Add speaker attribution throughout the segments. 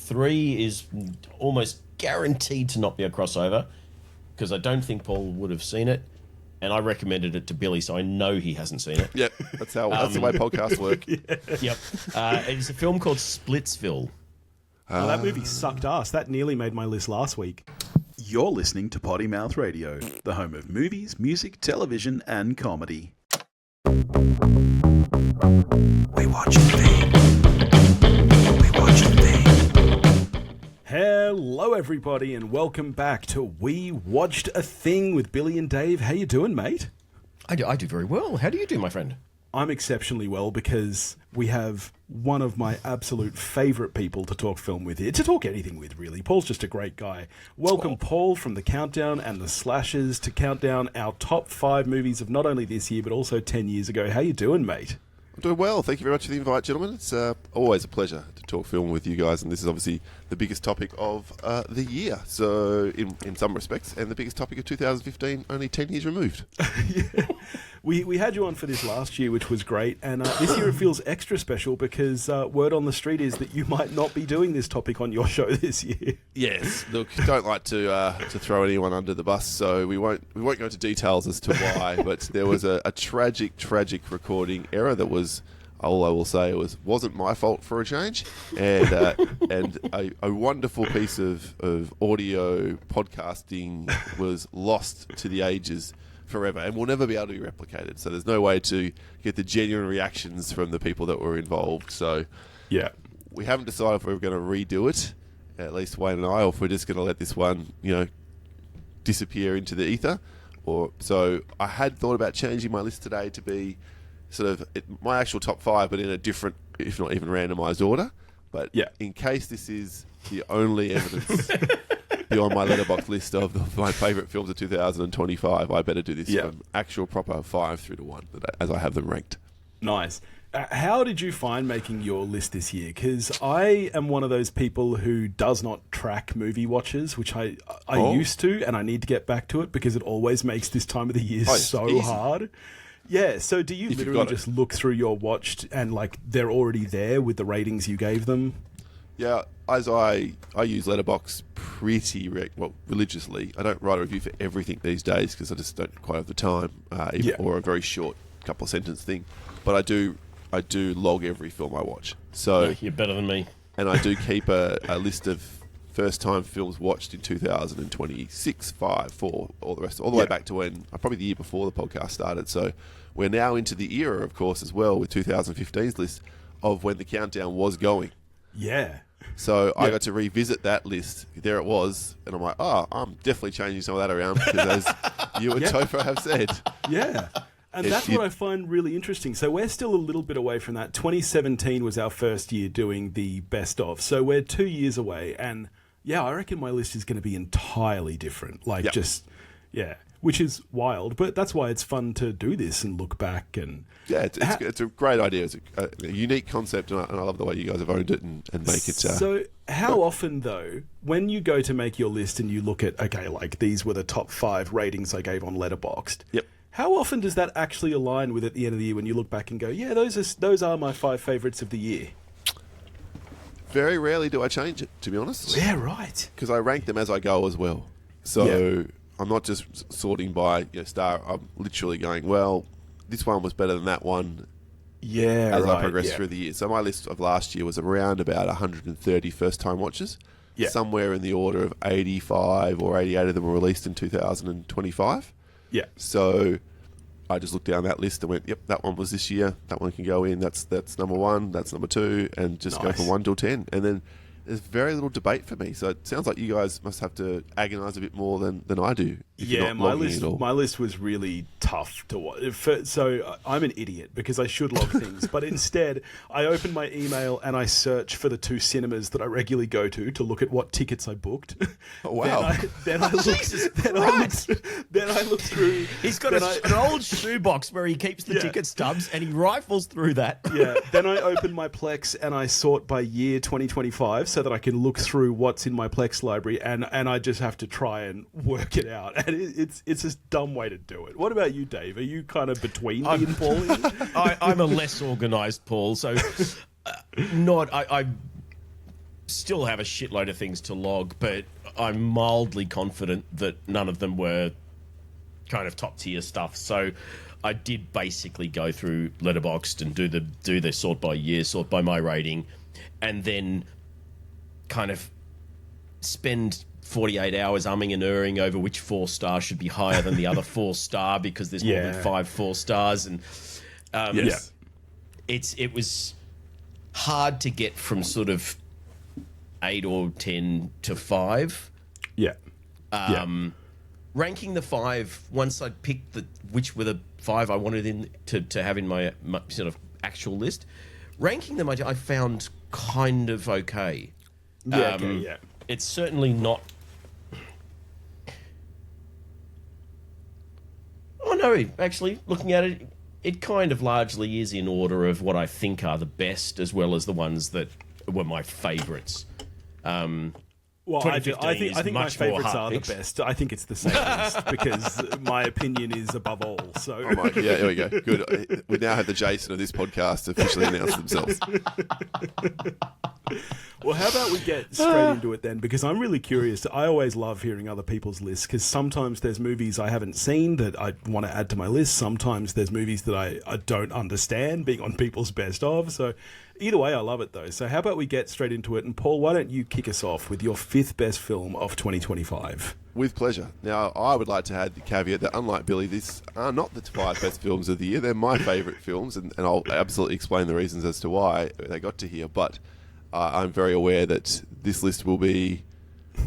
Speaker 1: 3 is almost guaranteed to not be a crossover because I don't think Paul would have seen it. And I recommended it to Billy, so I know he hasn't seen it.
Speaker 2: Yep, that's the way podcasts work.
Speaker 1: Yep. It's a film called Splitsville.
Speaker 3: Oh, that movie sucked ass. That nearly made my list last week.
Speaker 4: You're listening to Potty Mouth Radio, the home of movies, music, television, and comedy. We watch things. We watch things.
Speaker 3: Hello, everybody, and welcome back to We Watched a Thing with Billy and Dave. How you doing, mate?
Speaker 1: I do very well. How do you do, my friend?
Speaker 3: I'm exceptionally well because we have one of my absolute favourite people to talk film with here, to talk anything with, really. Paul's just a great guy. Welcome, Paul, from The Countdown and The Slashers to count down our top 5 movies of not only this year, but also 10 years ago. How you doing, mate?
Speaker 2: I'm doing well. Thank you very much for the invite, gentlemen. It's always a pleasure to talk film with you guys, and this is obviously the biggest topic of the year, so in some respects, and the biggest topic of 2015, only 10 years removed.
Speaker 3: Yeah. We had you on for this last year, which was great, and this year it feels extra special because word on the street is that you might not be doing this topic on your show this year.
Speaker 2: Yes, look, don't like to throw anyone under the bus, so we won't go into details as to why, but there was a tragic recording error that was, all I will say, wasn't my fault for a change, and a wonderful piece of audio podcasting was lost to the ages forever and will never be able to be replicated. So there's no way to get the genuine reactions from the people that were involved. So
Speaker 3: yeah,
Speaker 2: we haven't decided if we're going to redo it, at least Wayne and I, or if we're just going to let this one, disappear into the ether. So I had thought about changing my list today to be sort of my actual top 5, but in a different, if not even randomised order. But in case this is the only evidence beyond my Letterboxd list of my favourite films of 2025, I better do this from actual proper 5 through to 1, as I have them ranked.
Speaker 3: Nice. How did you find making your list this year? Because I am one of those people who does not track movie watches, which I used to, and I need to get back to it because it always makes this time of the year so hard. Yeah, so do you literally just look through your watched and like they're already there with the ratings you gave them?
Speaker 2: Yeah, as I use Letterboxd pretty religiously. I don't write a review for everything these days because I just don't quite have the time, or a very short couple of sentence thing. But I do log every film I watch. So
Speaker 1: you're better than me.
Speaker 2: And I do keep a list of first time films watched in 2026, 5, 4, all the rest, all the way back to when probably the year before the podcast started. So we're now into the era, of course, as well with 2015's list of when the countdown was going.
Speaker 3: Yeah.
Speaker 2: So I got to revisit that list. There it was, and I'm like, I'm definitely changing some of that around because as you and Topher have said.
Speaker 3: Yeah. And that's what I find really interesting. So we're still a little bit away from that. 2017 was our first year doing the best of. So we're 2 years away. And I reckon my list is going to be entirely different. Which is wild. But that's why it's fun to do this and look back. And
Speaker 2: it's a great idea. It's a unique concept, and I love the way you guys have owned it and make it.
Speaker 3: So how often, though, when you go to make your list and you look at, these were the top 5 ratings I gave on Letterboxd.
Speaker 2: Yep.
Speaker 3: How often does that actually align with at the end of the year when you look back and go, those are my 5 favourites of the year?
Speaker 2: Very rarely do I change it, to be honest.
Speaker 3: Yeah, right.
Speaker 2: Because I rank them as I go as well. So I'm not just sorting by star. I'm literally going, well, this one was better than that one.
Speaker 3: Yeah,
Speaker 2: as I progress through the year. So my list of last year was around about 130 first-time watches. Yeah. Somewhere in the order of 85 or 88 of them were released in 2025.
Speaker 3: Yeah.
Speaker 2: So I just looked down that list and went, yep, that one was this year. That one can go in. That's number 1. That's number 2. And just go from 1 till 10. And then there's very little debate for me. So it sounds like you guys must have to agonise a bit more than I do.
Speaker 3: My list was really tough to watch. So I'm an idiot because I should log things, but instead I open my email and I search for the 2 cinemas that I regularly go to look at what tickets I booked.
Speaker 2: Oh, wow!
Speaker 3: Then I look through.
Speaker 1: He's got an old shoebox where he keeps the ticket stubs and he rifles through that.
Speaker 3: Yeah. Then I open my Plex and I sort by year 2025 so that I can look through what's in my Plex library, and I just have to try and work it out. And it's a dumb way to do it. What about you, Dave? Are you kind of between me and Paul?
Speaker 1: I'm a less organised Paul, so still have a shitload of things to log, but I'm mildly confident that none of them were kind of top tier stuff. So I did basically go through Letterboxd and do the sort by year, sort by my rating, and then kind of spend 48 hours umming and erring over which 4-star should be higher than the other 4-star because there's more than 5 4-stars, and it was hard to get from sort of 8 or 10 to 5. Ranking the 5, once I picked which were the 5 I wanted to have in my sort of actual list, ranking them I found kind of okay. It's certainly not. Oh no, actually, looking at it, it kind of largely is in order of what I think are the best, as well as the ones that were my favourites.
Speaker 3: Well, I think my favourites are the best. I think it's the same list because my opinion is above all. So,
Speaker 2: yeah, here we go. Good. We now have the Jason of this podcast officially announce themselves.
Speaker 3: Well, how about we get straight into it then? Because I'm really curious. I always love hearing other people's lists because sometimes there's movies I haven't seen that I want to add to my list. Sometimes there's movies that I don't understand being on people's best of. So either way, I love it though. So how about we get straight into it? And Paul, why don't you kick us off with your 5th best film of 2025?
Speaker 2: With pleasure. Now, I would like to add the caveat that, unlike Billy, these are not the 5 best films of the year. They're my favourite films, and I'll absolutely explain the reasons as to why they got to here. But I'm very aware that this list will be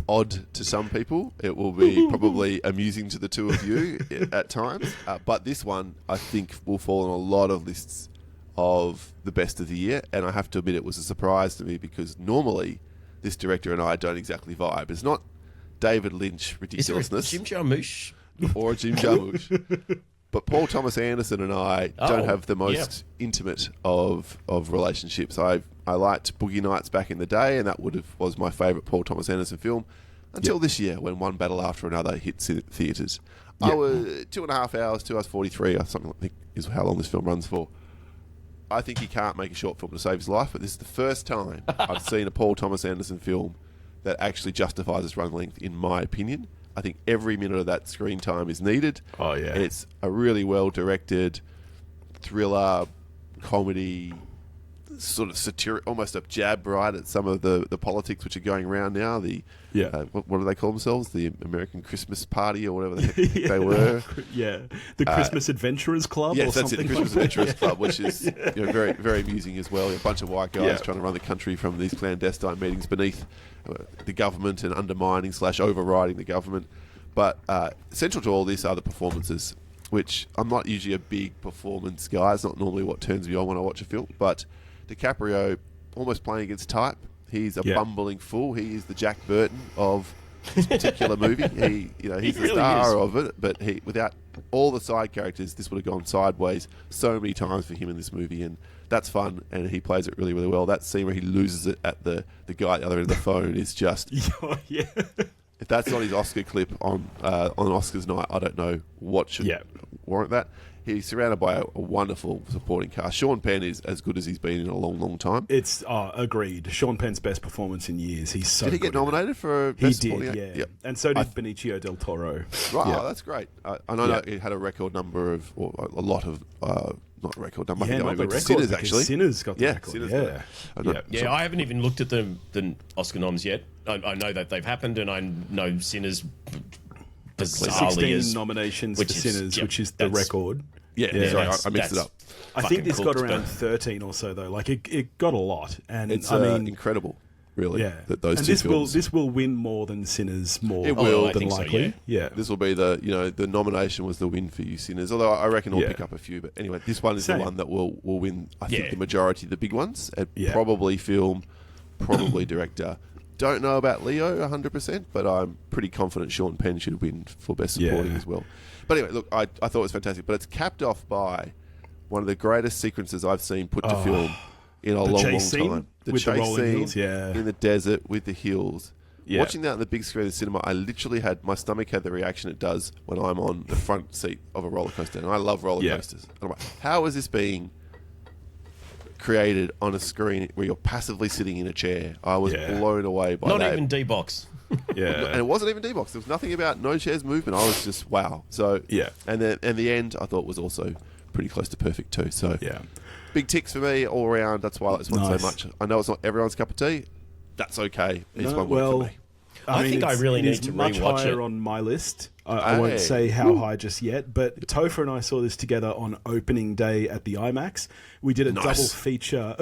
Speaker 2: odd to some people. It will be probably amusing to the two of you at times. But this one, I think, will fall on a lot of lists of the best of the year. And I have to admit, it was a surprise to me because normally this director and I don't exactly vibe. It's not David Lynch ridiculousness.
Speaker 1: Is there a Jim Jarmusch?
Speaker 2: Or a Jim Jarmusch. But Paul Thomas Anderson and I don't have the most intimate of relationships. I liked Boogie Nights back in the day, and that was my favourite Paul Thomas Anderson film until this year when One Battle After Another hit theatres. I was 2.5 hours, 2 hours 43 or something, I think is how long this film runs for. I think he can't make a short film to save his life, but this is the first time I've seen a Paul Thomas Anderson film that actually justifies its run length, in my opinion. I think every minute of that screen time is needed.
Speaker 3: Oh, yeah.
Speaker 2: It's a really well-directed thriller, comedy, sort of satiric, almost a jab right at some of the politics which are going around now. What do they call themselves? The American Christmas Party or whatever they were.
Speaker 3: Yeah, the Christmas Adventurers Club.
Speaker 2: Yes,
Speaker 3: or
Speaker 2: that's
Speaker 3: something
Speaker 2: it. The Christmas Adventurers Club, which is very, very amusing as well. A bunch of white guys trying to run the country from these clandestine meetings beneath the government and undermining / overriding the government. But central to all this are the performances, which I'm not usually a big performance guy. It's not normally what turns me on when I watch a film, but DiCaprio almost playing against type. He's a bumbling fool. He is the Jack Burton of this particular movie. He's the star of it, but without all the side characters, this would have gone sideways so many times for him in this movie, and that's fun, and he plays it really, really well. That scene where he loses it at the guy at the other end of the phone is just... If that's not his Oscar clip on Oscars night, I don't know what should warrant that. He's surrounded by a wonderful supporting cast. Sean Penn is as good as he's been in a long, long time.
Speaker 3: It's agreed. Sean Penn's best performance in years. He's so.
Speaker 2: Did he get nominated for best supporting actor?
Speaker 3: He did, yeah. Yep. And so did Benicio del Toro.
Speaker 2: Right, oh, that's great. I know it had a record number of, or a lot of, not a record number.
Speaker 3: Yeah,
Speaker 2: I think
Speaker 3: not the record,
Speaker 2: Sinners, actually.
Speaker 3: Sinners got the record.
Speaker 2: Sinners
Speaker 1: I haven't even looked at the Oscar noms yet. I know that they've happened, and I know Sinners bizarrely
Speaker 3: 16 nominations for Sinners, which is the record.
Speaker 2: Yeah, sorry, I mixed it up.
Speaker 3: I think this got around 13 or so, though. Like, it got a lot. And
Speaker 2: it's incredible, really, that those two films...
Speaker 3: This will win more than Sinners,
Speaker 2: it will,
Speaker 3: than likely.
Speaker 2: So, This will be the nomination was the win for you, Sinners. Although I reckon we'll pick up a few. But anyway, this one is the one that will win, I think, the majority of the big ones. Probably film, probably director. Don't know about Leo 100%, but I'm pretty confident Sean Penn should win for Best Supporting as well. But anyway, look, I thought it was fantastic. But it's capped off by one of the greatest sequences I've seen put to film in a long, long time. The chase scene in the desert with the hills. Yeah. Watching that on the big screen in the cinema, I literally my stomach had the reaction it does when I'm on the front seat of a roller coaster. And I love roller coasters. And I'm like, how is this being created on a screen where you're passively sitting in a chair. I was blown away by
Speaker 1: Not
Speaker 2: that.
Speaker 1: even D-Box.
Speaker 3: Yeah.
Speaker 2: And it wasn't even D-Box. There was nothing about no chairs movement. I was just, wow. So,
Speaker 3: Yeah.
Speaker 2: And the end, I thought, was also pretty close to perfect too. So,
Speaker 3: Yeah.
Speaker 2: big ticks for me all around. That's why I like this one
Speaker 3: Nice.
Speaker 2: so much. I know it's not everyone's cup of tea. That's okay. It's
Speaker 3: No,
Speaker 2: one win for me.
Speaker 1: I think I really need to
Speaker 3: much
Speaker 1: rewatch
Speaker 3: higher
Speaker 1: it.
Speaker 3: on my list. I won't
Speaker 2: Hey.
Speaker 3: say how high just yet, but Topher and I saw this together on opening day at the IMAX. We did a
Speaker 2: Nice.
Speaker 3: double feature,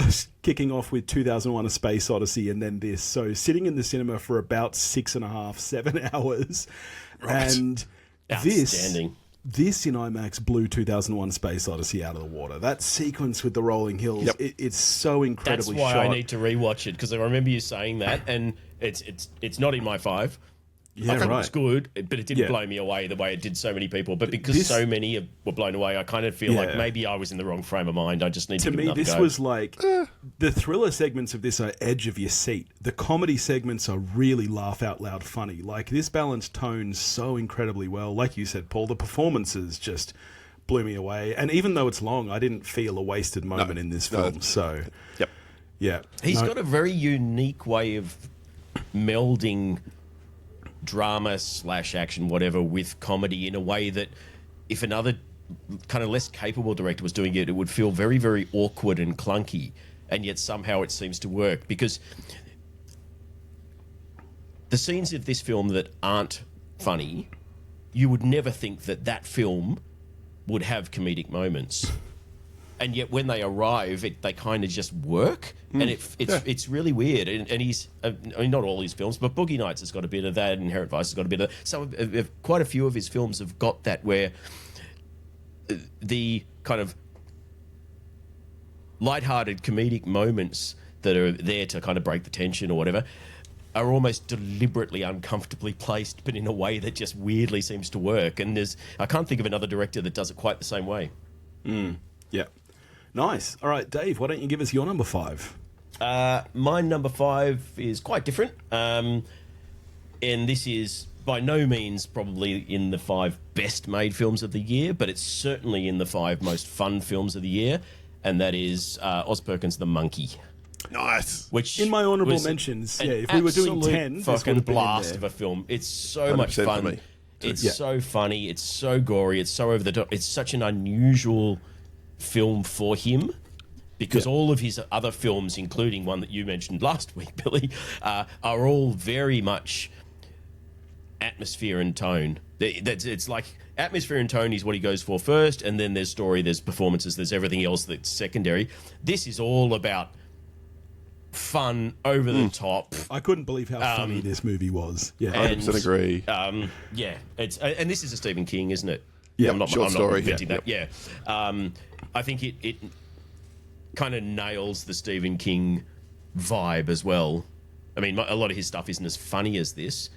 Speaker 3: kicking off with 2001: A Space Odyssey, and then this. So sitting in the cinema for about 6.5, 7 hours, and
Speaker 1: Outstanding.
Speaker 3: This in IMAX blew 2001: Space Odyssey out of the water. That sequence with the rolling hills,
Speaker 2: Yep.
Speaker 3: it's so
Speaker 1: That's
Speaker 3: incredibly
Speaker 1: why
Speaker 3: shot.
Speaker 1: I need to rewatch it, because I remember you saying that, and it's not in my 5.
Speaker 3: Yeah,
Speaker 1: I think
Speaker 3: right.
Speaker 1: it was good, but it didn't
Speaker 3: Yeah.
Speaker 1: blow me away the way it did so many people. But because
Speaker 3: This-
Speaker 1: so many were blown away, I kind of feel like
Speaker 3: Yeah.
Speaker 1: maybe I was in the wrong frame of mind. I just need to
Speaker 3: To
Speaker 1: give it
Speaker 3: me,
Speaker 1: another
Speaker 3: this
Speaker 1: go.
Speaker 3: was like the thriller segments of this are edge of your seat. The comedy segments are really laugh out loud funny. Like this balanced tone so incredibly well. Like you said, Paul, the performances just blew me away. And even though it's long, I didn't feel a wasted moment in this film. So,
Speaker 2: Yep.
Speaker 3: yeah,
Speaker 1: He's
Speaker 3: No-
Speaker 1: got a very unique way of melding drama / action, whatever, with comedy in a way that if another kind of less capable director was doing it, it would feel very, very awkward and clunky. And yet somehow it seems to work, because the scenes of this film that aren't funny, you would never think that that film would have comedic moments. And yet, when they arrive, they kind of just work, and it's really weird. And he's, I mean, not all his films, but Boogie Nights has got a bit of that. Inherent Vice has got a bit of that. Quite a few of his films have got that, where the kind of lighthearted comedic moments that are there to kind of break the tension or whatever are almost deliberately uncomfortably placed, but in a way that just weirdly seems to work. And I can't think of another director that does it quite the same way.
Speaker 3: yeah, nice. All right, Dave, why don't you give us your number 5?
Speaker 1: My number 5 is quite different. And this is by no means probably in the 5 best made films of the year, but it's certainly in the 5 most fun films of the year. And that is Oz Perkins' The Monkey.
Speaker 2: Nice.
Speaker 1: Which
Speaker 3: In my honourable
Speaker 1: was
Speaker 3: mentions,
Speaker 1: an
Speaker 3: yeah, if we were doing
Speaker 1: absolute
Speaker 3: 10, this would
Speaker 1: fucking
Speaker 3: have been in
Speaker 1: blast
Speaker 3: there.
Speaker 1: of a film. It's so much
Speaker 2: 100% for
Speaker 1: fun.
Speaker 2: me.
Speaker 1: It's so funny. It's so gory. It's so over the top. It's such an unusual film for him, because all of his other films, including one that you mentioned last week, Billy, are all very much atmosphere and tone. It's like atmosphere and tone is what he goes for first, and then there's story, there's performances, there's everything else that's secondary. This is all about fun, over the top.
Speaker 3: I couldn't believe how funny this movie was. Yeah,
Speaker 1: And-
Speaker 2: 100% agree.
Speaker 1: Yeah, it's and this is a Stephen King, isn't it?
Speaker 3: Yeah,
Speaker 1: I'm not
Speaker 2: short story,
Speaker 1: inventing
Speaker 2: yeah,
Speaker 1: that. Yeah, I think it kind of nails the Stephen King vibe as well. I mean, a lot of his stuff isn't as funny as this,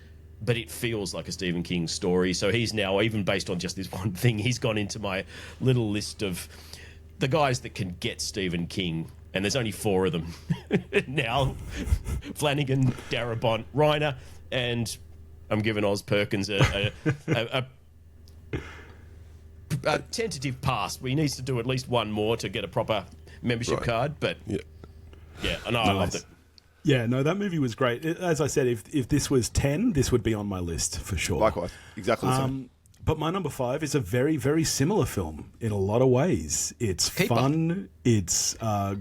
Speaker 1: but it feels like a Stephen King story. So he's now, even based on just this one thing, he's gone into my little list of the guys that can get Stephen King. And there's only 4 of them now: Flanagan, Darabont, Reiner, and I'm giving Oz Perkins a tentative pass. He needs to do at least one more to get a proper membership card. But yeah, I know I loved it.
Speaker 3: Yeah, no, that movie was great. As I said, if this was 10, this would be on my list for sure.
Speaker 2: Likewise. Exactly the same.
Speaker 3: But my number 5 is a very, very similar film in a lot of ways. It's fun, it's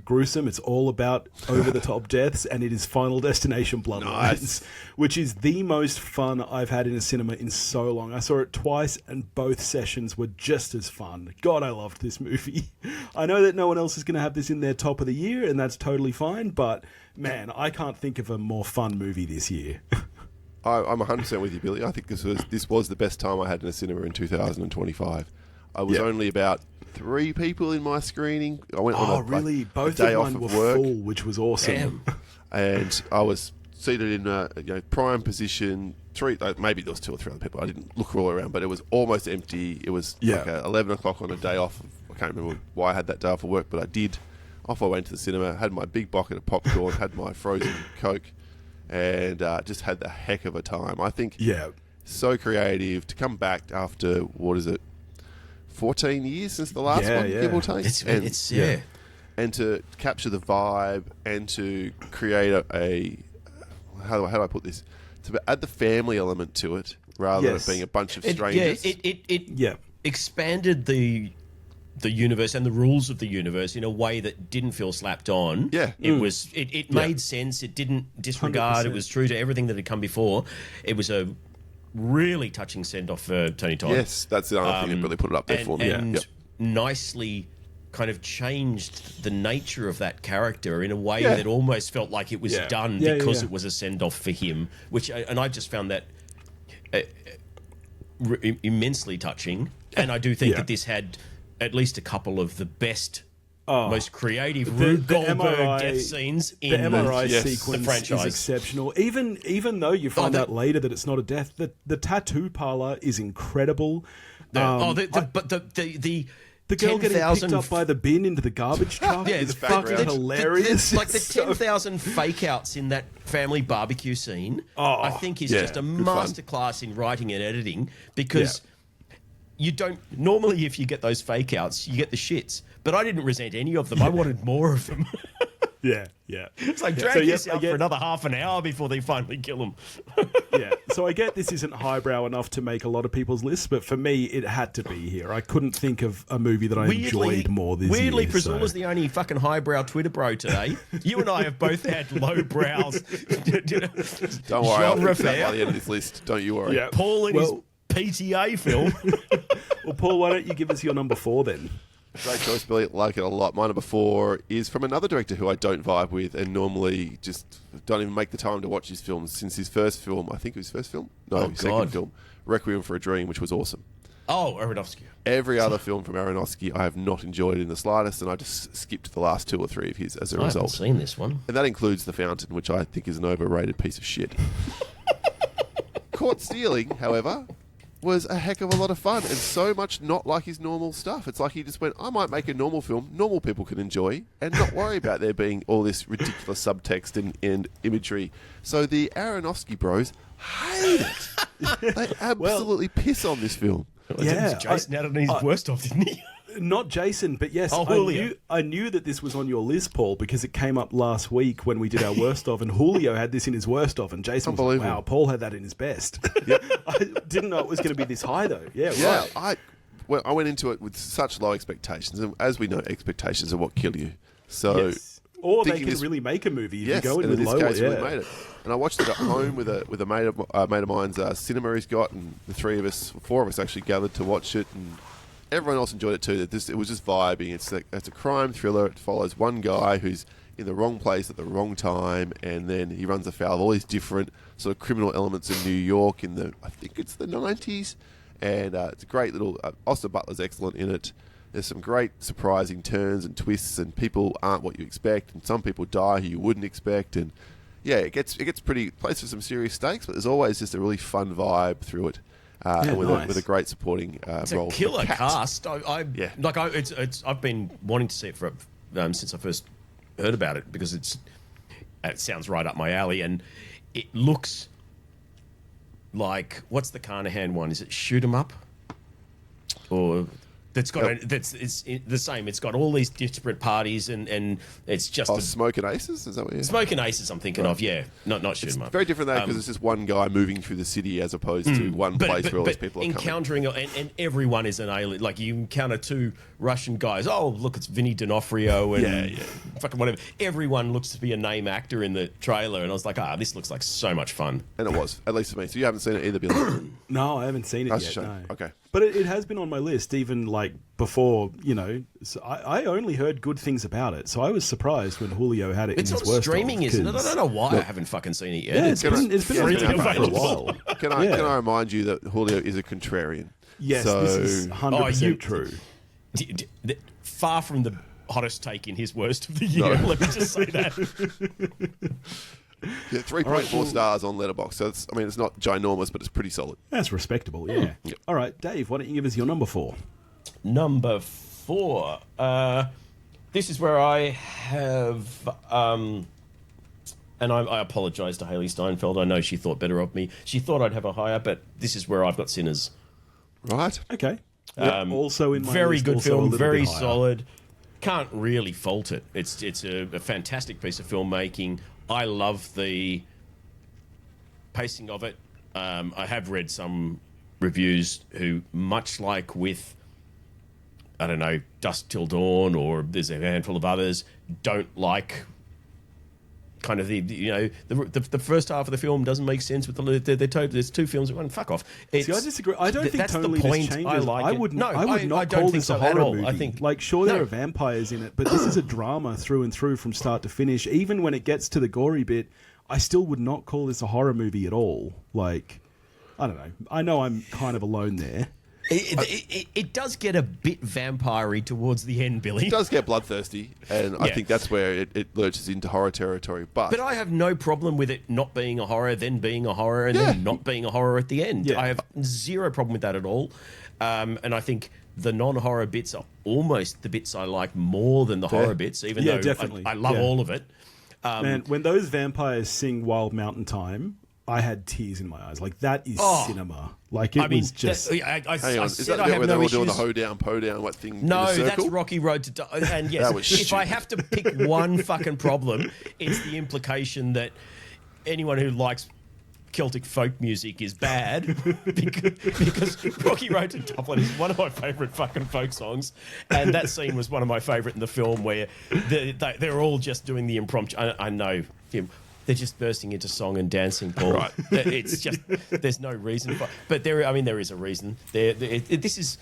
Speaker 3: gruesome, it's all about over-the-top deaths, and it is Final Destination Bloodlines, which is the most fun I've had in a cinema in so long. I saw it twice, and both sessions were just as fun. God, I loved this movie. I know that no one else is going to have this in their top of the year, and that's totally fine, but man, I can't think of a more fun movie this year.
Speaker 2: I'm 100% with you, Billy. I think this was the best time I had in a cinema in 2025. I was only about 3 people in my screening. I went on a
Speaker 3: Both
Speaker 2: day
Speaker 3: of
Speaker 2: off
Speaker 3: mine
Speaker 2: of
Speaker 3: were
Speaker 2: work,
Speaker 3: full, which was awesome.
Speaker 2: and I was seated in a prime position. Maybe there was 2 or 3 other people. I didn't look all around, but it was almost empty. It was like 11 o'clock on a day off. I can't remember why I had that day off of work, but I did. Off I went to the cinema, had my big bucket of popcorn, had my frozen Coke, and just had the heck of a time. I think so creative to come back after, 14 years since the last one, give or take?
Speaker 1: It's
Speaker 2: and to capture the vibe and to create a how do I put this? To add the family element to it rather than it being a bunch of strangers.
Speaker 3: Yeah.
Speaker 1: Expanded the universe and the rules of the universe in a way that didn't feel slapped on.
Speaker 2: Yeah.
Speaker 1: It made sense. It didn't disregard.
Speaker 3: 100%.
Speaker 1: It was true to everything that had come before. It was a really touching send off for Tony Todd.
Speaker 2: Yes, that's the other thing that really put it up there for me.
Speaker 1: And
Speaker 2: Yep.
Speaker 1: nicely kind of changed the nature of that character in a way
Speaker 2: Yeah.
Speaker 1: that almost felt like it was
Speaker 3: Yeah.
Speaker 1: done
Speaker 3: Yeah,
Speaker 1: because
Speaker 3: yeah.
Speaker 1: it was a send off for him. And I just found that immensely touching. And I do think that this had at least a couple of the best, most creative Rube Goldberg
Speaker 3: MRI
Speaker 1: death scenes
Speaker 3: The
Speaker 1: in
Speaker 3: MRI
Speaker 2: yes.
Speaker 1: the
Speaker 3: sequence
Speaker 1: franchise.
Speaker 3: is exceptional. Even though you find out later that it's not a death, the tattoo parlor is incredible.
Speaker 1: The
Speaker 3: girl getting
Speaker 1: 10,000
Speaker 3: picked up by the bin into the garbage truck is fucking
Speaker 2: background.
Speaker 3: hilarious.
Speaker 1: Like the
Speaker 3: It's so-
Speaker 1: 10,000 fake outs in that family barbecue scene, I think is
Speaker 2: yeah,
Speaker 1: just a
Speaker 2: good fun.
Speaker 1: masterclass in writing and editing because you don't normally if you get those fake outs, you get the shits. But I didn't resent any of them. I wanted more of them.
Speaker 3: Yeah.
Speaker 1: It's like drag
Speaker 3: So,
Speaker 1: this
Speaker 3: yes, I
Speaker 1: out
Speaker 3: get-
Speaker 1: for another half an hour before they finally kill him.
Speaker 3: Yeah. So I get this isn't highbrow enough to make a lot of people's lists, but for me, it had to be here. I couldn't think of a movie that I enjoyed more this
Speaker 1: weirdly,
Speaker 3: year.
Speaker 1: Priscilla's the only fucking highbrow Twitter bro today. You and I have both had low brows.
Speaker 2: Don't worry, I'll
Speaker 1: genre
Speaker 2: fix that by
Speaker 1: fare.
Speaker 2: the end of this list. Don't you worry.
Speaker 3: Yeah.
Speaker 1: Paul in
Speaker 3: Well-
Speaker 1: his PTA film.
Speaker 3: Well, Paul, why don't you give us your number 4 then?
Speaker 2: Great choice, Billy. Like it a lot. My number 4 is from another director who I don't vibe with and normally just don't even make the time to watch his films since his first film. I think it was his first film? No, his second
Speaker 1: God.
Speaker 2: film. Requiem for a Dream, which was awesome.
Speaker 1: Oh, Aronofsky.
Speaker 2: Every other film from Aronofsky I have not enjoyed in the slightest, and I just skipped the last 2 or 3 of his as a
Speaker 1: I haven't
Speaker 2: result.
Speaker 1: seen this one.
Speaker 2: And that includes The Fountain, which I think is an overrated piece of shit. Caught Stealing, however, was a heck of a lot of fun and so much not like his normal stuff. It's like he just went, I might make a normal film normal people can enjoy and not worry about there being all this ridiculous subtext and imagery. So the Aronofsky bros hate it. They absolutely piss on this film.
Speaker 3: Yeah,
Speaker 1: Jason had it in his worst off, didn't he?
Speaker 3: Not Jason, but yes,
Speaker 1: Oh, Julio.
Speaker 3: I knew that this was on your list, Paul, because it came up last week when we did our worst of, and Julio had this in his worst of, and Jason was like,
Speaker 2: Unbelievable.
Speaker 3: wow, Paul had that in his best. I didn't know it was going to be this high, though. Yeah,
Speaker 2: Yeah,
Speaker 3: right.
Speaker 2: I went into it with such low expectations, and as we know, expectations are what kill you. So,
Speaker 3: Yes. Or they
Speaker 2: thinking
Speaker 3: can
Speaker 2: this-
Speaker 3: really make a movie if
Speaker 2: yes,
Speaker 3: you go in
Speaker 2: and
Speaker 3: with
Speaker 2: in this
Speaker 3: lower.
Speaker 2: case, really made it. And I watched it at home with a mate of mine's cinema he's got, and the 4 of us actually gathered to watch it, and everyone else enjoyed it too. It was just vibing. It's a crime thriller. It follows one guy who's in the wrong place at the wrong time, and then he runs afoul of all these different sort of criminal elements in New York in I think it's the 90s, and it's a great little. Austin Butler's excellent in it. There's some great surprising turns and twists, and people aren't what you expect, and some people die who you wouldn't expect, and yeah, it gets pretty plays for some serious stakes, but there's always just a really fun vibe through it. And with,
Speaker 3: nice.
Speaker 2: with a great supporting
Speaker 1: It's
Speaker 2: role.
Speaker 1: a
Speaker 2: for
Speaker 1: killer
Speaker 2: Kat.
Speaker 1: cast.
Speaker 2: Yeah.
Speaker 1: I've been wanting to see it for since I first heard about it because it sounds right up my alley, and it looks like what's the Carnahan one? Is it Shoot 'Em Up? Or that's got it's the same. It's got all these disparate parties, and it's just
Speaker 2: Oh, Smoke and Aces? Is that what you're
Speaker 1: Smoking Aces. I'm thinking of not Shoot 'Em Up.
Speaker 2: Very different though, because it's just one guy moving through the city as opposed to one place where all these people are coming.
Speaker 1: encountering and everyone is an alien. Like you encounter 2 Russian guys. Oh, look, it's Vinny D'Onofrio and fucking whatever. Everyone looks to be a name actor in the trailer, and I was like, this looks like so much fun.
Speaker 2: And it was, at least for me. So you haven't seen it either, Billy?
Speaker 3: No, I haven't seen it
Speaker 2: That's a
Speaker 3: yet.
Speaker 2: shame.
Speaker 3: No.
Speaker 2: Okay.
Speaker 3: But it has been on my list, even like before, So I only heard good things about it. So I was surprised when Julio had it
Speaker 1: It's
Speaker 3: in
Speaker 1: on
Speaker 3: his worst
Speaker 1: streaming,
Speaker 3: of,
Speaker 1: isn't it? I
Speaker 3: 'cause-
Speaker 1: don't know why I haven't fucking seen it yet.
Speaker 3: Yeah, it's been on
Speaker 2: Freely
Speaker 3: streaming for a
Speaker 1: available.
Speaker 3: while.
Speaker 2: Can I remind you that Julio is a contrarian?
Speaker 3: Yes,
Speaker 2: So,
Speaker 3: this is 100%
Speaker 1: you-
Speaker 3: true.
Speaker 1: Far from the hottest take in his worst of the year.
Speaker 2: No.
Speaker 1: Let me just say that.
Speaker 2: yeah, 3.4 stars on Letterboxd. So it's not ginormous, but it's pretty solid.
Speaker 3: That's respectable, yeah. All right, Dave, why don't you give us your number 4?
Speaker 1: Number 4. This is where I have, and I apologise to Haley Steinfeld. I know she thought better of me. She thought I'd have a higher, but this is where I've got Sinners.
Speaker 2: Right?
Speaker 3: Okay. Yep, also in my
Speaker 1: Very
Speaker 3: list,
Speaker 1: good
Speaker 3: also a
Speaker 1: film,
Speaker 3: little
Speaker 1: very
Speaker 3: bit higher.
Speaker 1: solid. can't really fault it. It's a fantastic piece of filmmaking. I love the pacing of it. I have read some reviews who, much like with, I don't know, Dusk Till Dawn, or there's a handful of others, don't like kind of the first half of the film doesn't make sense with there's two films that run. Fuck off.
Speaker 3: See, I disagree. I don't think
Speaker 1: that's the
Speaker 3: tonally
Speaker 1: point.
Speaker 3: this changes. I would not
Speaker 1: I don't
Speaker 3: call
Speaker 1: think
Speaker 3: this
Speaker 1: so
Speaker 3: a
Speaker 1: at
Speaker 3: horror
Speaker 1: all.
Speaker 3: movie.
Speaker 1: I think,
Speaker 3: like, sure, there are vampires in it, but this is a drama through and through from start to finish. Even when it gets to the gory bit, I still would not call this a horror movie at all. Like, I don't know. I know I'm kind of alone there.
Speaker 1: It does get a bit vampire-y towards the end, Billy.
Speaker 2: It does get bloodthirsty, and I think that's where it lurches into horror territory. But
Speaker 1: I have no problem with it not being a horror, then being a horror, and then not being a horror at the end.
Speaker 3: Yeah.
Speaker 1: I have zero problem with that at all. And I think the non-horror bits are almost the bits I like more than the horror bits, even though
Speaker 3: definitely.
Speaker 1: I love all of it.
Speaker 3: Man, when those vampires sing Wild Mountain Time, I had tears in my eyes. Like, that is cinema. Like, it was just...
Speaker 2: hang on, is
Speaker 1: said
Speaker 2: that
Speaker 1: I have
Speaker 2: where
Speaker 1: no
Speaker 2: they were
Speaker 1: issues.
Speaker 2: doing the hoedown, po down, what thing?
Speaker 1: No,
Speaker 2: in a
Speaker 1: that's
Speaker 2: circle?
Speaker 1: Rocky Road to... And yes,
Speaker 2: That was
Speaker 1: if I
Speaker 2: stupid.
Speaker 1: have to pick one fucking problem, it's the implication that anyone who likes Celtic folk music is bad because Rocky Road to Dublin is one of my favourite fucking folk songs, and that scene was one of my favourite in the film where they're all just doing the impromptu. I know they're just bursting into song and dancing, Paul.
Speaker 2: Right.
Speaker 1: It's just there's no reason for, but there is a reason. This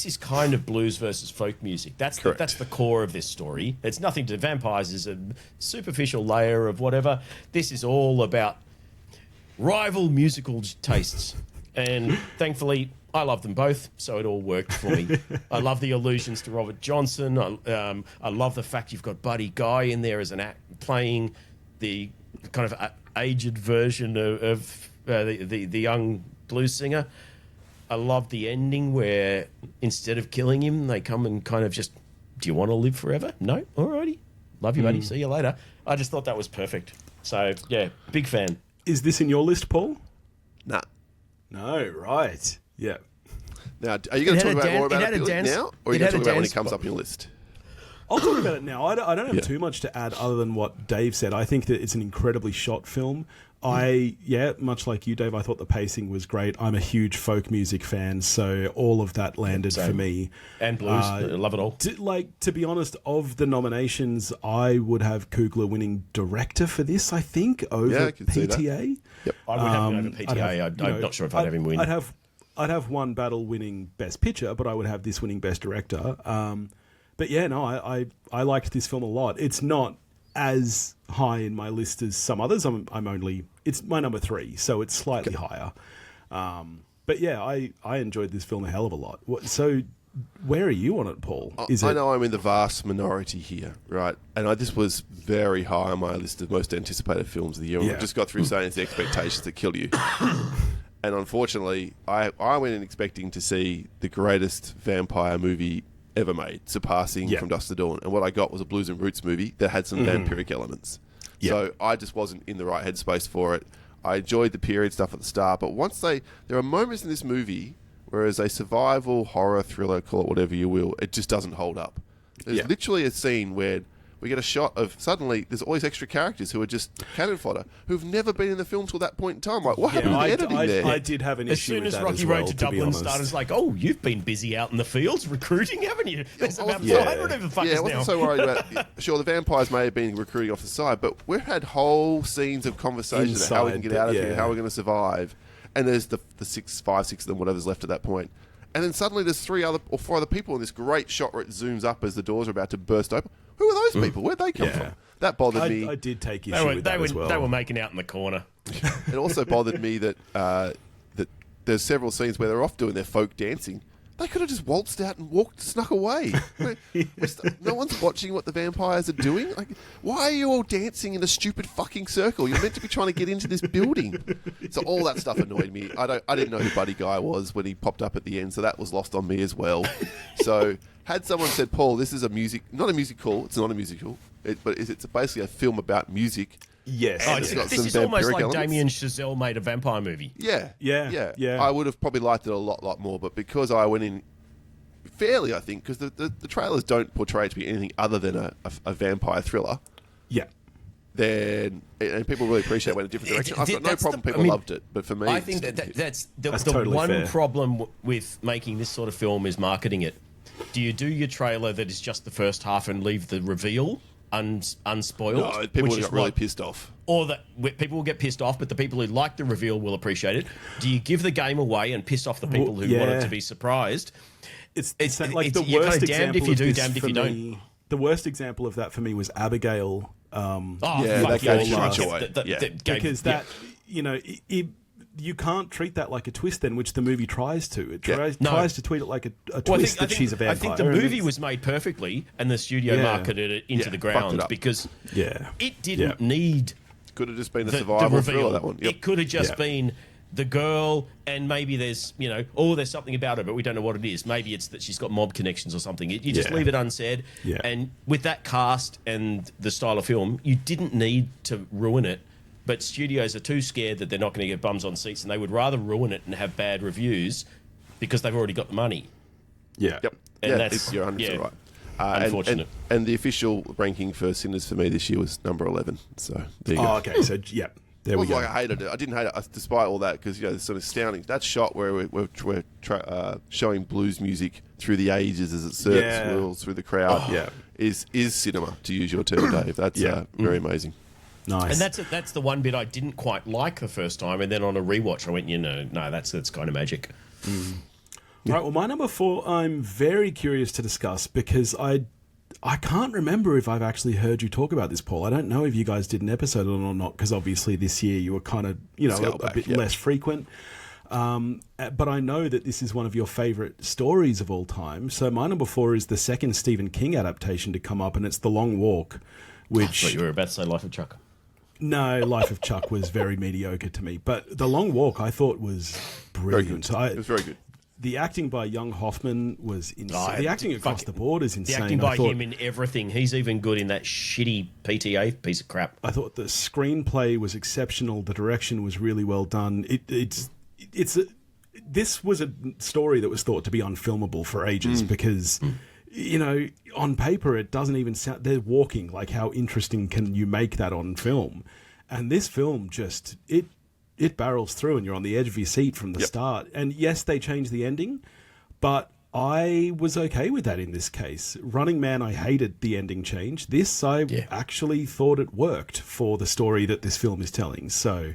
Speaker 1: is kind of blues versus folk music. That's the core of this story. It's nothing to vampires is a superficial layer of whatever. This is all about rival musical tastes, and thankfully I love them both, so it all worked for me. I love the allusions to Robert Johnson. I love the fact you've got Buddy Guy in there as an act playing the kind of aged version of the young blues singer. I love the ending where instead of killing him, they come and kind of just, do you want to live forever? No? Alrighty. Love you, buddy. See you later. I just thought that was perfect. So, yeah, big fan.
Speaker 3: Is this in your list, Paul?
Speaker 2: Nah.
Speaker 3: No, right. Yeah.
Speaker 2: Now, are you going to talk about more about it Billy, now, or are you going to talk about when it comes
Speaker 1: spot.
Speaker 2: up on your list?
Speaker 3: I'll talk about it now. I don't have too much to add other than what Dave said. I think that it's an incredibly shot film. Much like you, Dave, I thought the pacing was great. I'm a huge folk music fan, so all of that landed for me.
Speaker 1: And blues. I love it all.
Speaker 3: To be honest, of the nominations, I would have Coogler winning director for this, I think, over
Speaker 2: I can see that.
Speaker 3: PTA.
Speaker 2: Yep.
Speaker 1: I would have him over PTA. I'm not sure if I'd have him win.
Speaker 3: I'd have one battle winning Best Picture, but I would have this winning Best Director. But yeah, no, I liked this film a lot. It's not as high in my list as some others. It's my number 3, so it's slightly higher. But yeah, I enjoyed this film a hell of a lot. So where are you on it, Paul?
Speaker 2: I know I'm in the vast minority here, right? And this was very high on my list of most anticipated films of the year.
Speaker 3: Yeah.
Speaker 2: We just got through saying it's the expectations that kill you. And unfortunately, I went in expecting to see the greatest vampire movie ever made, surpassing From Dusk to Dawn. And what I got was a blues and roots movie that had some vampiric elements. Yeah. So I just wasn't in the right headspace for it. I enjoyed the period stuff at the start, but there are moments in this movie where as a survival horror thriller, call it whatever you will, it just doesn't hold up. There's literally a scene where we get a shot of suddenly there's all these extra characters who are just cannon fodder who've never been in the film till that point in time. Like, what happened to the editing there?
Speaker 3: I did have an issue with that
Speaker 1: As soon as Rocky Road to Dublin started, it's like, oh, you've been busy out in the fields recruiting, haven't you? There's about 400 of the fuckers
Speaker 2: I wasn't
Speaker 1: now.
Speaker 2: so worried about... Sure, the vampires may have been recruiting off the side, but we've had whole scenes of conversation about how we can get out of here, how we're going to survive. And there's the 5, 6 of them, whatever's left at that point. And then suddenly there's 4 other people in this great shot where it zooms up as the doors are about to burst open. Who are those people? Where'd they come from? That bothered me.
Speaker 3: I did take issue with that as well.
Speaker 1: They were making out in the corner.
Speaker 2: It also bothered me that there's several scenes where they're off doing their folk dancing. They could have just waltzed out and snuck away. No one's watching what the vampires are doing. Like, why are you all dancing in a stupid fucking circle? You're meant to be trying to get into this building. So all that stuff annoyed me. I didn't know who Buddy Guy was when he popped up at the end, so that was lost on me as well. So had someone said, Paul, this is not a musical. It's not a musical, but it's basically a film about music.
Speaker 3: Yes.
Speaker 1: This is almost like
Speaker 2: elements.
Speaker 1: Damien Chazelle made a vampire movie.
Speaker 2: Yeah.
Speaker 3: Yeah.
Speaker 2: I would have probably liked it a lot more, but because I went in fairly, I think, because the trailers don't portray it to be anything other than a vampire thriller.
Speaker 3: Yeah.
Speaker 2: Then and people really appreciate it went a different direction. I've got no problem. People loved it, but for me,
Speaker 1: I think that's the
Speaker 3: totally
Speaker 1: one
Speaker 3: fair.
Speaker 1: problem with making this sort of film is marketing it. Do you do your trailer that is just the first half and leave the reveal unspoiled?
Speaker 2: no, people
Speaker 1: which is
Speaker 2: got really
Speaker 1: what-
Speaker 2: pissed off.
Speaker 1: Or that people will get pissed off, but the people who like the reveal will appreciate it. Do you give the game away and piss off the people who want it to be surprised?
Speaker 3: It's
Speaker 1: It's-
Speaker 3: the
Speaker 1: you're
Speaker 3: worst
Speaker 1: kinda damned if
Speaker 3: example
Speaker 1: you
Speaker 3: of
Speaker 1: do,
Speaker 3: this
Speaker 1: damned if
Speaker 3: for
Speaker 1: you don't.
Speaker 3: me- The worst example of that for me was Abigail.
Speaker 1: Oh,
Speaker 2: Yeah,
Speaker 1: fuck
Speaker 2: that
Speaker 1: your
Speaker 2: gave
Speaker 1: luck.
Speaker 2: too much away.
Speaker 3: Because that, you know, you can't treat that like a twist then, which the movie tries to. It tries,
Speaker 1: No.
Speaker 3: tries to treat it like a
Speaker 1: Well,
Speaker 3: twist that she's a vampire.
Speaker 1: I think the
Speaker 3: and
Speaker 1: movie
Speaker 3: it's-
Speaker 1: was made perfectly, and the studio
Speaker 3: Yeah.
Speaker 1: marketed it into
Speaker 2: Yeah,
Speaker 1: the
Speaker 2: fucked
Speaker 1: ground
Speaker 2: it up.
Speaker 1: because
Speaker 3: Yeah.
Speaker 1: it didn't
Speaker 3: Yeah.
Speaker 1: need
Speaker 2: Could have just been a
Speaker 1: the
Speaker 2: survival
Speaker 1: reveal.
Speaker 2: thriller. That one. Yep.
Speaker 1: It could have just
Speaker 3: Yeah.
Speaker 1: been the girl, and maybe there's there's something about her, but we don't know what it is. Maybe it's that she's got mob connections or something. You just
Speaker 3: Yeah.
Speaker 1: leave it unsaid.
Speaker 3: Yeah.
Speaker 1: And with that cast and the style of film, you didn't need to ruin it. But studios are too scared that they're not going to get bums on seats, and they would rather ruin it and have bad reviews because they've already got the money.
Speaker 3: Yeah.
Speaker 2: Yep.
Speaker 1: And
Speaker 2: yeah,
Speaker 1: that's-
Speaker 2: you're 100%
Speaker 1: yeah.
Speaker 2: right.
Speaker 1: Unfortunate.
Speaker 2: And the official ranking for Sinners for me this year was number 11. So there you go.
Speaker 3: Oh, okay. So, yeah. There
Speaker 2: It
Speaker 3: we
Speaker 2: was
Speaker 3: go.
Speaker 2: like I hated it. I didn't hate it despite all that because it's sort of astounding. That shot where we're showing blues music through the ages as it swirls through the crowd
Speaker 3: Yeah.
Speaker 2: is cinema, to use your term, Dave. That's
Speaker 3: Yeah.
Speaker 2: very amazing.
Speaker 3: Nice.
Speaker 1: And that's the one bit I didn't quite like the first time, and then on a rewatch I went, no, that's kind of magic.
Speaker 3: Right, well, my number 4, I'm very curious to discuss because I can't remember if I've actually heard you talk about this, Paul. I don't know if you guys did an episode on it or not, because obviously this year you were kind of,
Speaker 2: Scale
Speaker 3: a
Speaker 2: back,
Speaker 3: bit
Speaker 2: yep.
Speaker 3: less frequent. But I know that this is one of your favourite stories of all time. So my number 4 is the second Stephen King adaptation to come up, and it's The Long Walk, which...
Speaker 1: But you were about to say Life of Chuck.
Speaker 3: No, Life of Chuck was very mediocre to me. But The Long Walk I thought was
Speaker 2: Very
Speaker 3: brilliant.
Speaker 2: good. It was very good.
Speaker 3: The acting by Young Hoffman was insane.
Speaker 1: Oh,
Speaker 3: the acting across the board is
Speaker 1: The
Speaker 3: insane.
Speaker 1: acting by
Speaker 3: I thought,
Speaker 1: him in everything. He's even good in that shitty PTA piece of crap.
Speaker 3: I thought the screenplay was exceptional. The direction was really well done. This was a story that was thought to be unfilmable for ages because, on paper it doesn't even sound. They're walking. Like, how interesting can you make that on film? And this film just it barrels through, and you're on the edge of your seat from the start. And yes, they changed the ending, but I was okay with that in this case. Running Man, I hated the ending change. This, I actually thought it worked for the story that this film is telling. So,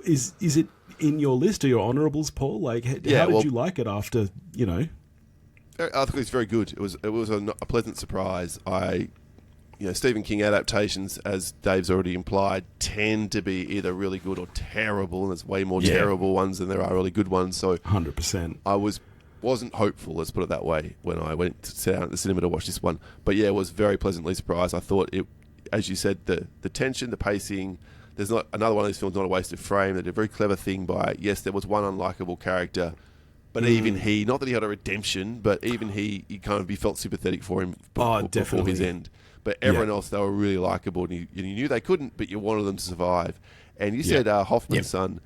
Speaker 3: is it in your list or your honourables, Paul? Like, how did you like it after,
Speaker 2: I think it's very good. It was a pleasant surprise. Stephen King adaptations, as Dave's already implied, tend to be either really good or terrible, and there's way more terrible ones than there are really good ones. So
Speaker 3: 100%.
Speaker 2: I wasn't hopeful, let's put it that way, when I went to sit down at the cinema to watch this one. But yeah, I was very pleasantly surprised. I thought it, as you said, the tension, the pacing. There's not another one of these films, not a wasted frame. They did a very clever thing by, yes, there was one unlikable character, but even he, not that he had a redemption, but even he kind of, you felt sympathetic for him before his
Speaker 3: definitely.
Speaker 2: end. But everyone else, they were really likable, and you knew they couldn't, but you wanted them to survive. And you said Hoffman's son,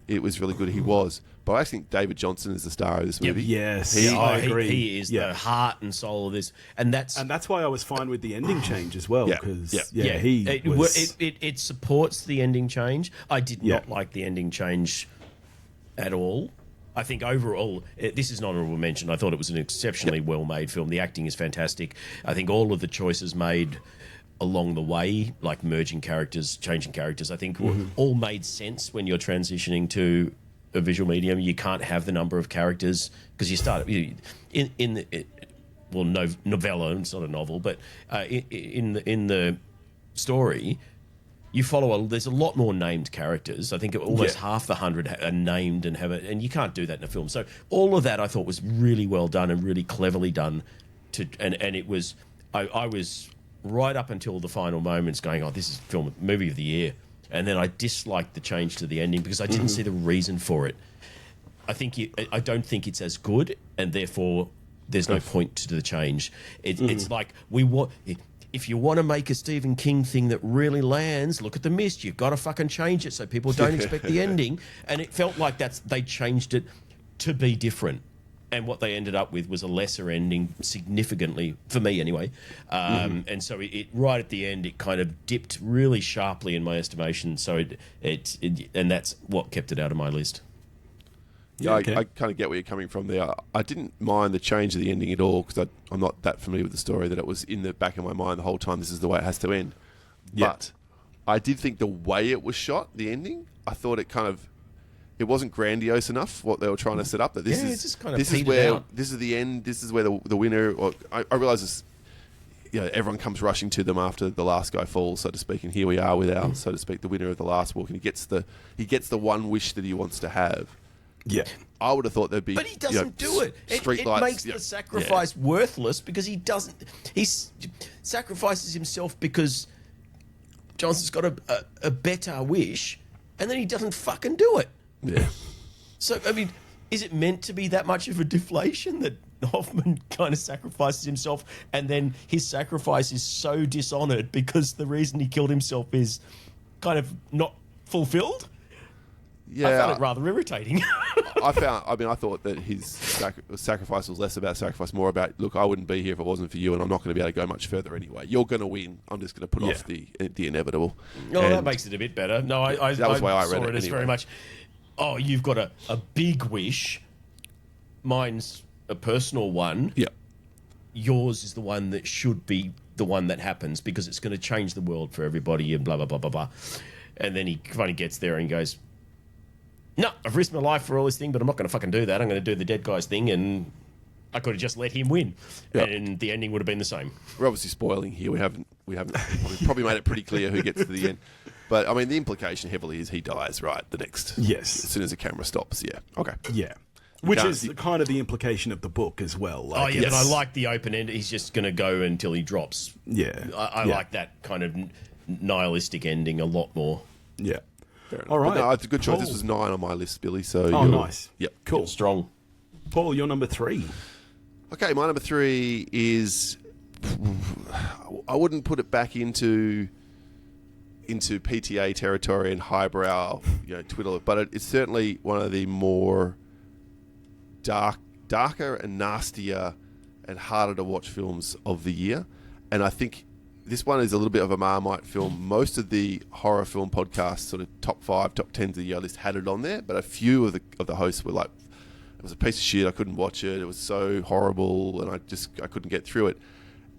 Speaker 2: it was really good. He was. But I think David Johnson is the star of this movie.
Speaker 3: Yes,
Speaker 2: He-
Speaker 3: I agree.
Speaker 1: He is the heart and soul of this, and that's
Speaker 3: why I was fine with the ending change as well,
Speaker 2: Yeah.
Speaker 3: because
Speaker 2: Yeah.
Speaker 1: it supports the ending change. I did not like the ending change at all. I think overall, this is an honourable mention. I thought it was an exceptionally well-made film. The acting is fantastic. I think all of the choices made along the way, like merging characters, changing characters, I think all made sense when you're transitioning to a visual medium. You can't have the number of characters because you start novella. It's not a novel, but in the story, you follow there's a lot more named characters. I think almost half the 100 are named and and you can't do that in a film. So all of that I thought was really well done and really cleverly done. And it was I was right up until the final moments going, this is movie of the year. And then I disliked the change to the ending because I didn't see the reason for it. I don't think it's as good, and therefore there's no point to the change. It's like if you want to make a Stephen King thing that really lands, look at The Mist. You've got to fucking change it so people don't expect the ending. And it felt like they changed it to be different. and what they ended up with was a lesser ending, significantly for me anyway. And so it right at the end, it kind of dipped really sharply in my estimation. So it and that's what kept it out of my list.
Speaker 2: Yeah,
Speaker 3: okay.
Speaker 2: I kind of get where you're coming from there. I didn't mind the change of the ending at all because I'm not that familiar with the story, that it was in the back of my mind the whole time, this is the way it has to end.
Speaker 3: Yeah.
Speaker 2: But I did think the way it was shot, the ending, I thought it wasn't grandiose enough what they were trying to set up. That this
Speaker 1: Yeah,
Speaker 2: is
Speaker 1: it just kind of
Speaker 2: this is
Speaker 1: petered
Speaker 2: where
Speaker 1: out.
Speaker 2: this is the end. This is where the winner. Or I realize this. Everyone comes rushing to them after the last guy falls, so to speak, and here we are with our, so to speak, the winner of the last walk, and he gets the one wish that he wants to have.
Speaker 3: Yeah.
Speaker 2: I would have thought there'd be,
Speaker 1: But he doesn't do it.
Speaker 2: Street
Speaker 1: It
Speaker 2: lights.
Speaker 1: makes the sacrifice worthless because he doesn't. He sacrifices himself because Johnson's got a better wish, and then he doesn't fucking do it.
Speaker 2: Yeah.
Speaker 1: So, I mean, is it meant to be that much of a deflation that Hoffman kind of sacrifices himself and then his sacrifice is so dishonoured because the reason he killed himself is kind of not fulfilled?
Speaker 2: Yeah.
Speaker 1: I found it rather irritating.
Speaker 2: I thought that his sacrifice was less about sacrifice, more about, look, I wouldn't be here if it wasn't for you, and I'm not going to be able to go much further anyway. You're going to win. I'm just going to put off the inevitable.
Speaker 1: Oh,
Speaker 2: And
Speaker 1: that makes it a bit better. No, I
Speaker 2: that was why I read
Speaker 1: saw
Speaker 2: it
Speaker 1: it as
Speaker 2: anyway.
Speaker 1: very much, oh, you've got a big wish. Mine's a personal one.
Speaker 2: Yeah.
Speaker 1: Yours is the one that should be the one that happens because it's going to change the world for everybody and blah, blah, blah, blah, blah. And then he kind of gets there and goes, no, I've risked my life for all this thing, but I'm not going to fucking do that. I'm going to do the dead guy's thing, and I could have just let him win, and the ending would have been the same.
Speaker 2: We're obviously spoiling here. We haven't probably made it pretty clear who gets to the end. But I mean, the implication heavily is he dies, right? The next,
Speaker 3: Yes.
Speaker 2: as soon as the camera stops. Yeah. Okay.
Speaker 3: Yeah. Which
Speaker 2: can't-
Speaker 3: is kind of the implication of the book as well.
Speaker 1: Oh,
Speaker 3: Like,
Speaker 1: yeah, and I
Speaker 3: it's-
Speaker 1: like the open end. He's just going to go until he drops.
Speaker 3: Yeah.
Speaker 1: I
Speaker 3: Yeah.
Speaker 1: like that kind of nihilistic ending a lot more.
Speaker 3: Yeah.
Speaker 2: Fair enough.
Speaker 3: All right.
Speaker 2: But no, it's a good choice. This
Speaker 3: Paul.
Speaker 2: was 9 on my list, Billy. So
Speaker 3: Oh,
Speaker 2: you're-
Speaker 3: nice.
Speaker 2: Yep.
Speaker 3: Cool.
Speaker 1: Strong.
Speaker 3: Paul, you're number 3.
Speaker 2: Okay, my number 3 is, I wouldn't put it back into PTA territory and highbrow, twiddle it, but it's certainly one of the more darker and nastier and harder to watch films of the year. And I think this one is a little bit of a Marmite film. Most of the horror film podcasts, sort of top 5, top 10 of the year list, had it on there, but a few of the hosts were like, it was a piece of shit, I couldn't watch it, it was so horrible, and I couldn't get through it.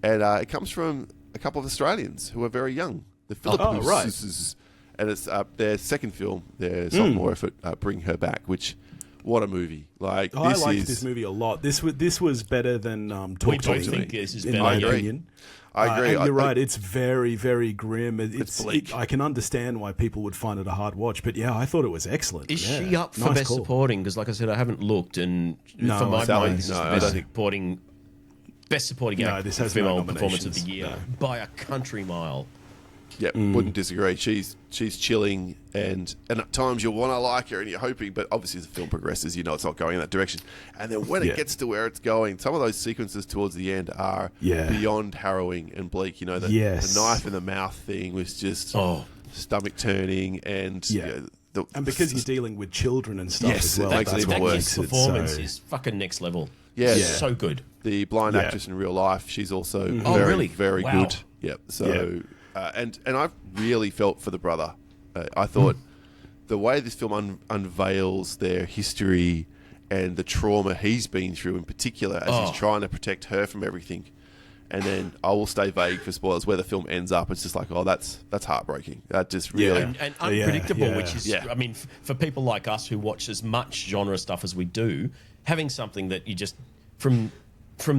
Speaker 2: And it comes from a couple of Australians who are very young. The Philippines.
Speaker 3: Oh, right.
Speaker 2: And it's their second film, their sophomore effort, Bring Her Back, which, what a movie. Like,
Speaker 3: I
Speaker 2: this
Speaker 3: liked
Speaker 2: is...
Speaker 3: this movie a lot. This was better than Talk
Speaker 1: We
Speaker 3: to
Speaker 1: don't
Speaker 3: Me,
Speaker 1: think this is
Speaker 3: in
Speaker 1: better.
Speaker 3: my
Speaker 2: I agree.
Speaker 3: opinion.
Speaker 2: I agree.
Speaker 3: And you're right. It's very, very grim.
Speaker 2: It's bleak.
Speaker 3: I can understand why people would find it a hard watch, but yeah, I thought it was excellent.
Speaker 1: Is
Speaker 3: Yeah.
Speaker 1: she up for
Speaker 3: Nice
Speaker 1: best
Speaker 3: call.
Speaker 1: supporting? Because, like I said, I haven't looked, and
Speaker 3: No,
Speaker 1: for my
Speaker 3: Sally,
Speaker 1: mind, this is
Speaker 2: no,
Speaker 1: the
Speaker 2: I
Speaker 1: best
Speaker 2: don't think-
Speaker 1: supporting,
Speaker 3: No,
Speaker 1: actor,
Speaker 3: this has no
Speaker 1: female performance of
Speaker 3: nominations.
Speaker 1: the year
Speaker 3: No.
Speaker 1: by a country mile.
Speaker 2: Yeah, wouldn't disagree. She's chilling, and at times you'll want to like her, and you're hoping, but obviously as the film progresses, it's not going in that direction. And then when
Speaker 3: Yeah.
Speaker 2: it gets to where it's going, some of those sequences towards the end are
Speaker 3: Yeah.
Speaker 2: beyond harrowing and bleak. The
Speaker 3: Yes.
Speaker 2: knife in the mouth thing was just stomach turning, and
Speaker 3: Yeah. And because you're dealing with children and stuff
Speaker 2: Yes,
Speaker 3: as well,
Speaker 2: it makes it
Speaker 3: that's
Speaker 2: even
Speaker 3: what
Speaker 2: worse.
Speaker 3: makes
Speaker 1: That
Speaker 3: it
Speaker 1: performance
Speaker 3: so-
Speaker 1: is fucking next level.
Speaker 2: Yeah.
Speaker 1: It's
Speaker 2: Yeah.
Speaker 1: so good.
Speaker 2: the blind
Speaker 3: Yeah.
Speaker 2: actress in real life, she's also
Speaker 1: Oh,
Speaker 2: very,
Speaker 1: really?
Speaker 2: very
Speaker 1: Wow.
Speaker 2: good. Yep. So, and I really felt for the brother. I thought the way this film unveils their history and the trauma he's been through in particular as he's trying to protect her from everything. And then I will stay vague for spoilers. Where the film ends up, it's just like, oh, that's heartbreaking. That just really,
Speaker 3: Yeah.
Speaker 1: And unpredictable,
Speaker 3: yeah.
Speaker 1: which is,
Speaker 2: Yeah.
Speaker 1: I mean, for people like us who watch as much genre stuff as we do, having something that you just, from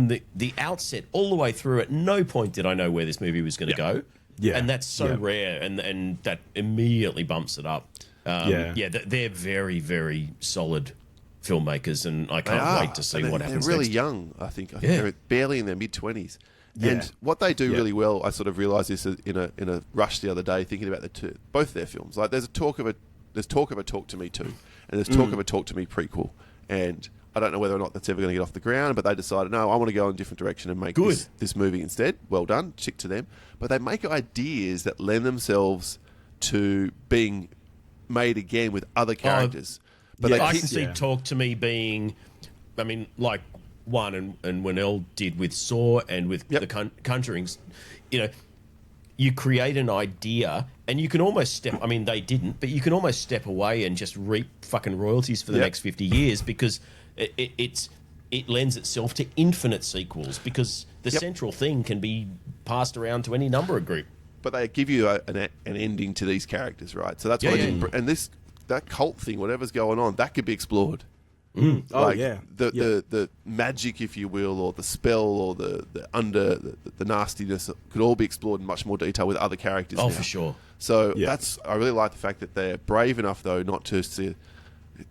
Speaker 1: the outset all the way through, at no point did I know where this movie was going to go.
Speaker 3: Yeah.
Speaker 1: And that's so
Speaker 3: Yeah.
Speaker 1: rare, and that immediately bumps it up. They're very, very solid filmmakers, and I can't wait to see what happens
Speaker 2: They're really
Speaker 1: next.
Speaker 2: young, I think.
Speaker 1: Yeah.
Speaker 2: They're barely in their mid-20s.
Speaker 3: Yeah.
Speaker 2: And what they do
Speaker 3: Yeah.
Speaker 2: really well, I sort of realised this in a rush the other day, thinking about both their films. Like, there's talk of a Talk to Me 2, and there's talk of a Talk to Me prequel. And I don't know whether or not that's ever going to get off the ground, but they decided, no, I want to go in a different direction and make this movie instead. Well done, chick to them. But they make ideas that lend themselves to being made again with other characters. But
Speaker 3: yeah.
Speaker 2: they
Speaker 1: I
Speaker 2: keep,
Speaker 1: can see
Speaker 3: Yeah.
Speaker 1: Talk to Me being I mean, like One and Winnell did with Saw and with the Conjurings, you know, you create an idea and you can almost step, I mean, they didn't, but you can almost step away and just reap fucking royalties for the next 50 years because it lends itself to infinite sequels because the central thing can be passed around to any number of group.
Speaker 2: But they give you an ending to these characters, right? So that's what and that cult thing, whatever's going on, that could be explored. The magic, if you will, or the spell, or the nastiness could all be explored in much more detail with other characters.
Speaker 1: Oh,
Speaker 2: now.
Speaker 1: for sure.
Speaker 2: So I really like the fact that they're brave enough, though, not to see.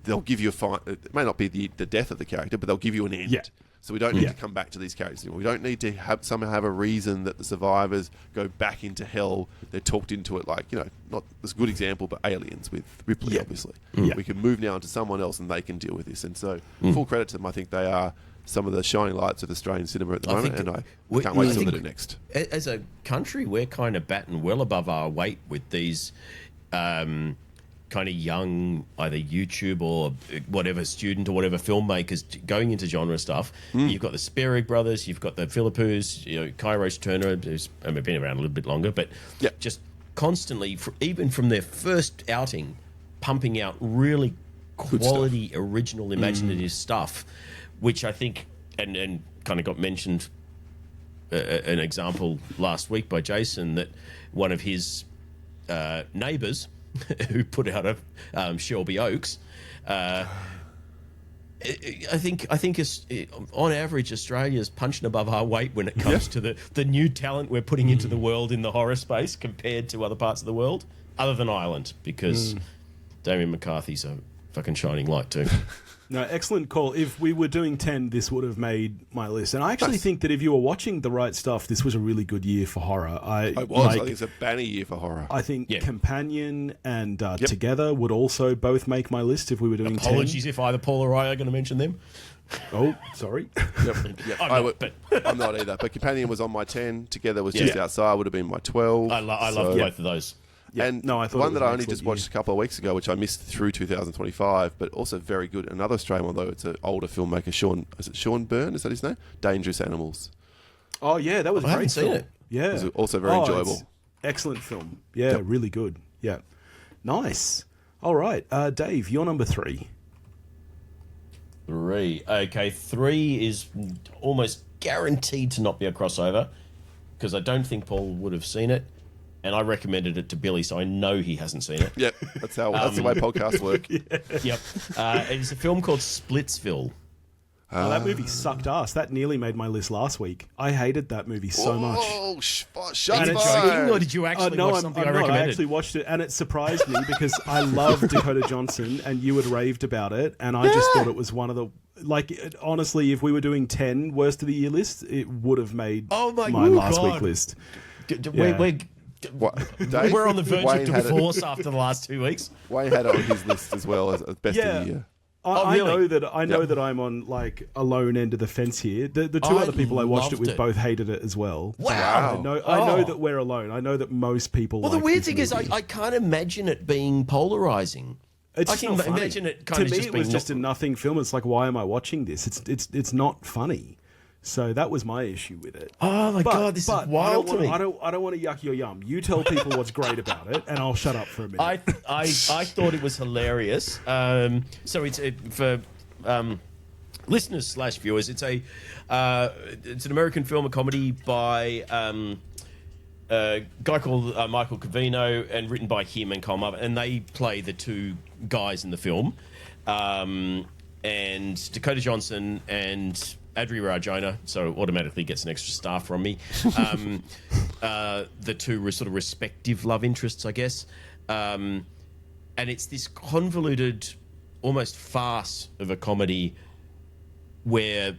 Speaker 2: They'll give you it may not be the death of the character, but they'll give you an end. Yeah. So we don't need to come back to these characters anymore. We don't need to somehow have a reason that the survivors go back into hell. They're talked into it like, you know, not as a good example, but Aliens with Ripley, obviously. Yeah. We can move now into someone else and they can deal with this. And so full credit to them. I think they are some of the shining lights of Australian cinema at the moment, and I can't wait till they do next.
Speaker 1: As a country, we're kind of batting well above our weight with these kind of young, either YouTube or whatever student or whatever filmmakers going into genre stuff. You've got the Sperig brothers, you've got the Philippus, you know, Kairos Turner, who's been around a little bit longer, but just constantly, even from their first outing, pumping out really quality, original, imaginative stuff, which I think, and kind of got mentioned an example last week by Jason, that one of his neighbours who put out a Shelby Oaks. I think on average Australia's punching above our weight when it comes to the new talent we're putting into the world in the horror space compared to other parts of the world, other than Ireland, because Damien McCarthy's a fucking shining light too.
Speaker 3: No, excellent call. If we were doing 10, this would have made my list. And I actually think that if you were watching the right stuff, this was a really good year for horror.
Speaker 2: I think it's a banner year for horror.
Speaker 3: I think Companion and Together would also both make my list if we were doing 10.
Speaker 1: Apologies if either Paul or I are going to mention them.
Speaker 3: Oh, sorry.
Speaker 2: I'm not either. But Companion was on my 10. Together was just outside, would have been my 12.
Speaker 1: I love both of those.
Speaker 3: Yeah.
Speaker 2: And I thought one that I only just watched a couple of weeks ago, which I missed through 2025, but also very good. Another Australian one, though. It's an older filmmaker, Sean Byrne? Is that his name? Dangerous Animals.
Speaker 3: Oh, yeah, that was
Speaker 1: I haven't seen it.
Speaker 3: Yeah.
Speaker 2: It was also very enjoyable.
Speaker 3: Excellent film. Yeah, really good. Yeah. Nice. All right. Dave, you're number 3.
Speaker 1: 3. Okay, 3 is almost guaranteed to not be a crossover because I don't think Paul would have seen it. And I recommended it to Billy, so I know he hasn't seen it.
Speaker 2: Yep, that's the way podcasts work.
Speaker 1: Yep. It's a film called Splitsville.
Speaker 3: Oh, that movie sucked ass. That nearly made my list last week. I hated that movie so much.
Speaker 2: Oh, shots
Speaker 1: joking, or did you actually watch something I recommended?
Speaker 3: I actually watched it, and it surprised me because I love Dakota Johnson, and you had raved about it, and I just thought it was one of the... honestly, if we were doing 10 worst of the year lists, it would have made my last week list.
Speaker 1: We're on the verge of divorce after the last 2 weeks.
Speaker 2: Wayne had it on his list as well as best of the year.
Speaker 3: I know that I'm on like a lone end of the fence here. The two other people I watched it with both hated it as well.
Speaker 1: Wow!
Speaker 3: So I know that we're alone. I know that most people.
Speaker 1: Well, the weird thing is, I can't imagine it being polarizing. I can imagine it kind of
Speaker 3: to me.
Speaker 1: Just
Speaker 3: it was just a nothing film. It's like, why am I watching this? It's not funny. So that was my issue with it.
Speaker 1: Oh my god, this is wild to me.
Speaker 3: I don't want to yuck your yum. You tell people what's great about it, and I'll shut up for a minute.
Speaker 1: I thought it was hilarious. So it's for listeners / viewers. It's an American film, a comedy by a guy called Michael Covino, and written by him and Colm Upton, and they play the two guys in the film, and Dakota Johnson and Adri Rajona, so automatically gets an extra star from me. The two sort of respective love interests, I guess. And it's this convoluted, almost farce of a comedy where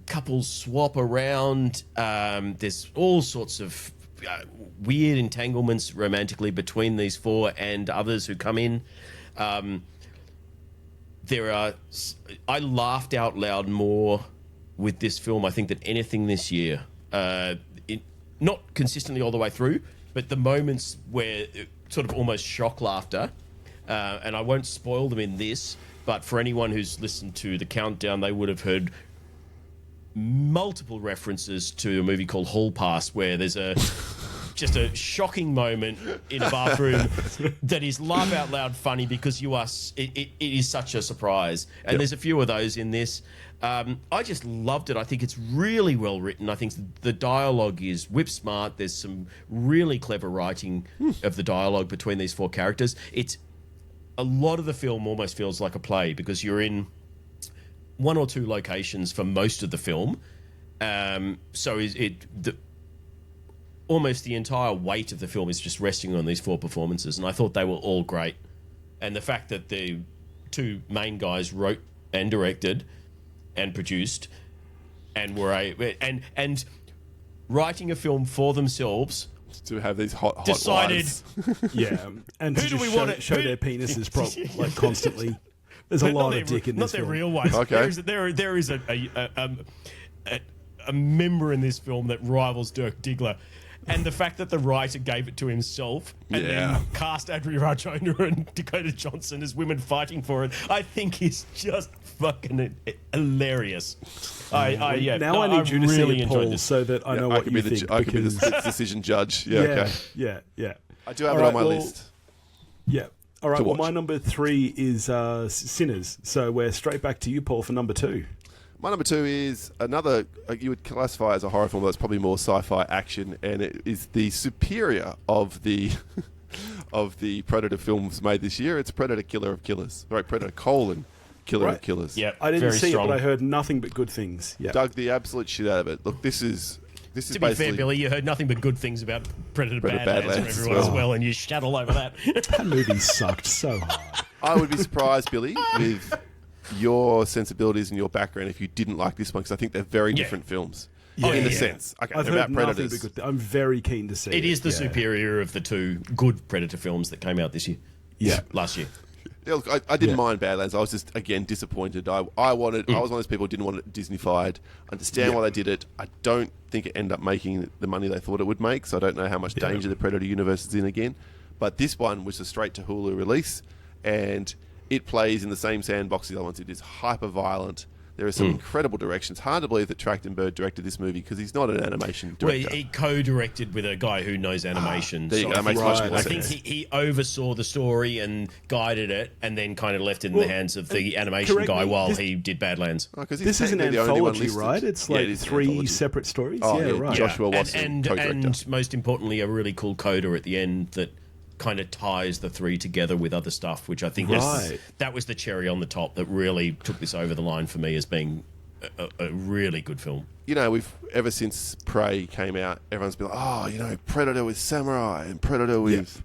Speaker 1: couples swap around. There's all sorts of weird entanglements romantically between these four and others who come in. I laughed out loud more with this film, I think, than anything this year. Not consistently all the way through, but the moments where it sort of almost shock laughter, and I won't spoil them in this, but for anyone who's listened to the countdown, they would have heard multiple references to a movie called Hall Pass, where there's just a shocking moment in a bathroom that is laugh out loud funny because it is such a surprise. And there's a few of those in this. I just loved it. I think it's really well written. I think the dialogue is whip smart. There's some really clever writing of the dialogue between these four characters. A lot of the film almost feels like a play because you're in one or two locations for most of the film. Almost the entire weight of the film is just resting on these four performances, and I thought they were all great. And the fact that the two main guys wrote and directed and produced and and writing a film for themselves
Speaker 2: to have these hot
Speaker 1: decided
Speaker 2: lines.
Speaker 3: And to just show their penises constantly. There's a lot of dick in this film.
Speaker 1: Not their real ones.
Speaker 2: Okay.
Speaker 1: There is a member in this film that rivals Dirk Diggler. And the fact that the writer gave it to himself and then cast Adria Arjona and Dakota Johnson as women fighting for it, I think is just fucking hilarious. I need you to
Speaker 3: really see it, Paul, so that I know what you think.
Speaker 2: I could be the split decision judge. Yeah. I do have it on my list.
Speaker 3: Yeah. All right. Well, my number 3 is Sinners. So we're straight back to you, Paul, for number 2.
Speaker 2: My number 2 is another, you would classify as a horror film, but it's probably more sci-fi action, and it is the superior of the of the Predator films made this year. It's Predator Killer of Killers. Right, Predator : Killer of Killers.
Speaker 1: Yeah,
Speaker 3: I didn't see it, but I heard nothing but good things. Yeah.
Speaker 2: Dug the absolute shit out of it. Look, this is
Speaker 1: to be fair, Billy, you heard nothing but good things about Predator Badlands from everyone as well, and you shat all over that.
Speaker 3: That movie sucked so hard.
Speaker 2: I would be surprised, Billy, with your sensibilities and your background if you didn't like this one, because I think they're very different films in a sense. Okay,
Speaker 3: I've
Speaker 2: they're
Speaker 3: heard
Speaker 2: about predators.
Speaker 3: Nothing but good I'm very keen to see it.
Speaker 1: It is the superior of the two good Predator films that came out this year.
Speaker 3: Yeah.
Speaker 1: Last year.
Speaker 2: Yeah, look, I didn't mind Badlands. I was just, again, disappointed. I was one of those people who didn't want it Disneyfied. I understand why they did it. I don't think it ended up making the money they thought it would make, so I don't know how much danger the Predator universe is in again. But this one was a straight-to-Hulu release, and it plays in the same sandbox as the other ones. It is hyper-violent. There are some incredible directions. Hard to believe that Trachtenberg directed this movie because he's not an animation director.
Speaker 1: Well, he co-directed with a guy who knows animation.
Speaker 2: There you go. That makes much more
Speaker 1: I
Speaker 2: sense.
Speaker 1: think he oversaw the story and guided it, and then kind of left it in the hands of the animation guy while he did Badlands.
Speaker 3: This is an anthology, right? It's like 3 separate stories.
Speaker 2: Oh,
Speaker 3: yeah, right.
Speaker 2: Joshua Watson, co-director.
Speaker 1: And most importantly, a really cool coda at the end that kind of ties the 3 together with other stuff, which I think that was the cherry on the top that really took this over the line for me as being a really good film.
Speaker 2: You know, we've ever since Prey came out, everyone's been like, Predator with samurai and Predator with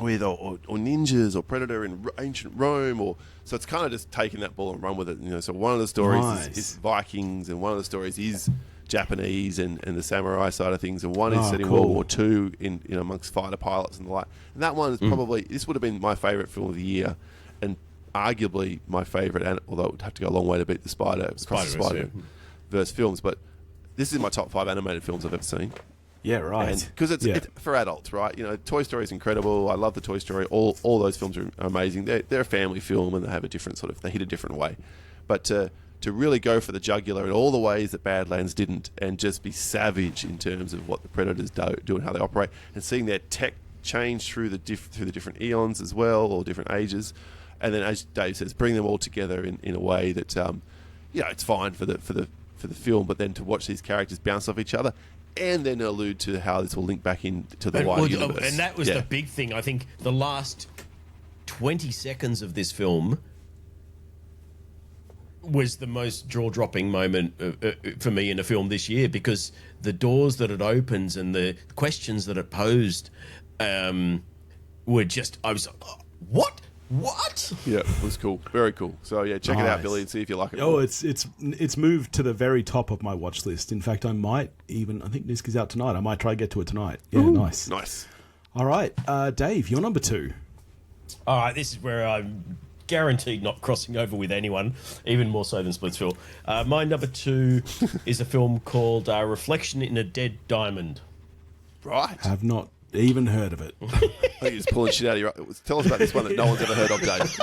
Speaker 2: or ninjas or Predator in ancient Rome, so it's kind of just taking that ball and run with it. So one of the stories is Vikings, and one of the stories is Japanese and the samurai side of things, and one is set in World War II in amongst fighter pilots and the like. And that one is probably this would have been my favourite film of the year, and arguably my favourite. Although it would have to go a long way to beat the Spider-Verse films, but this is my top 5 animated films I've ever seen.
Speaker 3: Yeah, right.
Speaker 2: Because it's for adults, right? Toy Story is incredible. I love the Toy Story. All those films are amazing. They're a family film, and they have a different they hit a different way, but to really go for the jugular in all the ways that Badlands didn't, and just be savage in terms of what the Predators do and how they operate, and seeing their tech change through the different eons as well, or different ages, and then, as Dave says, bring them all together in a way that it's fine for the film, but then to watch these characters bounce off each other, and then allude to how this will link back into the wider universe.
Speaker 1: And that was the big thing. I think the last 20 seconds of this film was the most jaw-dropping moment for me in a film this year, because the doors that it opens and the questions that it posed were just... I was like, what?
Speaker 2: Yeah, it was cool. Very cool. So, check it out, Billy, and see if you like it.
Speaker 3: Oh, it's moved to the very top of my watch list. In fact, I think Nisk is out tonight. I might try to get to it tonight. Yeah, nice. All right, Dave, you're number 2.
Speaker 1: All right, this is where I'm guaranteed not crossing over with anyone, even more so than Splitsville. My number 2 is a film called Reflection in a Dead Diamond.
Speaker 2: Right.
Speaker 3: Have not even heard of it.
Speaker 2: I think you're just pulling shit out of your... Tell us about this one that no one's ever heard of, Dave.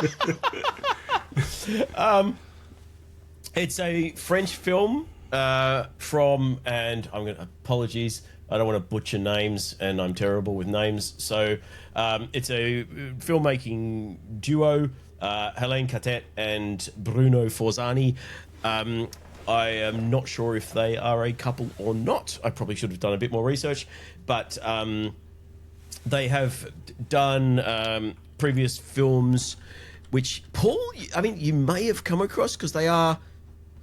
Speaker 1: It's a French film from, and I'm going to apologies, I don't want to butcher names, and I'm terrible with names. So it's a filmmaking duo, Helene Catet and Bruno Forzani. I am not sure if they are a couple or not. I probably should have done a bit more research, but they have done previous films, which, Paul, I mean, you may have come across because they are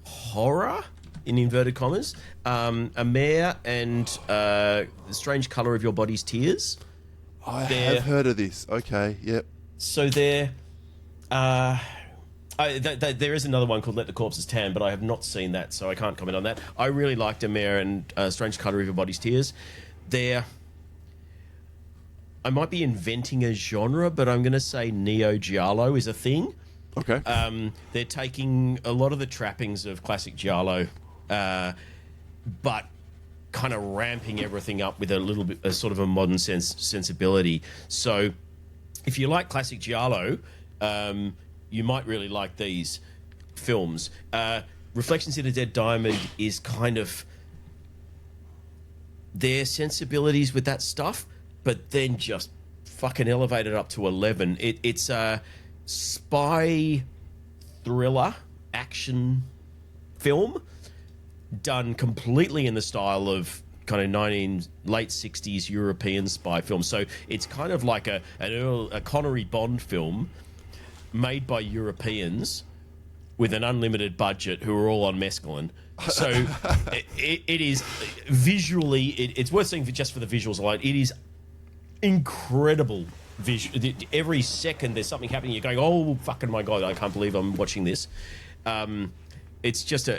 Speaker 1: horror, in inverted commas. Amare and The Strange Colour of Your Body's Tears.
Speaker 2: I have heard of this. Okay, yep.
Speaker 1: So they're... there is another one called Let the Corpses Tan, but I have not seen that, so I can't comment on that. I really liked Amare and Strange Colour of Your Body's Tears. They're... I might be inventing a genre, but I'm going to say Neo Giallo is a thing.
Speaker 2: Okay.
Speaker 1: They're taking a lot of the trappings of classic Giallo, but kind of ramping everything up with a little bit, a sort of a modern sensibility. So if you like classic Giallo, you might really like these films. Reflections in a Dead Diamond is kind of their sensibilities with that stuff, but then just fucking elevated up to 11. It's a spy thriller action film done completely in the style of kind of late 60s European spy film. So it's kind of like a Connery Bond film made by Europeans with an unlimited budget who are all on mescaline. So it is visually, it's worth seeing just for the visuals alone. It is incredible visual. Every second there's something happening. You're going, oh, fucking my God, I can't believe I'm watching this. It's just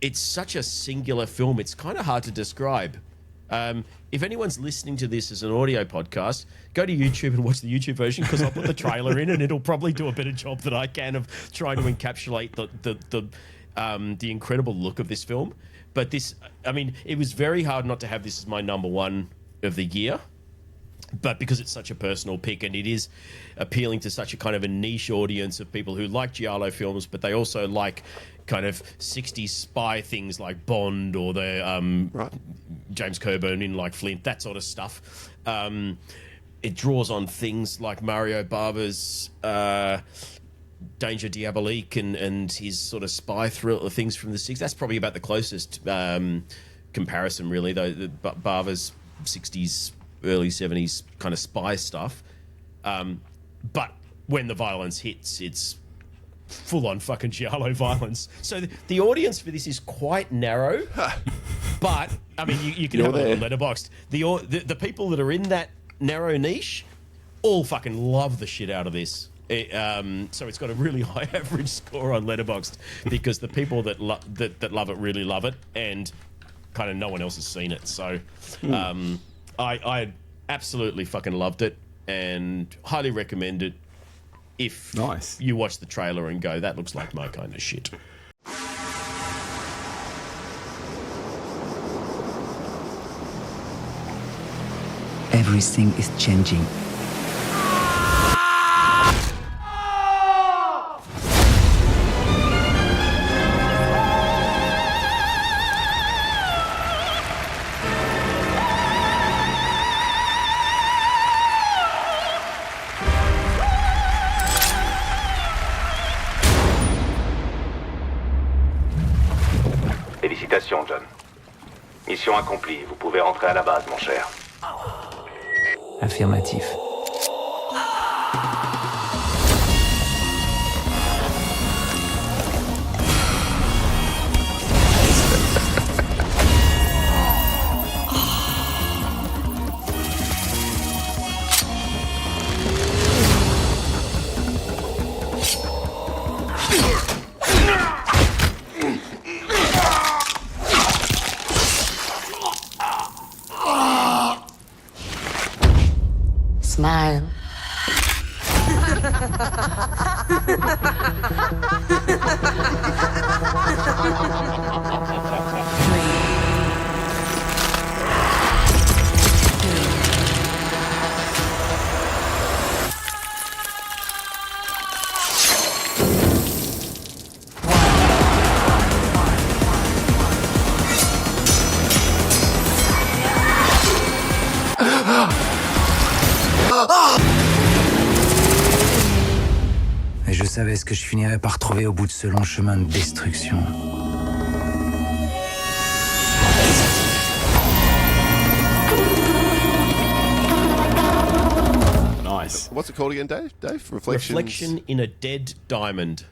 Speaker 1: it's such a singular film. It's kind of hard to describe. If anyone's listening to this as an audio podcast, go to YouTube and watch the YouTube version, because I'll put the trailer in and it'll probably do a better job than I can of trying to encapsulate the incredible look of this film. But this, I mean, it was very hard not to have this as my number one of the year. But because it's such a personal pick and it is appealing to such a kind of a niche audience of people who like Giallo films, but they also like kind of 60s spy things like Bond or the James Coburn in like Flint, that sort of stuff. It draws on things like Mario Bava's Danger Diabolique and his sort of spy thriller things from the 60s. That's probably about the closest comparison, really, though. Bava's 60s, early 70s kind of spy stuff. But when the violence hits, it's full-on fucking Giallo violence. So the audience for this is quite narrow. But, I mean, you can have a little Letterboxd. The people that are in that narrow niche all fucking love the shit out of this. So it's got a really high average score on Letterboxd because the people that love it really love it, and kind of no one else has seen it. So I absolutely fucking loved it and highly recommend it if you watch the trailer and go, that looks like my kind of shit.
Speaker 5: Everything is changing.
Speaker 6: Félicitations, John. Mission accomplie. Vous pouvez rentrer à la base, mon cher.
Speaker 5: Affirmatif.
Speaker 7: Smile.
Speaker 5: savais ce que je finirais par trouver au bout de ce long chemin de destruction.
Speaker 3: Nice.
Speaker 2: What's it called again, Dave?
Speaker 1: Reflection in a Dead Diamond.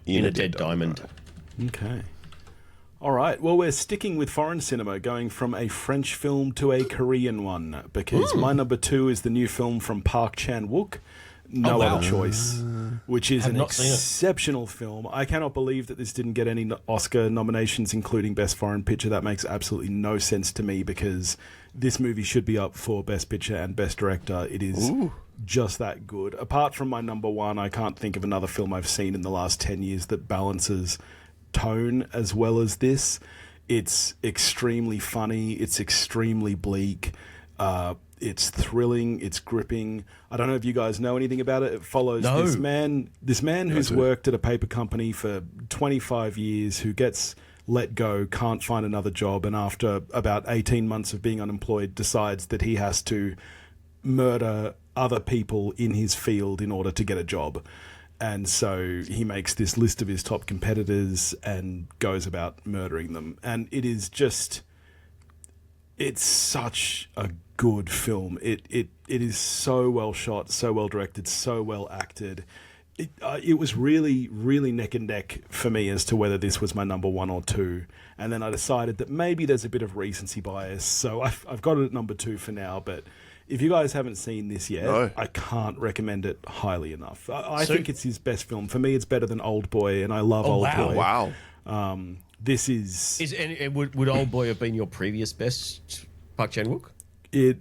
Speaker 1: In a Dead Diamond.
Speaker 3: Okay. All right. Well, we're sticking with foreign cinema, going from a French film to a Korean one, because my number 2 is the new film from Park Chan-wook, No Other Choice, which is an exceptional film. I cannot believe that this didn't get any Oscar nominations, including Best Foreign Picture. That makes absolutely no sense to me, because this movie should be up for Best Picture and Best Director. It is just that good. Apart from my number 1, I can't think of another film I've seen in the last 10 years that balances tone as well as this. It's extremely funny. It's extremely bleak. It's thrilling. It's gripping. I don't know if you guys know anything about it. It follows this man who's worked at a paper company for 25 years, who gets let go, can't find another job, and after about 18 months of being unemployed, decides that he has to murder other people in his field in order to get a job. And so he makes this list of his top competitors and goes about murdering them. And it is just... it's such a good film. It is so well shot, so well directed, so well acted. It was really, really neck and neck for me as to whether this was my number 1 or 2. And then I decided that maybe there's a bit of recency bias. So I've got it at number 2 for now. But if you guys haven't seen this yet, I can't recommend it highly enough. I think it's his best film. For me, it's better than Old Boy, and I love Old Boy.
Speaker 2: Wow.
Speaker 3: This is...
Speaker 1: would Old Boy have been your previous best, Park Chan-wook?
Speaker 3: It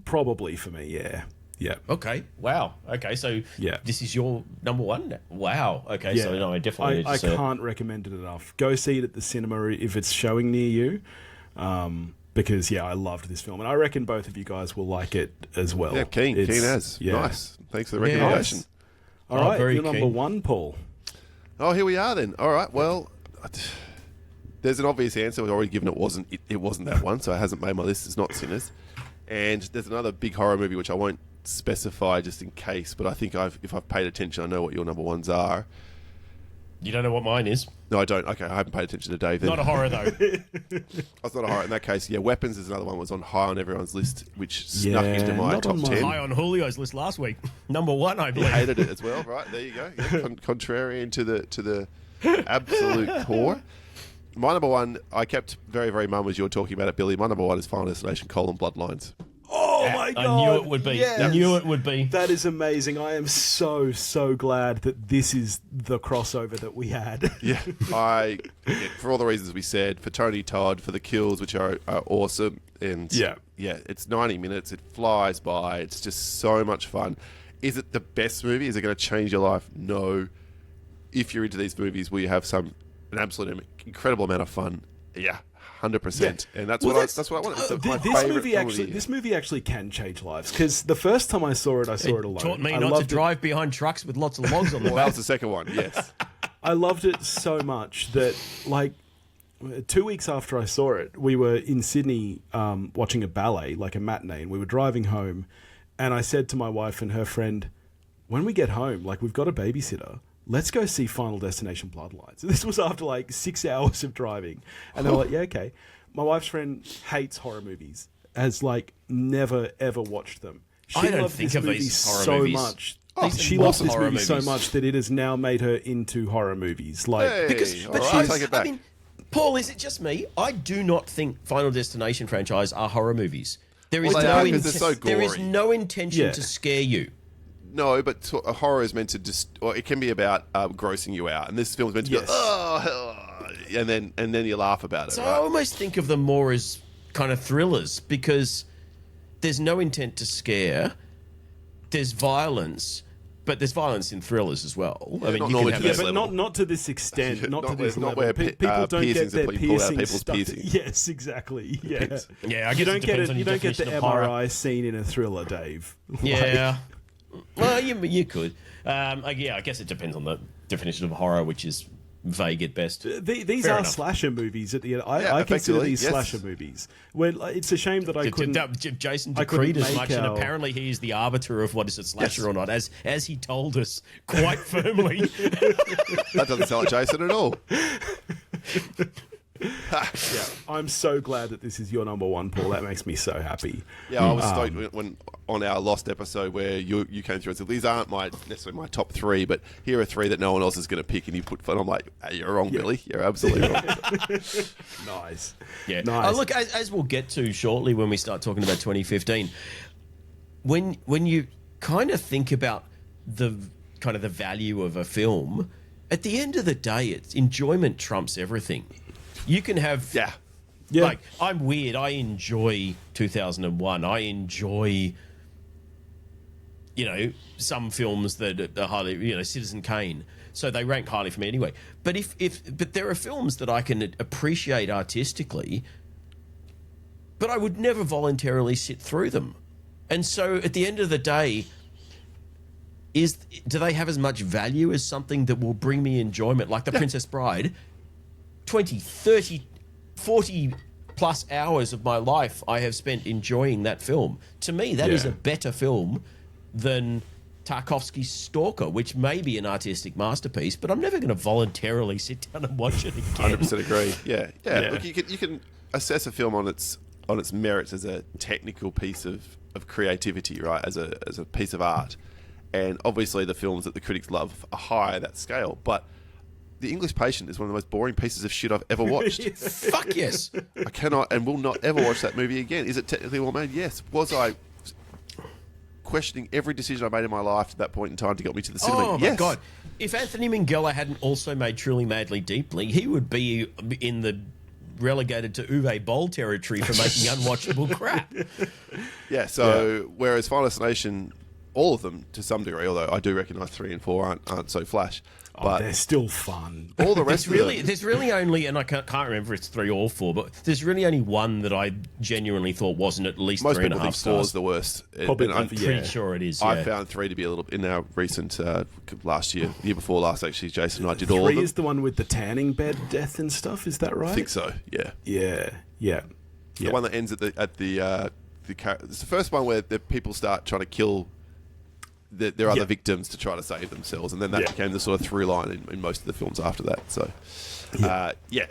Speaker 3: probably for me, yeah. Yeah.
Speaker 1: Okay. Wow. Okay. So this is your number 1? Wow. Okay.
Speaker 3: Yeah.
Speaker 1: So no, I definitely
Speaker 3: I can't recommend it enough. Go see it at the cinema if it's showing near you. Because, I loved this film. And I reckon both of you guys will like it as well.
Speaker 2: Yeah, keen as.
Speaker 3: Yeah.
Speaker 2: Nice. Thanks for the recommendation.
Speaker 3: Nice. All right, you're number 1, Paul.
Speaker 2: Oh, here we are then. All right, well, there's an obvious answer. We've already given it wasn't that one, so it hasn't made my list. It's not Sinners. And there's another big horror movie, which I won't specify just in case, but I think if I've paid attention, I know what your number 1s are.
Speaker 1: You don't know what mine is?
Speaker 2: No, I don't. Okay, I haven't paid attention to Dave then.
Speaker 1: Not a horror, though.
Speaker 2: It's not a horror. In that case, Weapons is another one that was on high on everyone's list, which snuck into my top 10.
Speaker 1: High on Julio's list last week. Number 1, I believe.
Speaker 2: He hated it as well, right? There you go. Yeah, contrarian to the absolute core. My number 1, I kept very, very mum as you were talking about it, Billy. My number 1 is Final Destination: Bloodlines.
Speaker 3: Oh my God!
Speaker 1: I knew it would be.
Speaker 3: Yes.
Speaker 1: I knew it would be.
Speaker 3: That is amazing. I am so glad that this is the crossover that we had.
Speaker 2: Yeah, for all the reasons we said, for Tony Todd, for the kills, which are awesome, and it's 90 minutes. It flies by. It's just so much fun. Is it the best movie? Is it going to change your life? No. If you're into these movies, will you have an absolute incredible amount of fun? Yeah. 100%, and that's what I want.
Speaker 3: This movie actually can change lives, because the first time I saw it alone.
Speaker 1: Taught me not to drive behind trucks with lots of logs on them.
Speaker 2: Well, that was the second one. Yes,
Speaker 3: I loved it so much that 2 weeks after I saw it, we were in Sydney watching a ballet, like a matinee, and we were driving home, and I said to my wife and her friend, "When we get home, we've got a babysitter. Let's go see Final Destination: Bloodlines." This was after 6 hours of driving. And they were like, yeah, okay. My wife's friend hates horror movies, has never, ever watched them.
Speaker 1: I don't think of these horror movies.
Speaker 3: Much. She loves this movie so much that it has now made her into horror movies.
Speaker 2: Take it back.
Speaker 1: I mean, Paul, is it just me? I do not think Final Destination franchise are horror movies. There is no intention to scare you.
Speaker 2: No, but a horror is meant to it can be about grossing you out, and this film is meant to be and then you laugh about it.
Speaker 1: So
Speaker 2: right?
Speaker 1: I almost think of them more as kind of thrillers, because there's no intent to scare. There's violence, but there's violence in thrillers as well.
Speaker 2: Yeah,
Speaker 1: I mean, you can have
Speaker 3: but not to this extent. Not to this level.
Speaker 2: Where
Speaker 3: people don't get their piercings stuck.
Speaker 2: Piercings.
Speaker 3: Yes, exactly. Yeah,
Speaker 1: I guess you don't get
Speaker 3: you don't get the MRI scene in a thriller, Dave.
Speaker 1: Yeah. Well, you could. I guess it depends on the definition of horror, which is vague at best.
Speaker 3: These
Speaker 1: Fair
Speaker 3: are
Speaker 1: enough.
Speaker 3: slasher movies at the end. I consider
Speaker 2: effectively,
Speaker 3: these
Speaker 2: yes.
Speaker 3: slasher movies. When it's a shame that I couldn't.
Speaker 1: Jason
Speaker 3: I couldn't
Speaker 1: decreed as
Speaker 3: make
Speaker 1: much, and
Speaker 3: our-
Speaker 1: apparently he is the arbiter of what is a slasher
Speaker 2: Yes.
Speaker 1: or not, as he told us quite firmly.
Speaker 2: That doesn't sound like Jason at all.
Speaker 3: Yeah, I'm so glad that this is your number one, Paul. That makes me so happy.
Speaker 2: Yeah, I was stoked when on our Lost episode where you came through and said, these aren't necessarily my top three, but here are three that no one else is going to pick, and you put fun. I'm like, hey, you're wrong, Billy. You're absolutely wrong.
Speaker 3: Nice.
Speaker 1: Yeah.
Speaker 3: Nice.
Speaker 1: Look, as we'll get to shortly when we start talking about 2015, when you kind of think about the kind of the value of a film, at the end of the day, it's enjoyment trumps everything. You can have
Speaker 2: Yeah.
Speaker 3: Yeah.
Speaker 1: Like, I'm weird. I enjoy 2001. I enjoy, some films that are highly, Citizen Kane. So they rank highly for me anyway. But but there are films that I can appreciate artistically, but I would never voluntarily sit through them. And so at the end of the day, do they have as much value as something that will bring me enjoyment, like The Princess Bride? 20, 30, 40 plus hours of my life I have spent enjoying that film. To me, that is a better film than Tarkovsky's Stalker, which may be an artistic masterpiece, but I'm never going to voluntarily sit down and watch it again.
Speaker 2: 100% agree. Yeah.
Speaker 3: Yeah.
Speaker 2: Look, you can assess a film on its merits as a technical piece of creativity, right? As a piece of art, and obviously the films that the critics love are high that scale. But The English Patient is one of the most boring pieces of shit I've ever watched.
Speaker 1: Fuck yes.
Speaker 2: I cannot and will not ever watch that movie again. Is it technically well made? Yes. Was I questioning every decision I made in my life at that point in time to get me to the cinema?
Speaker 1: Oh,
Speaker 2: yes.
Speaker 1: my God. If Anthony Minghella hadn't also made Truly Madly Deeply, he would be in the relegated to Uwe Boll territory for making unwatchable crap.
Speaker 2: Yeah, so whereas Final Destination, all of them to some degree, although I do recognise 3 and 4 aren't so flash, but
Speaker 3: They're still fun.
Speaker 2: all the rest
Speaker 1: There's really only, and I can't remember if it's 3 or 4, but there's really only one that I genuinely thought wasn't at least
Speaker 2: most
Speaker 1: 3.5
Speaker 2: people think 4
Speaker 1: stars.
Speaker 2: is the worst.
Speaker 3: Probably
Speaker 2: And I'm
Speaker 3: yeah.
Speaker 1: Pretty sure it is.
Speaker 2: I
Speaker 1: Yeah.
Speaker 2: found 3 to be a little in our recent year before last. Actually, Jason and I did all of
Speaker 3: 3
Speaker 2: them.
Speaker 3: is the one with the tanning bed death and stuff. Is that right?
Speaker 2: I think so. Yeah,
Speaker 3: Yeah.
Speaker 2: the one that ends at the it's the first one where the people start trying to kill their other victims to try to save themselves, and then that became the sort of through line in most of the films after that. So,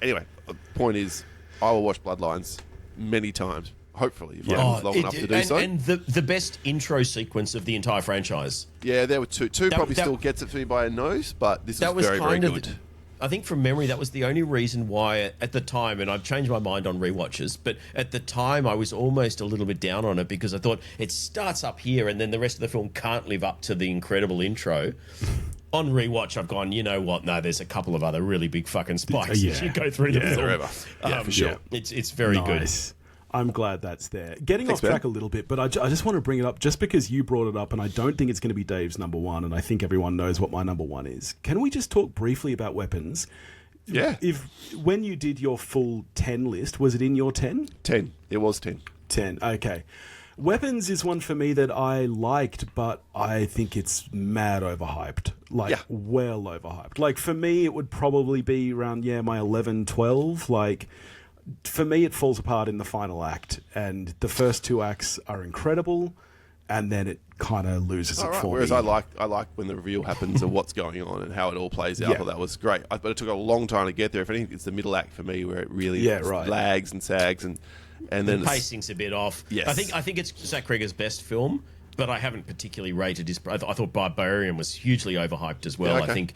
Speaker 2: anyway, the point is, I will watch Bloodlines many times, hopefully, if I live long enough to do so.
Speaker 1: And the best intro sequence of the entire franchise.
Speaker 2: Yeah, there were two. Probably
Speaker 1: that-
Speaker 2: still gets it for me by a nose, but this
Speaker 1: That
Speaker 2: was
Speaker 1: was
Speaker 2: very, very
Speaker 1: kind of,
Speaker 2: good.
Speaker 1: I think from memory, that was the only reason why at the time, and I've changed my mind on rewatches, but at the time I was almost a little bit down on it because I thought it starts up here and then the rest of the film can't live up to the incredible intro. On rewatch, I've gone, you know what? No, there's a couple of other really big fucking spikes as you go through the film.
Speaker 2: Forever. Yeah, for sure.
Speaker 1: It's very good.
Speaker 3: Nice. I'm glad that's there. Getting
Speaker 2: Thanks,
Speaker 3: off track
Speaker 2: Ben.
Speaker 3: a little bit, but I just want to bring it up just because you brought it up, and I don't think it's going to be Dave's number one, and I think everyone knows what my number one is. Can we just talk briefly about weapons?
Speaker 2: Yeah.
Speaker 3: When you did your full 10 list, was it in your 10?
Speaker 2: 10. It was 10.
Speaker 3: 10, okay. Weapons is one for me that I liked, but I think it's mad overhyped. Like, well overhyped. Like, for me, it would probably be around, my 11, 12. Like, for me, it falls apart in the final act, and the first 2 acts are incredible, and then it kind of loses it for
Speaker 2: Whereas
Speaker 3: me.
Speaker 2: I like when the reveal happens of what's going on and how it all plays out. I
Speaker 3: Yeah.
Speaker 2: thought that was great. But it took a long time to get there. If anything, it's the middle act for me where it really lags and sags and then
Speaker 1: The
Speaker 2: it's-
Speaker 1: pacing's a bit off.
Speaker 2: Yes.
Speaker 1: I think it's Zach Cregger's best film, but I haven't particularly rated his. I thought Barbarian was hugely overhyped as well.
Speaker 2: Yeah, okay.
Speaker 1: I think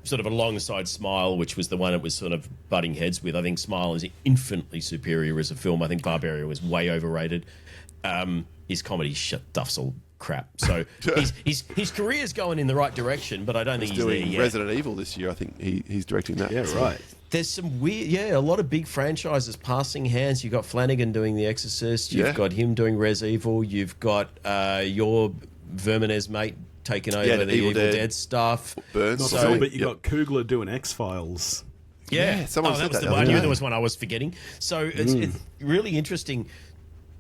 Speaker 1: sort of alongside Smile, which was the one it was sort of butting heads with. I think Smile is infinitely superior as a film. I think Barbarian was way overrated. His comedy stuff's all crap. So his career's going in the right direction, but I don't think he's there
Speaker 2: doing
Speaker 1: yet.
Speaker 2: Resident Evil this year. I think he's directing that.
Speaker 3: Yeah,
Speaker 2: So-
Speaker 3: right.
Speaker 1: There's some weird, a lot of big franchises passing hands. You've got Flanagan doing The Exorcist. You've got him doing Res Evil. You've got your Verminez mate taking over the Evil Dead stuff.
Speaker 2: Burns.
Speaker 3: Not
Speaker 2: So-
Speaker 3: so, but you
Speaker 2: Yep.
Speaker 3: got Kugler doing X-Files.
Speaker 1: Yeah,
Speaker 2: someone said
Speaker 1: was
Speaker 2: that
Speaker 1: the
Speaker 2: the
Speaker 1: I
Speaker 2: other
Speaker 1: knew
Speaker 2: day.
Speaker 1: there was one I was forgetting. So it's really interesting.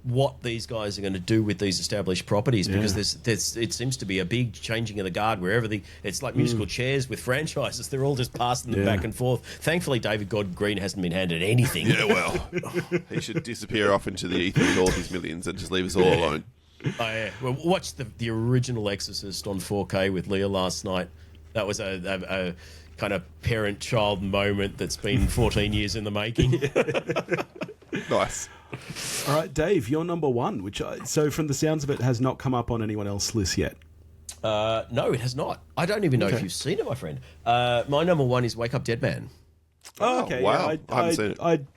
Speaker 1: what these guys are going to do with these established properties, because it seems to be a big changing of the guard wherever it's like musical chairs with franchises. They're all just passing them back and forth. Thankfully, David Gordon Green hasn't been handed anything.
Speaker 2: Yeah, well, he should disappear off into the ether with all of his millions and just leave us all alone.
Speaker 1: Oh, yeah. Well, watch the original Exorcist on 4K with Leah last night. That was a kind of parent-child moment that's been 14 years in the making.
Speaker 2: Nice.
Speaker 3: All right, Dave, you're number one, so from the sounds of it, has not come up on anyone else's list yet.
Speaker 1: No, it has not. I don't even know if you've seen it, my friend. My number one is Wake Up Dead Man.
Speaker 3: Oh, okay.
Speaker 2: Wow.
Speaker 3: Yeah,
Speaker 2: I haven't seen it.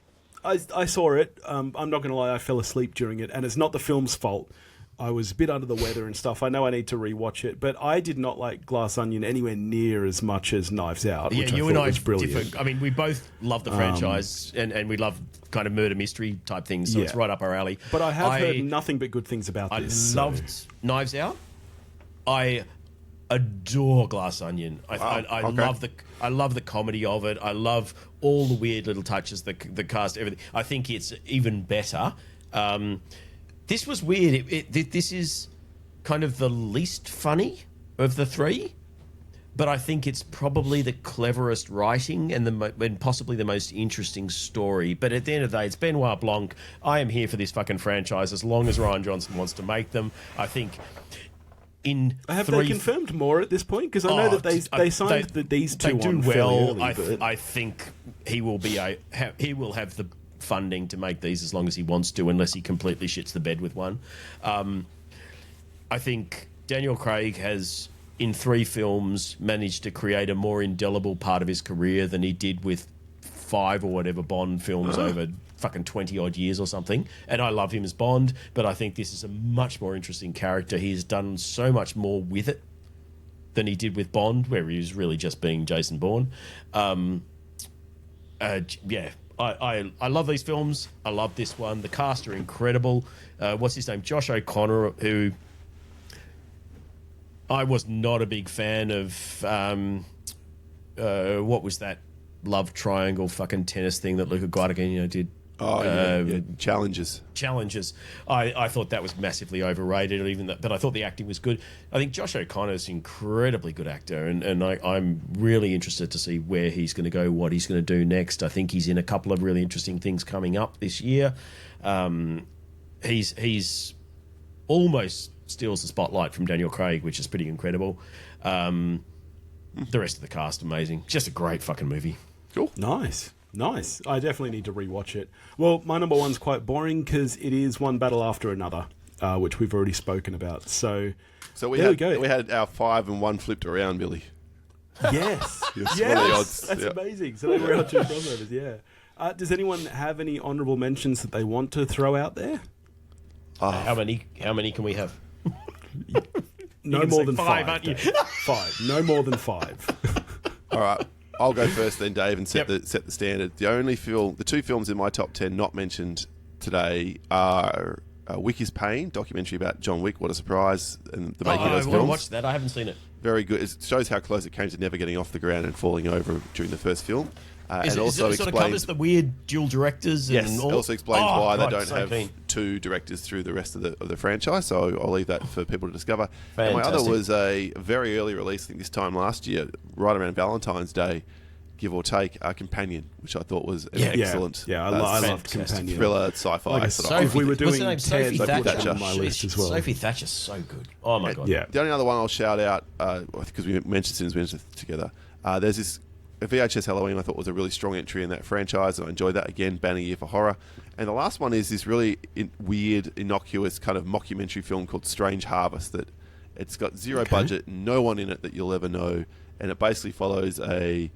Speaker 3: I saw it. I'm not going to lie, I fell asleep during it, and it's not the film's fault. I was a bit under the weather and stuff. I know I need to rewatch it, but I did not like Glass Onion anywhere near as much as Knives Out, which I thought was brilliant.
Speaker 1: Differ. I mean, we both love the franchise, and we love kind of murder mystery type things, so it's right up our alley.
Speaker 3: But I have heard nothing but good things about this.
Speaker 1: I loved Knives Out. I adore Glass Onion. I love the comedy of it. I love all the weird little touches, the cast, everything. I think it's even better. This was weird. This is kind of the least funny of the three, but I think it's probably the cleverest writing and possibly the most interesting story. But at the end of the day, it's Benoit Blanc. I am here for this fucking franchise as long as Rian Johnson wants to make them. I think
Speaker 3: have they confirmed more at this point? Because I know that they signed these two on fairly early.
Speaker 1: I think he will have the funding to make these as long as he wants to, unless he completely shits the bed with one. I think Daniel Craig has, in 3 films, managed to create a more indelible part of his career than he did with 5 or whatever Bond films over fucking 20 odd years or something. And I love him as Bond, but I think this is a much more interesting character. He's done so much more with it than he did with Bond, where he was really just being Jason Bourne. I love these films. I love this one. The cast are incredible. What's his name? Josh O'Connor, who I was not a big fan of. What was that love triangle fucking tennis thing that Luca Guadagnino did?
Speaker 2: Challenges.
Speaker 1: I thought that was massively overrated, but I thought the acting was good. I think Josh O'Connor is an incredibly good actor, and I'm really interested to see where he's going to go, what he's going to do next. I think he's in a couple of really interesting things coming up this year. He's almost steals the spotlight from Daniel Craig, which is pretty incredible. The rest of the cast, amazing. Just a great fucking movie.
Speaker 2: Cool.
Speaker 3: Nice. I definitely need to rewatch it. Well, my number one's quite boring because it is one battle after another, which we've already spoken about. So
Speaker 2: we had our 5 and 1 flipped around, Billy.
Speaker 3: Yes.
Speaker 2: Yes. What are the odds?
Speaker 3: That's amazing. So they were our 2 crossovers, yeah. Does anyone have any honourable mentions that they want to throw out there?
Speaker 1: How many can we have?
Speaker 3: No more than
Speaker 1: 5,
Speaker 3: 5,
Speaker 1: aren't you?
Speaker 3: 5. No more than 5.
Speaker 2: All right. I'll go first then, Dave, and set the standard. The 2 films in my top 10 not mentioned today are Wick is Pain, documentary about John Wick. What a surprise! And the making of those films.
Speaker 1: I want to watch that. I haven't seen it.
Speaker 2: Very good. It shows how close it came to never getting off the ground and falling over during the first film.
Speaker 1: It sort of covers the weird dual directors?
Speaker 2: Yes,
Speaker 1: and all?
Speaker 2: It also explains why they don't have
Speaker 1: keen.
Speaker 2: 2 directors through the rest of the franchise, so I'll leave that for people to discover.
Speaker 1: Fantastic.
Speaker 2: And my other was a very early release, I think this time last year, right around Valentine's Day, give or take, Companion, which I thought was an excellent
Speaker 3: I loved Companion.
Speaker 2: thriller, sci-fi.
Speaker 3: Like if we were doing
Speaker 1: what's her name? Sophie Thatcher
Speaker 3: on my list as well.
Speaker 1: Sophie Thatcher's so good. Oh my god.
Speaker 3: Yeah.
Speaker 2: The only other one I'll shout out, because we mentioned since we mentioned it together, there's this VHS Halloween I thought was a really strong entry in that franchise, and I enjoyed that again, banner year for horror. And the last one is this really weird, innocuous kind of mockumentary film called Strange Harvest that it's got zero budget, no one in it that you'll ever know, and it basically follows a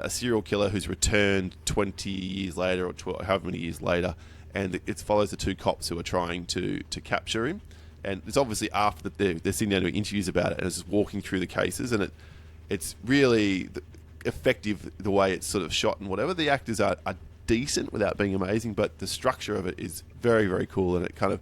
Speaker 2: serial killer who's returned 20 years later or however many years later, and it follows the 2 cops who are trying to capture him. And it's obviously after that they're sitting down doing interviews about it, and it's just walking through the cases, and it's really effective the way it's sort of shot and whatever. The actors are decent without being amazing, but the structure of it is very, very cool, and it kind of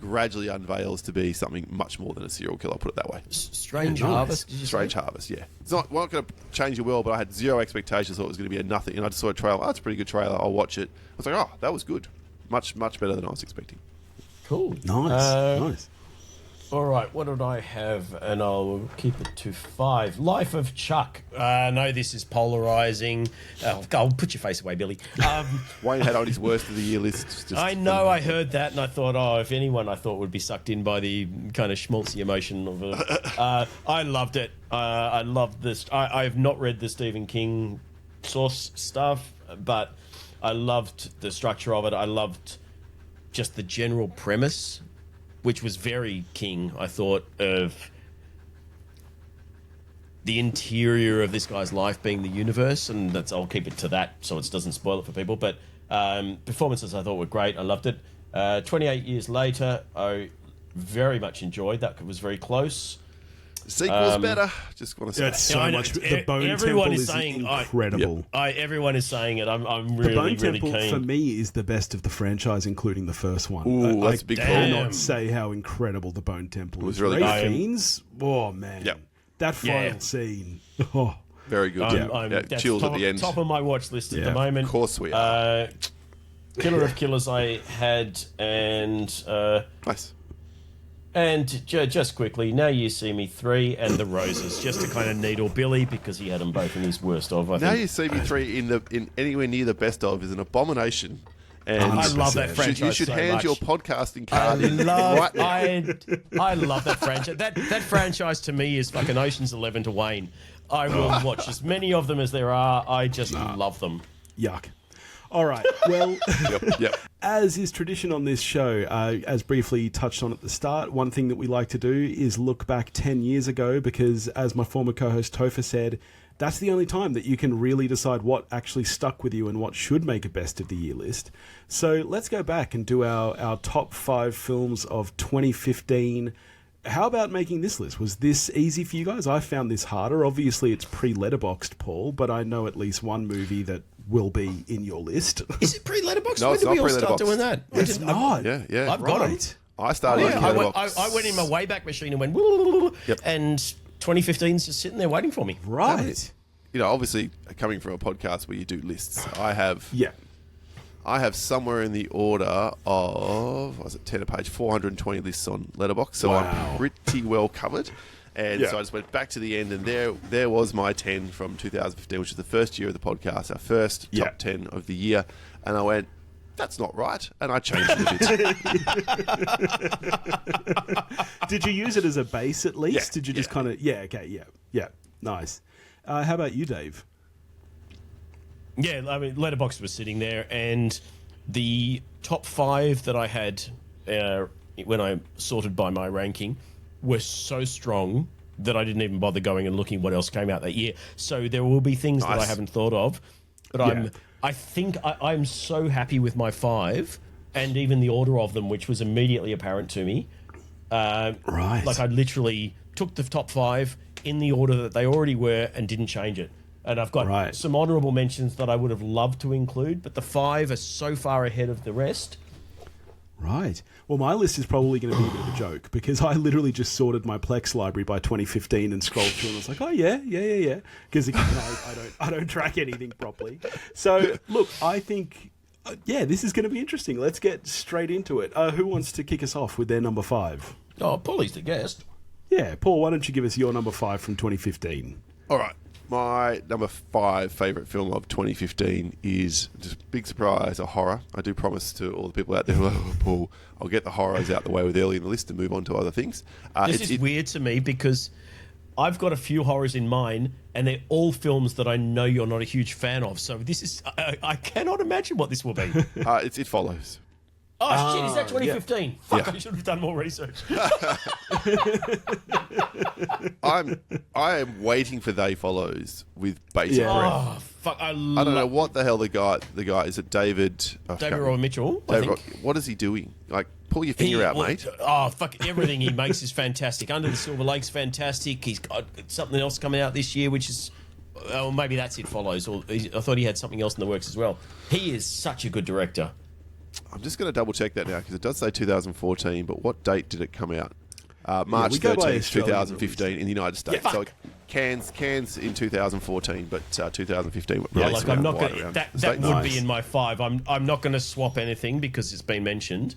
Speaker 2: gradually unveils to be something much more than a serial killer, put it that way.
Speaker 1: Strange Harvest?
Speaker 2: Strange Harvest, yeah. It's not going to change your world, but I had zero expectations, thought it was going to be a nothing, and I just saw a trailer. Oh, it's a pretty good trailer, I'll watch it. I was like, oh, that was good. Much, much better than I was expecting.
Speaker 1: Cool.
Speaker 3: Nice.
Speaker 1: All right, what did I have? And I'll keep it to 5. Life of Chuck. I know this is polarising. I'll put your face away, Billy.
Speaker 2: Wayne had on his worst of the year list. Just
Speaker 1: I know, I heard that, and I thought, if anyone I thought would be sucked in by the kind of schmaltzy emotion of it. I loved it. I loved this. I have not read the Stephen King source stuff, but I loved the structure of it. I loved just the general premise, which was very King, I thought, of the interior of this guy's life being the universe, and I'll keep it to that so it doesn't spoil it for people. But performances I thought were great. I loved it. 28 years later, I very much enjoyed that. It was very close.
Speaker 2: Sequel's better. Just want to say.
Speaker 3: It's so much. The Bone
Speaker 1: everyone
Speaker 3: Temple
Speaker 1: is
Speaker 3: is
Speaker 1: saying,
Speaker 3: incredible.
Speaker 1: Everyone is saying it. I'm
Speaker 3: The
Speaker 1: really,
Speaker 3: Bone
Speaker 1: really
Speaker 3: Temple,
Speaker 1: keen.
Speaker 3: for me, is the best of the franchise, including the first one.
Speaker 2: Ooh, that's a big call.
Speaker 3: cannot say how incredible the Bone Temple is.
Speaker 2: was really
Speaker 3: Ray
Speaker 2: good.
Speaker 3: Fiennes, oh, man.
Speaker 2: Yep.
Speaker 3: That final
Speaker 1: Yeah.
Speaker 3: scene. Oh,
Speaker 2: Very good.
Speaker 1: That's
Speaker 2: chills
Speaker 1: top,
Speaker 2: at the end.
Speaker 1: top of my watch list at
Speaker 3: Yeah,
Speaker 1: the moment.
Speaker 2: Of course we are.
Speaker 1: Killer of Killers I had, and
Speaker 2: Nice.
Speaker 1: just quickly, Now You See Me 3 and The Roses, just to kind of needle Billy because he had them both in his worst of. I
Speaker 2: Now
Speaker 1: think.
Speaker 2: You See Me 3 in anywhere near the best of is an abomination. And
Speaker 1: I love that
Speaker 3: 100%.
Speaker 1: franchise.
Speaker 2: you should
Speaker 1: so
Speaker 2: hand
Speaker 1: much.
Speaker 2: your podcasting
Speaker 1: I
Speaker 2: card in right now.
Speaker 1: I love that franchise. That franchise to me is fucking Ocean's 11 to Wayne. I will watch as many of them as there are. I just love them.
Speaker 3: yuck. All right. Well,
Speaker 2: Yep.
Speaker 3: as is tradition on this show, as briefly touched on at the start, one thing that we like to do is look back 10 years ago because, as my former co-host Topher said, that's the only time that you can really decide what actually stuck with you and what should make a best of the year list. So let's go back and do our top 5 films of 2015. How about making this list? Was this easy for you guys? I found this harder. Obviously, it's pre-letterboxed, Paul, but I know at least one movie that will be in your list.
Speaker 1: Is it pre-letterbox?
Speaker 2: No,
Speaker 1: When
Speaker 2: it's
Speaker 1: did we
Speaker 2: not
Speaker 1: all start
Speaker 2: pre-letterboxed.
Speaker 1: doing that?
Speaker 3: It's not.
Speaker 2: Yeah.
Speaker 1: I've got 'em.
Speaker 3: Right.
Speaker 2: I started
Speaker 1: Yeah,
Speaker 2: in
Speaker 1: I
Speaker 2: Letterboxd.
Speaker 1: went in my Wayback Machine and went,
Speaker 2: Yep.
Speaker 1: and 2015's just sitting there waiting for me.
Speaker 3: Right.
Speaker 2: You know, obviously, coming from a podcast where you do lists, I have somewhere in the order of, what was it, 10 a page, 420 lists on Letterboxd, so
Speaker 3: Wow.
Speaker 2: I'm pretty well covered. And
Speaker 3: Yeah.
Speaker 2: so I just went back to the end, and there was my 10 from 2015, which is the first year of the podcast, our first
Speaker 3: Yeah.
Speaker 2: top 10 of the year. And I went, that's not right. And I changed it a bit.
Speaker 3: Did you use it as a base at least?
Speaker 2: Yeah,
Speaker 3: Did you just
Speaker 2: yeah.
Speaker 3: kind of... Yeah, okay, yeah. Nice. How about you, Dave?
Speaker 1: Yeah, I mean, Letterboxd was sitting there, and the top 5 that I had when I sorted by my ranking were so strong that I didn't even bother going and looking what else came out that year. So there will be things that I
Speaker 2: Nice.
Speaker 1: haven't thought of, but
Speaker 3: Yeah.
Speaker 1: I think I'm so happy with my 5 and even the order of them, which was immediately apparent to me.
Speaker 3: Right.
Speaker 1: Like I literally took the top 5 in the order that they already were and didn't change it. And I've got
Speaker 3: Right.
Speaker 1: some honourable mentions that I would have loved to include, but the 5 are so far ahead of the rest.
Speaker 3: Right. Well, my list is probably going to be a bit of a joke because I literally just sorted my Plex library by 2015 and scrolled through and I was like, oh, yeah. Because I don't track anything properly. So, look, I think, this is going to be interesting. Let's get straight into it. Who wants to kick us off with their number 5?
Speaker 1: Oh, Paulie's the guest.
Speaker 3: Yeah, Paul, why don't you give us your number 5 from 2015?
Speaker 2: All right. My number 5 favourite film of 2015 is, just a big surprise, a horror. I do promise to all the people out there, Paul, I'll get the horrors out the way with early in the list and move on to other things.
Speaker 1: This is weird to me because I've got a few horrors in mine, and they're all films that I know you're not a huge fan of. So this is I cannot imagine what this will be.
Speaker 2: It follows.
Speaker 1: Oh shit! Is that 2015? Fuck! I should have done more research.
Speaker 2: I am waiting for They Follows with bated
Speaker 3: Yeah.
Speaker 2: breath.
Speaker 1: Oh fuck! I
Speaker 2: I don't know what the hell the guy is. It David?
Speaker 1: David Roy Mitchell. I
Speaker 2: David,
Speaker 1: think.
Speaker 2: what is he doing? Like, pull your finger out, mate.
Speaker 1: Oh fuck! Everything he makes is fantastic. Under the Silver Lake's fantastic. He's got something else coming out this year, which is. Oh, maybe that's It Follows. Or I thought he had something else in the works as well. He is such a good director.
Speaker 2: I'm just going to double check that now because it does say 2014, but what date did it come out? March
Speaker 3: we go by
Speaker 2: 13th,
Speaker 3: Australian
Speaker 2: 2015 in the United States.
Speaker 1: Yeah,
Speaker 2: So
Speaker 1: fuck.
Speaker 2: Cairns in 2014, but 2015
Speaker 1: Yeah,
Speaker 2: released
Speaker 1: like I'm
Speaker 2: around
Speaker 1: not
Speaker 2: wide
Speaker 1: going.
Speaker 2: around
Speaker 1: That
Speaker 2: the States.
Speaker 1: would be in my 5. I'm not going to swap anything because it's been mentioned.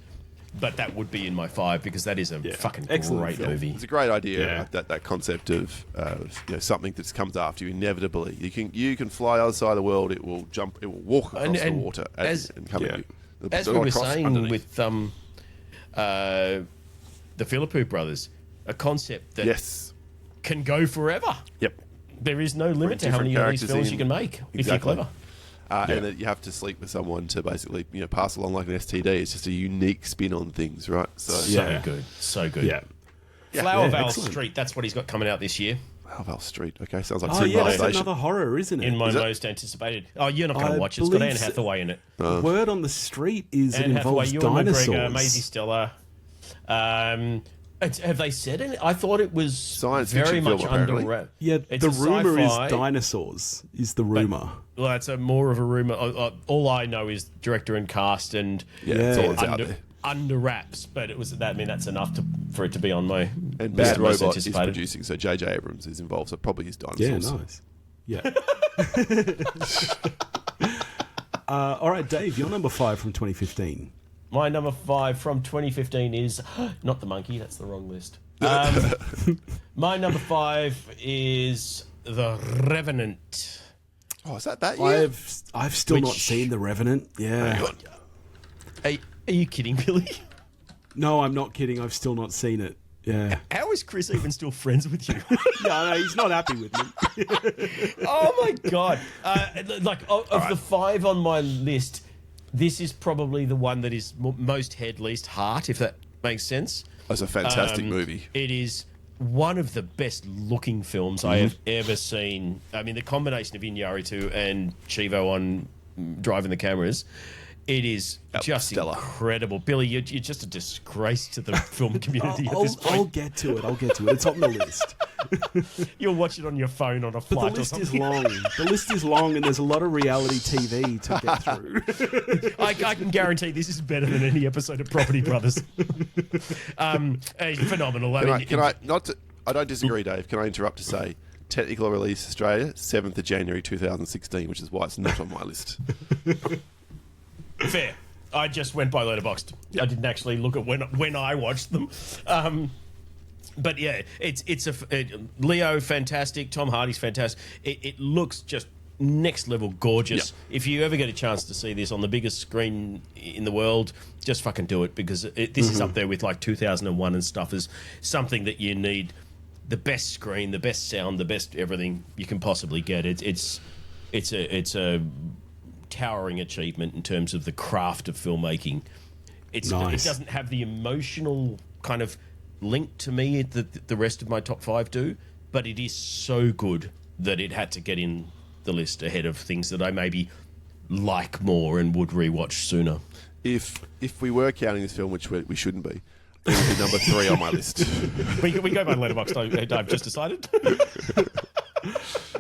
Speaker 1: but that would be in my 5 because that is a fucking
Speaker 3: Excellent
Speaker 1: great
Speaker 3: film.
Speaker 1: movie.
Speaker 2: It's a great idea.
Speaker 3: Yeah.
Speaker 2: That concept of something that comes after you inevitably. You can fly outside the world. It will jump. It will walk across the water and come at you.
Speaker 1: As we were saying with the Philippou brothers, a concept that can go forever.
Speaker 2: Yep.
Speaker 1: There is no limit to how many of these films you can make if you're clever.
Speaker 2: And that you have to sleep with someone to basically pass along like an STD. It's just a unique spin on things, right?
Speaker 1: So good.
Speaker 3: Yeah.
Speaker 1: Flowervale
Speaker 3: excellent.
Speaker 1: Street. That's what he's got coming out this year.
Speaker 2: Flowervale Street. Okay, sounds like
Speaker 3: Oh yeah, that's
Speaker 2: civilization.
Speaker 3: another horror, isn't it?
Speaker 1: In my
Speaker 2: Is it?
Speaker 1: most anticipated. Oh, you're not going
Speaker 3: I
Speaker 1: to watch it. It's got
Speaker 3: believe
Speaker 1: Anne
Speaker 3: so.
Speaker 1: Hathaway in it.
Speaker 3: Word on the street is it
Speaker 1: Anne Hathaway,
Speaker 3: involves
Speaker 1: Ewan
Speaker 3: dinosaurs.
Speaker 1: McGregor, Maisie Stella. Have they said anything? I thought it was
Speaker 2: Science
Speaker 1: very
Speaker 2: fiction
Speaker 1: much
Speaker 2: film,
Speaker 1: under
Speaker 2: apparently.
Speaker 1: wrap.
Speaker 3: Yeah,
Speaker 1: It's
Speaker 3: the
Speaker 1: a
Speaker 3: rumor is
Speaker 1: sci-fi,
Speaker 3: dinosaurs. Is the rumor?
Speaker 1: Well, that's more of a rumor. All I know is director and cast and
Speaker 2: It's all that's out there.
Speaker 1: under wraps. But it was that. I mean, that's enough for it to be on my
Speaker 2: And
Speaker 1: list
Speaker 2: Bad
Speaker 1: of most
Speaker 2: Robot is
Speaker 1: anticipated.
Speaker 2: producing, so J.J. Abrams is involved, so probably his
Speaker 3: Yeah,
Speaker 2: dinosaurs.
Speaker 3: nice. Yeah. All right, Dave, your number 5 from 2015.
Speaker 1: My number 5 from 2015 is not The Monkey. That's the wrong list. My number 5 is The Revenant.
Speaker 2: Oh, is that year?
Speaker 3: I've still not
Speaker 1: Which-
Speaker 3: seen The Revenant. Yeah.
Speaker 1: Are you kidding, Billy?
Speaker 3: No, I'm not kidding. I've still not seen it. Yeah.
Speaker 1: How is Chris even still friends with you?
Speaker 3: Yeah, no, he's not happy with me.
Speaker 1: Oh my god! Of the 5 on my list, this is probably the one that is most head, least heart, if that makes sense.
Speaker 2: That's a fantastic movie.
Speaker 1: It is one of the best looking films I have ever seen. I mean, the combination of Iñárritu and Chivo on driving the cameras. It is just
Speaker 2: stellar.
Speaker 1: incredible. Billy, you're just a disgrace to the film community at this
Speaker 3: I'll
Speaker 1: point.
Speaker 3: get to it. It's on the list.
Speaker 1: You'll watch it on your phone on a
Speaker 3: But
Speaker 1: flight
Speaker 3: the list
Speaker 1: or
Speaker 3: is
Speaker 1: something.
Speaker 3: long. The list is long, and there's a lot of reality TV to get through.
Speaker 1: I can guarantee this is better than any episode of Property Brothers. Phenomenal.
Speaker 2: I don't disagree, Dave. Can I interrupt to say, technical release Australia, 7th of January 2016, which is why it's not on my list.
Speaker 1: Fair. I just went by Letterboxd. I didn't actually look at when I watched them. But yeah, it's Leo fantastic. Tom Hardy's fantastic. It looks just next level gorgeous.
Speaker 2: Yeah.
Speaker 1: If you ever get a chance to see this on the biggest screen in the world, just fucking do it because this is up there with like 2001 and stuff as something that you need the best screen, the best sound, the best everything you can possibly get. It's a towering achievement in terms of the craft of filmmaking. It doesn't have the emotional kind of link to me that the rest of my top 5 do, but it is so good that it had to get in the list ahead of things that I maybe like more and would rewatch sooner.
Speaker 2: If we were counting this film, which we shouldn't be, it would be number 3 on my list.
Speaker 1: We go by Letterboxd. I've just decided.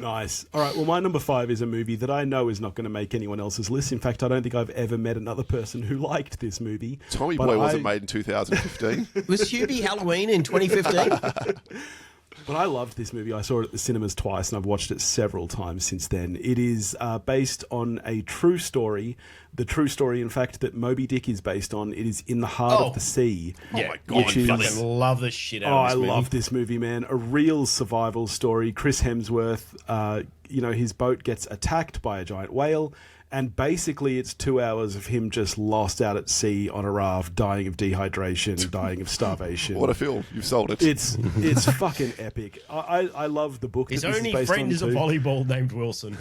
Speaker 3: Nice. All right. Well, my number 5 is a movie that I know is not going to make anyone else's list. In fact, I don't think I've ever met another person who liked this movie.
Speaker 2: Tommy
Speaker 3: But
Speaker 2: Boy wasn't made in 2015.
Speaker 1: Was Hubie Halloween in 2015?
Speaker 3: But I loved this movie. I saw it at the cinemas twice, and I've watched it several times since then. It is based on a true story. The true story, in fact, that Moby Dick is based on. It is In the Heart of the Sea.
Speaker 1: Yeah,
Speaker 2: my God,
Speaker 1: I fucking love the shit out
Speaker 3: Oh,
Speaker 1: of this
Speaker 3: I
Speaker 1: movie.
Speaker 3: love this movie, man. A real survival story. Chris Hemsworth, his boat gets attacked by a giant whale, and basically it's 2 hours of him just lost out at sea on a raft, dying of dehydration, dying of starvation.
Speaker 2: What a film. You've sold it.
Speaker 3: It's fucking epic. I love the book.
Speaker 1: His
Speaker 3: that this
Speaker 1: only
Speaker 3: is based
Speaker 1: friend
Speaker 3: on
Speaker 1: is a
Speaker 3: too.
Speaker 1: volleyball named Wilson.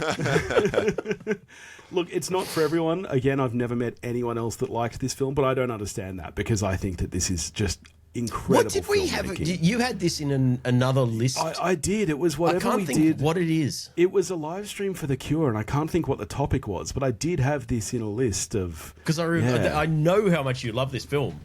Speaker 3: Look, it's not for everyone. Again, I've never met anyone else that liked this film, but I don't understand that because I think that this is just incredible.
Speaker 1: What did we have?
Speaker 3: filmmaking.
Speaker 1: You had this in another list.
Speaker 3: I did. It was
Speaker 1: I
Speaker 3: whatever
Speaker 1: can't
Speaker 3: we
Speaker 1: think
Speaker 3: did.
Speaker 1: what it is.
Speaker 3: It was a live stream for The Cure, and I can't think what the topic was, but I did have this in a list of...
Speaker 1: Because
Speaker 3: Yeah.
Speaker 1: I know how much you love this film,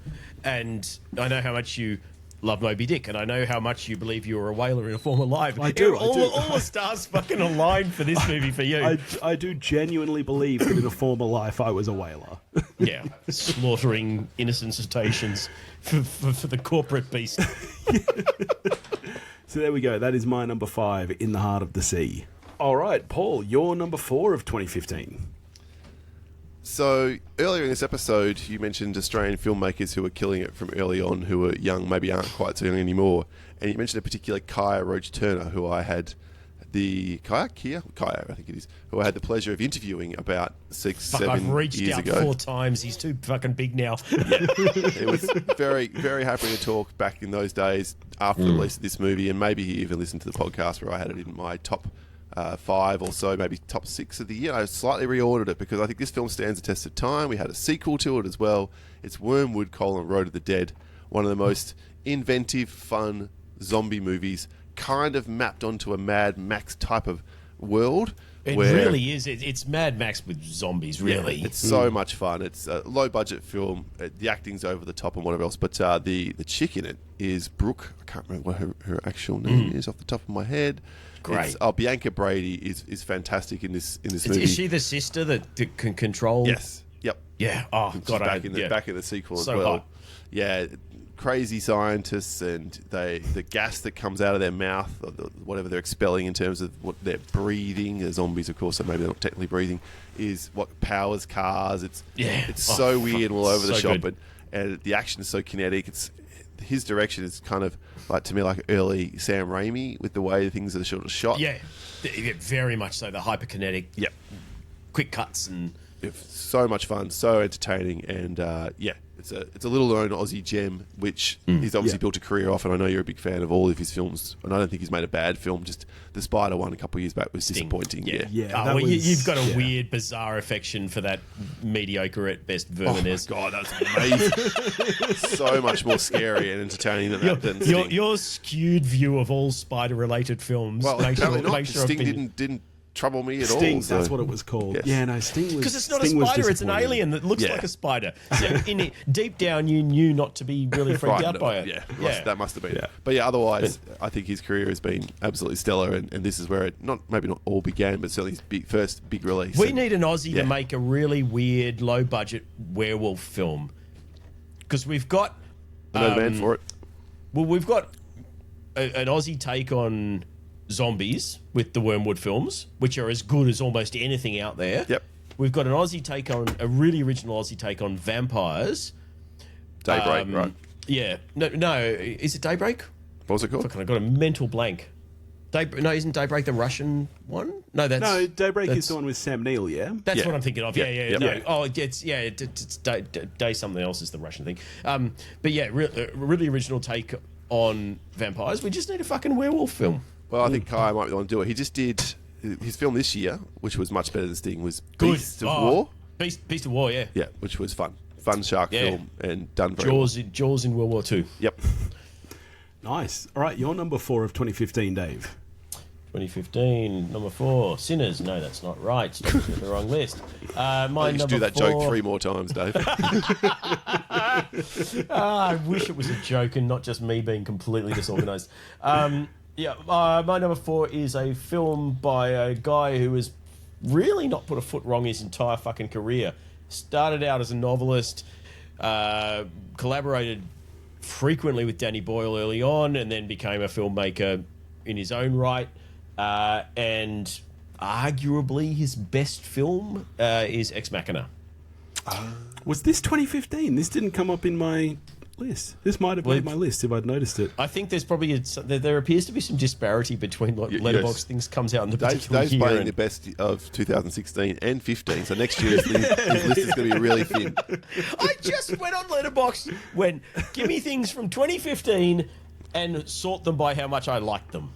Speaker 1: and I know how much you love Moby Dick, and I know how much you believe you were a whaler in a former life.
Speaker 3: I do,
Speaker 1: All
Speaker 3: I do.
Speaker 1: the stars fucking aligned for this movie for you.
Speaker 3: I do genuinely believe that in a former life I was a whaler.
Speaker 1: Yeah, slaughtering innocent cetaceans for the corporate beast.
Speaker 3: So there we go. That is my number 5, In the Heart of the Sea. All right, Paul, your number 4 of 2015.
Speaker 2: So earlier in this episode, you mentioned Australian filmmakers who were killing it from early on, who were young, maybe aren't quite so young anymore. And you mentioned a particular Kaya Roach Turner, who I had Kaya, I think it is, who I had the pleasure of interviewing about 7
Speaker 1: I've reached
Speaker 2: years
Speaker 1: out
Speaker 2: ago.
Speaker 1: 4 times. He's too fucking big now.
Speaker 2: It was very, very happy to talk back in those days after the release of this movie, and maybe he even listened to the podcast where I had it in my top 5 or so, maybe top 6 of the year. I slightly reordered it because I think this film stands the test of time. We had a sequel to it as well. It's Wormwood: Road of the Dead, one of the most inventive, fun zombie movies, kind of mapped onto a Mad Max type of world.
Speaker 1: It
Speaker 2: where,
Speaker 1: really is. It's Mad Max with zombies, really.
Speaker 2: Yeah, it's so much fun. It's a low budget film. The acting's over the top and whatever else. But the chick in it is Brooke. I can't remember what her actual name is off the top of my head.
Speaker 1: Great.
Speaker 2: Bianca Brady is fantastic in this movie.
Speaker 1: Is she the sister that can control?
Speaker 2: Yes. Yep.
Speaker 1: Yeah. Oh,
Speaker 2: She's
Speaker 1: God.
Speaker 2: back in the sequel
Speaker 1: So
Speaker 2: as well.
Speaker 1: hot.
Speaker 2: Yeah. Crazy scientists and the gas that comes out of their mouth, or whatever they're expelling in terms of what they're breathing. The zombies, of course, so maybe they're not technically breathing, is what powers cars. It's so weird all over the
Speaker 1: so
Speaker 2: shop,
Speaker 1: good.
Speaker 2: and the action is so kinetic. His direction is kind of like, to me, like early Sam Raimi with the way things are sort of shot.
Speaker 1: Yeah, very much so. The hyperkinetic.
Speaker 2: Yep.
Speaker 1: Quick cuts and
Speaker 2: So much fun, so entertaining, and it's a little known Aussie gem, which he's obviously built a career off. And I know you're a big fan of all of his films, and I don't think he's made a bad film. Just the Spider one a couple of years back was disappointing.
Speaker 1: Yeah.
Speaker 3: Yeah,
Speaker 1: Oh,
Speaker 3: that
Speaker 1: you've got a
Speaker 3: was-
Speaker 1: weird, bizarre affection for that mediocre at best Verminous.
Speaker 2: Oh my god, that's amazing! So much more scary and entertaining than that. Than Sting.
Speaker 1: Your skewed view of all spider-related films.
Speaker 2: Well, apparently not.
Speaker 1: makes your
Speaker 2: Sting
Speaker 1: opinion.
Speaker 2: didn't trouble me at
Speaker 3: Sting,
Speaker 2: all. So.
Speaker 3: that's what it was called.
Speaker 2: Yes.
Speaker 3: Yeah, no, Sting was...
Speaker 1: Because it's not
Speaker 3: Sting
Speaker 1: a
Speaker 3: was
Speaker 1: spider, it's an
Speaker 3: disappointing.
Speaker 1: alien that looks
Speaker 2: Yeah.
Speaker 1: like a spider. So deep down, you knew not to be really freaked out by it.
Speaker 2: Yeah, that must have been.
Speaker 3: Yeah.
Speaker 2: But yeah, otherwise, I think his career has been absolutely stellar, and this is where it maybe not all began, but certainly his first big release.
Speaker 1: We
Speaker 2: And-
Speaker 1: need an Aussie
Speaker 2: Yeah.
Speaker 1: to make a really weird, low-budget werewolf film. Because we've got...
Speaker 2: I know the man for it.
Speaker 1: Well, we've got an Aussie take on zombies with the Wormwood films, which are as good as almost anything out there.
Speaker 2: Yep.
Speaker 1: We've got a really original Aussie take on vampires.
Speaker 2: Daybreak, right?
Speaker 1: Yeah. No. Is it Daybreak?
Speaker 2: What was it called?
Speaker 1: Fucking, I got a mental blank. Isn't Daybreak the Russian one? No, that's...
Speaker 3: No, Daybreak
Speaker 1: that's,
Speaker 3: is the one with Sam Neill, yeah?
Speaker 1: That's
Speaker 2: Yeah.
Speaker 1: what I'm thinking of. Yeah.
Speaker 2: Yeah.
Speaker 1: No.
Speaker 2: Yeah.
Speaker 1: Oh, it's Day something else is the Russian thing. But yeah, really original take on vampires. We just need a fucking werewolf film.
Speaker 2: Well, I think Kai might be the one to do it. He just did his film this year, which was much better than Sting, was
Speaker 1: Good.
Speaker 2: Beast of War.
Speaker 1: Beast of War, yeah.
Speaker 2: Yeah, which was fun shark
Speaker 1: Yeah.
Speaker 2: film and done very well.
Speaker 1: Jaws in World War II.
Speaker 2: Yep.
Speaker 3: Nice. All right, your number 4 of 2015, Dave.
Speaker 1: 2015, number 4, Sinners. No, that's not right. That's the wrong list. My
Speaker 2: You should
Speaker 1: number
Speaker 2: do that
Speaker 1: 4,
Speaker 2: joke 3 more times, Dave.
Speaker 1: I wish it was a joke and not just me being completely disorganised. My number 4 is a film by a guy who has really not put a foot wrong his entire fucking career. Started out as a novelist, collaborated frequently with Danny Boyle early on, and then became a filmmaker in his own right. And arguably his best film is Ex Machina.
Speaker 3: Was this 2015? This didn't come up in my list. This might have made my list if I'd noticed it.
Speaker 1: I think there's probably there appears to be some disparity between what Letterboxd things comes out in the particular
Speaker 2: Dave's
Speaker 1: year.
Speaker 2: playing
Speaker 1: and-
Speaker 2: the best of 2016 and 15, so next year his list is going to be really thin.
Speaker 1: I just went on Letterboxd, give me things from 2015 and sort them by how much I liked them.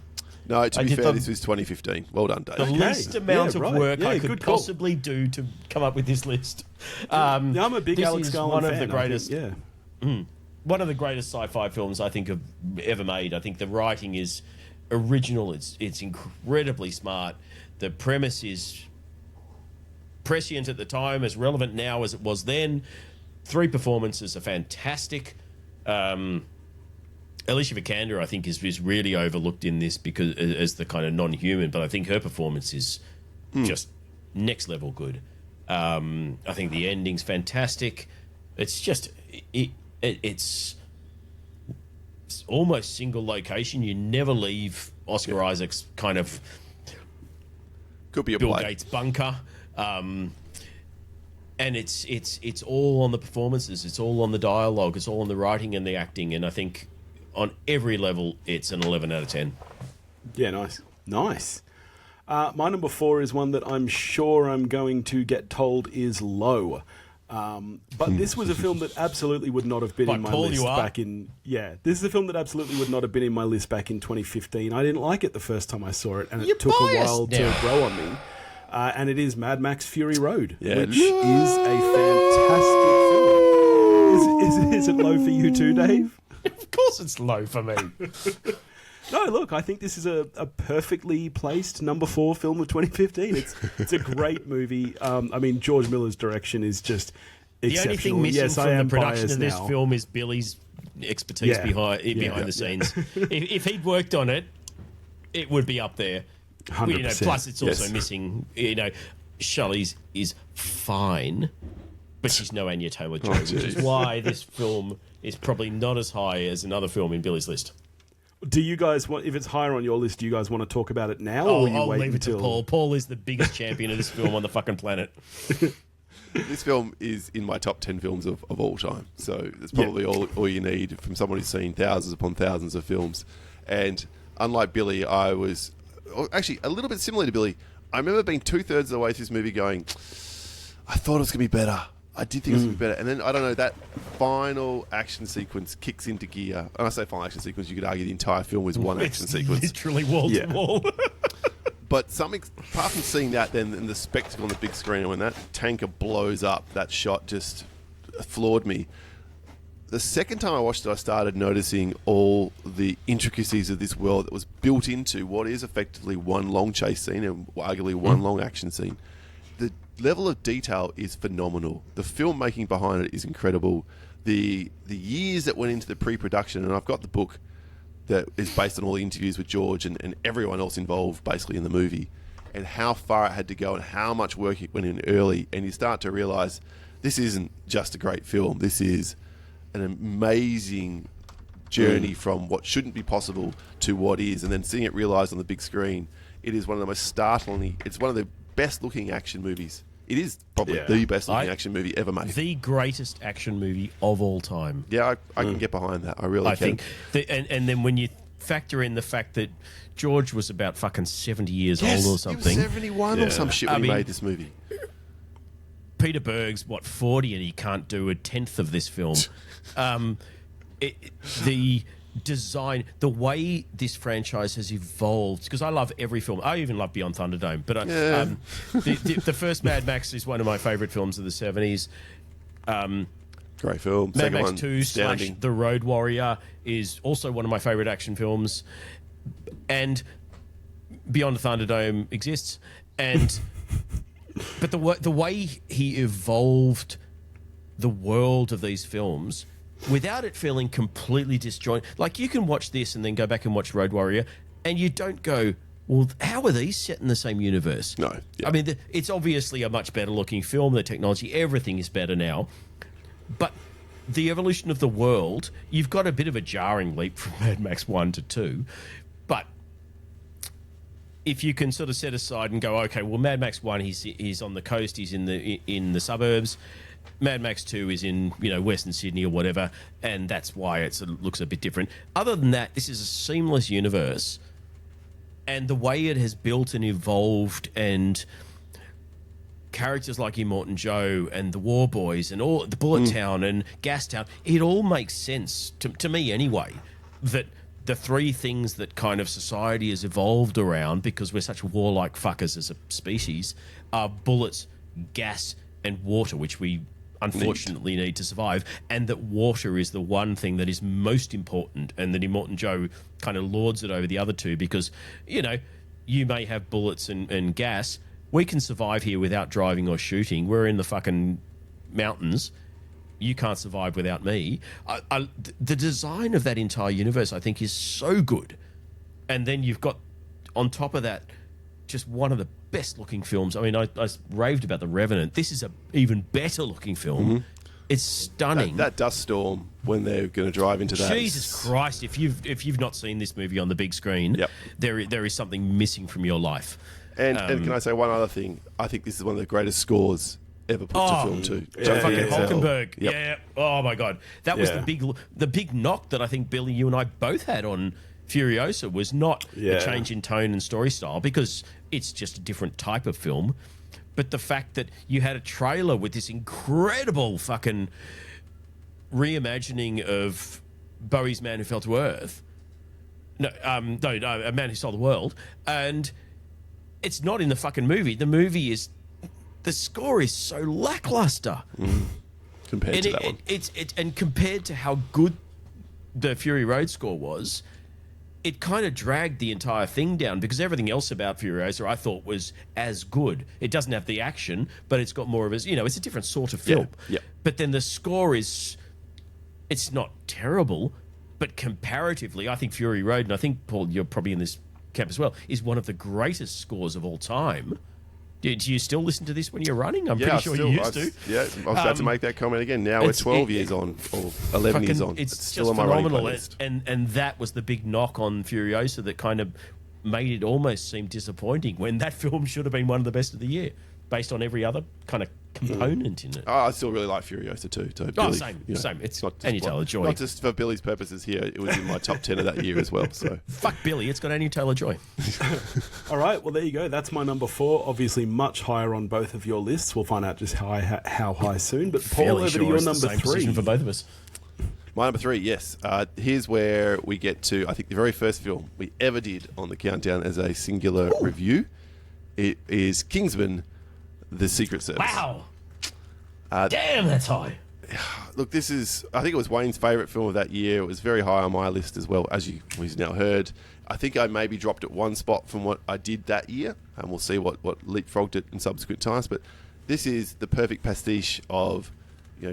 Speaker 2: No, to
Speaker 1: I
Speaker 2: be
Speaker 1: did
Speaker 2: fair,
Speaker 1: the-
Speaker 2: this was 2015. Well done, Dave.
Speaker 1: The least amount
Speaker 3: Yeah,
Speaker 1: of
Speaker 3: right.
Speaker 1: work
Speaker 3: Yeah,
Speaker 1: I could
Speaker 3: good call.
Speaker 1: possibly do to come up with this list.
Speaker 3: Yeah, I'm a big
Speaker 1: this
Speaker 3: Alex
Speaker 1: is
Speaker 3: Garland
Speaker 1: one
Speaker 3: fan.
Speaker 1: of the
Speaker 3: I think,
Speaker 1: greatest.
Speaker 3: yeah.
Speaker 1: One of the greatest sci-fi films I think have ever made. I think the writing is original. It's incredibly smart. The premise is prescient at the time, as relevant now as it was then. 3 performances are fantastic. Alicia Vikander, I think, is really overlooked in this because as the kind of non-human, but I think her performance is just next level good. I think the ending's fantastic. It's just it's almost single location. You never leave Oscar Isaac's kind of
Speaker 2: Could be a
Speaker 1: Bill
Speaker 2: play.
Speaker 1: Gates bunker. and it's all on the performances, it's all on the dialogue, it's all on the writing and the acting, and I think on every level it's an 11 out of 10.
Speaker 3: Yeah, nice. My number 4 is one that I'm sure I'm going to get told is low. But this was a film that absolutely would not have been in my list back in... Yeah, this is a film that absolutely would not have been in my list back in 2015. I didn't like it the first time I saw it, and it took a while to grow on me. And it is Mad Max Fury Road, which is a fantastic film. Is it low for you too, Dave?
Speaker 1: Of course it's low for me.
Speaker 3: No, look, I think this is a perfectly placed number 4 film of 2015. It's a great movie. I mean, George Miller's direction is just exceptional.
Speaker 1: The only thing missing from the production of this
Speaker 3: now.
Speaker 1: film is Billy's expertise behind the scenes. If he'd worked on it, it would be up there.
Speaker 3: 100%.
Speaker 1: Plus, it's also missing. Shelley's is fine, but she's no Anya Taylor-Joy, which is why this film is probably not as high as another film in Billy's list.
Speaker 3: Do you guys want, if it's higher on your list, do you guys want to talk about it now?
Speaker 1: Oh,
Speaker 3: or you
Speaker 1: I'll
Speaker 3: wait
Speaker 1: leave it
Speaker 3: until...
Speaker 1: to Paul. Paul is the biggest champion of this film on the fucking planet.
Speaker 2: This film is in my top 10 films of all time. So that's probably all you need from someone who's seen thousands upon thousands of films. And unlike Billy, I was actually a little bit similar to Billy. I remember being 2/3 of the way through this movie going, I thought it was going to be better. I did think it was going to be better. And then, I don't know, that final action sequence kicks into gear. When I say final action sequence, you could argue the entire film was one action sequence.
Speaker 1: Literally wall to wall.
Speaker 2: But something, apart from seeing that, then and the spectacle on the big screen, when that tanker blows up, that shot just floored me. The second time I watched it, I started noticing all the intricacies of this world that was built into what is effectively one long chase scene and arguably one long action scene. The level of detail is phenomenal. The filmmaking behind it is incredible. The years that went into the pre-production, and I've got the book that is based on all the interviews with George and everyone else involved basically in the movie, and how far it had to go and how much work it went in early, and you start to realise this isn't just a great film, this is an amazing journey from what shouldn't be possible to what is, and then seeing it realised on the big screen, it is one of the most startlingly, it's one of the best looking action movies. It is probably the best looking action movie ever made.
Speaker 1: The greatest action movie of all time.
Speaker 2: Yeah, I can get behind that. I really can.
Speaker 1: Think and then when you factor in the fact that George was about fucking 70 years old or something.
Speaker 2: He was 71 or some shit when he made this movie.
Speaker 1: Peter Berg's, 40, and he can't do a tenth of this film. The design, the way this franchise has evolved, because I love every film. I even love Beyond Thunderdome, but the first Mad Max is one of my favourite films of the 70s.
Speaker 2: Great film.
Speaker 1: Mad Max 2 / The Road Warrior is also one of my favourite action films. And Beyond Thunderdome exists. And but the way he evolved the world of these films without it feeling completely disjointed. Like, you can watch this and then go back and watch Road Warrior, and you don't go, well, how are these set in the same universe?
Speaker 2: No. Yeah.
Speaker 1: I mean, it's obviously a much better looking film. The technology, everything is better now. But the evolution of the world, you've got a bit of a jarring leap from Mad Max 1 to 2. But if you can sort of set aside and go, okay, well, Mad Max 1, he's on the coast, he's in the suburbs. Mad Max 2 is in, Western Sydney or whatever, and that's why it looks a bit different. Other than that, this is a seamless universe, and the way it has built and evolved, and characters like Immortan Joe and the War Boys and all the Bullet Town and Gas Town, it all makes sense to me anyway, that the three things that kind of society has evolved around, because we're such warlike fuckers as a species, are bullets, gas, and water, which we unfortunately need to survive, and that water is the one thing that is most important, and that Immortan Joe kind of lords it over the other two, because, you may have bullets and gas. We can survive here without driving or shooting. We're in the fucking mountains. You can't survive without me. The design of that entire universe, I think, is so good. And then you've got, on top of that, just one of the best looking films. I mean, I raved about The Revenant. This is an even better looking film. It's stunning.
Speaker 2: That dust storm when they're going to drive into that.
Speaker 1: Jesus Christ! If you've not seen this movie on the big screen, there is something missing from your life.
Speaker 2: And can I say one other thing? I think this is one of the greatest scores ever put to film too.
Speaker 1: Fucking
Speaker 2: Yeah.
Speaker 1: Hulkenberg.
Speaker 2: Yep.
Speaker 1: Yeah. Oh my god, that was
Speaker 3: Yeah.
Speaker 1: the big knock that I think Billy, you and I both had on Furiosa was not
Speaker 3: Yeah.
Speaker 1: the change in tone and story style because it's just a different type of film, but the fact that you had a trailer with this incredible fucking reimagining of Bowie's Man Who Fell to Earth. No, A Man Who Sold the World, and it's not in the fucking movie. The movie is. The score is so lackluster.
Speaker 2: Compared to that one.
Speaker 1: And compared to how good the Fury Road score was, it kind of dragged the entire thing down because everything else about Furiosa I thought was as good. It doesn't have the action, but it's got more of a, it's a different sort of film.
Speaker 2: yeah.
Speaker 1: But then the score it's not terrible, but comparatively, I think Fury Road, and I think, Paul, you're probably in this camp as well, is one of the greatest scores of all time. Do you still listen to this when you're running? I'm pretty sure you used to.
Speaker 2: Yeah, I was about to make that comment again. Now we're 12 years on, or 11 years on.
Speaker 1: It's
Speaker 2: still
Speaker 1: just
Speaker 2: on my running
Speaker 1: phenomenal,
Speaker 2: playlist.
Speaker 1: and that was the big knock on Furiosa that kind of made it almost seem disappointing when that film should have been one of the best of the year, based on every other kind of component in it.
Speaker 2: I still really like Furiosa too. So Billy,
Speaker 1: same. It's
Speaker 2: not just
Speaker 1: Anya Taylor-Joy.
Speaker 2: Not just for Billy's purposes here. It was in my top 10 of that year as well. So
Speaker 1: Fuck Billy, it's got Anya Taylor-Joy.
Speaker 3: All right, well, there you go. That's my number 4. Obviously, much higher on both of your lists. We'll find out just how high soon. But Paul,
Speaker 1: Fairly
Speaker 3: over
Speaker 1: sure
Speaker 3: to your
Speaker 1: it's the
Speaker 3: number
Speaker 1: same
Speaker 3: 3.
Speaker 1: position for both of us.
Speaker 2: my number 3, yes. Here's where we get to, I think, the very first film we ever did on the countdown as a singular review. It is Kingsman: The Secret Service.
Speaker 1: Wow. Damn, that's high.
Speaker 2: Look, I think it was Wayne's favourite film of that year. It was very high on my list as well, as we've now heard. I think I maybe dropped it one spot from what I did that year, and we'll see what leapfrogged it in subsequent times. But this is the perfect pastiche of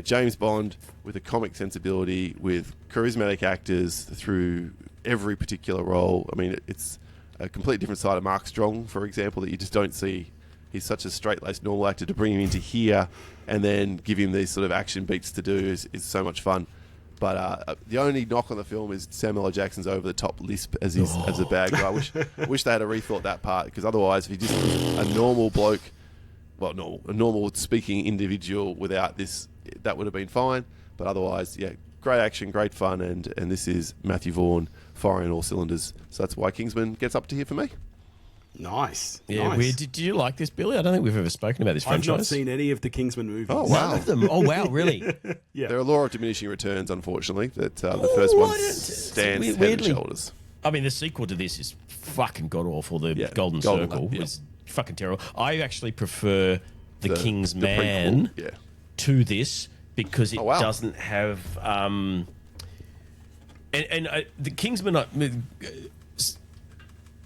Speaker 2: James Bond with a comic sensibility, with charismatic actors through every particular role. I mean, it's a completely different side of Mark Strong, for example, that you just don't see. He's such a straight-laced normal actor. To bring him into here and then give him these sort of action beats to do is so much fun. But the only knock on the film is Samuel L. Jackson's over-the-top lisp as a bad guy. I wish they had rethought that part, because otherwise, if he just was a normal bloke, a normal speaking individual without this, that would have been fine. But otherwise, yeah, great action, great fun, and this is Matthew Vaughn firing all cylinders. So that's why Kingsman gets up to here for me.
Speaker 3: Nice.
Speaker 1: Yeah,
Speaker 3: nice.
Speaker 1: weird. Did you like this, Billy? I don't think we've ever spoken about this
Speaker 3: I've
Speaker 1: franchise.
Speaker 3: not seen any of the Kingsman movies.
Speaker 2: Oh,
Speaker 1: None
Speaker 2: wow.
Speaker 1: of them. Oh, wow, really?
Speaker 3: Yeah.
Speaker 2: There are a law of diminishing returns, unfortunately, that the first one
Speaker 1: why don't-
Speaker 2: stands head and
Speaker 1: weirdly-
Speaker 2: shoulders.
Speaker 1: I mean, the sequel to this is fucking god-awful. The
Speaker 2: Yeah,
Speaker 1: Golden
Speaker 2: Golden
Speaker 1: Circle
Speaker 2: Lamp, yeah.
Speaker 1: was fucking terrible. I actually prefer The King's
Speaker 2: the
Speaker 1: Man
Speaker 2: prequel, yeah.
Speaker 1: to this because it
Speaker 2: Oh, wow.
Speaker 1: doesn't have... the Kingsman...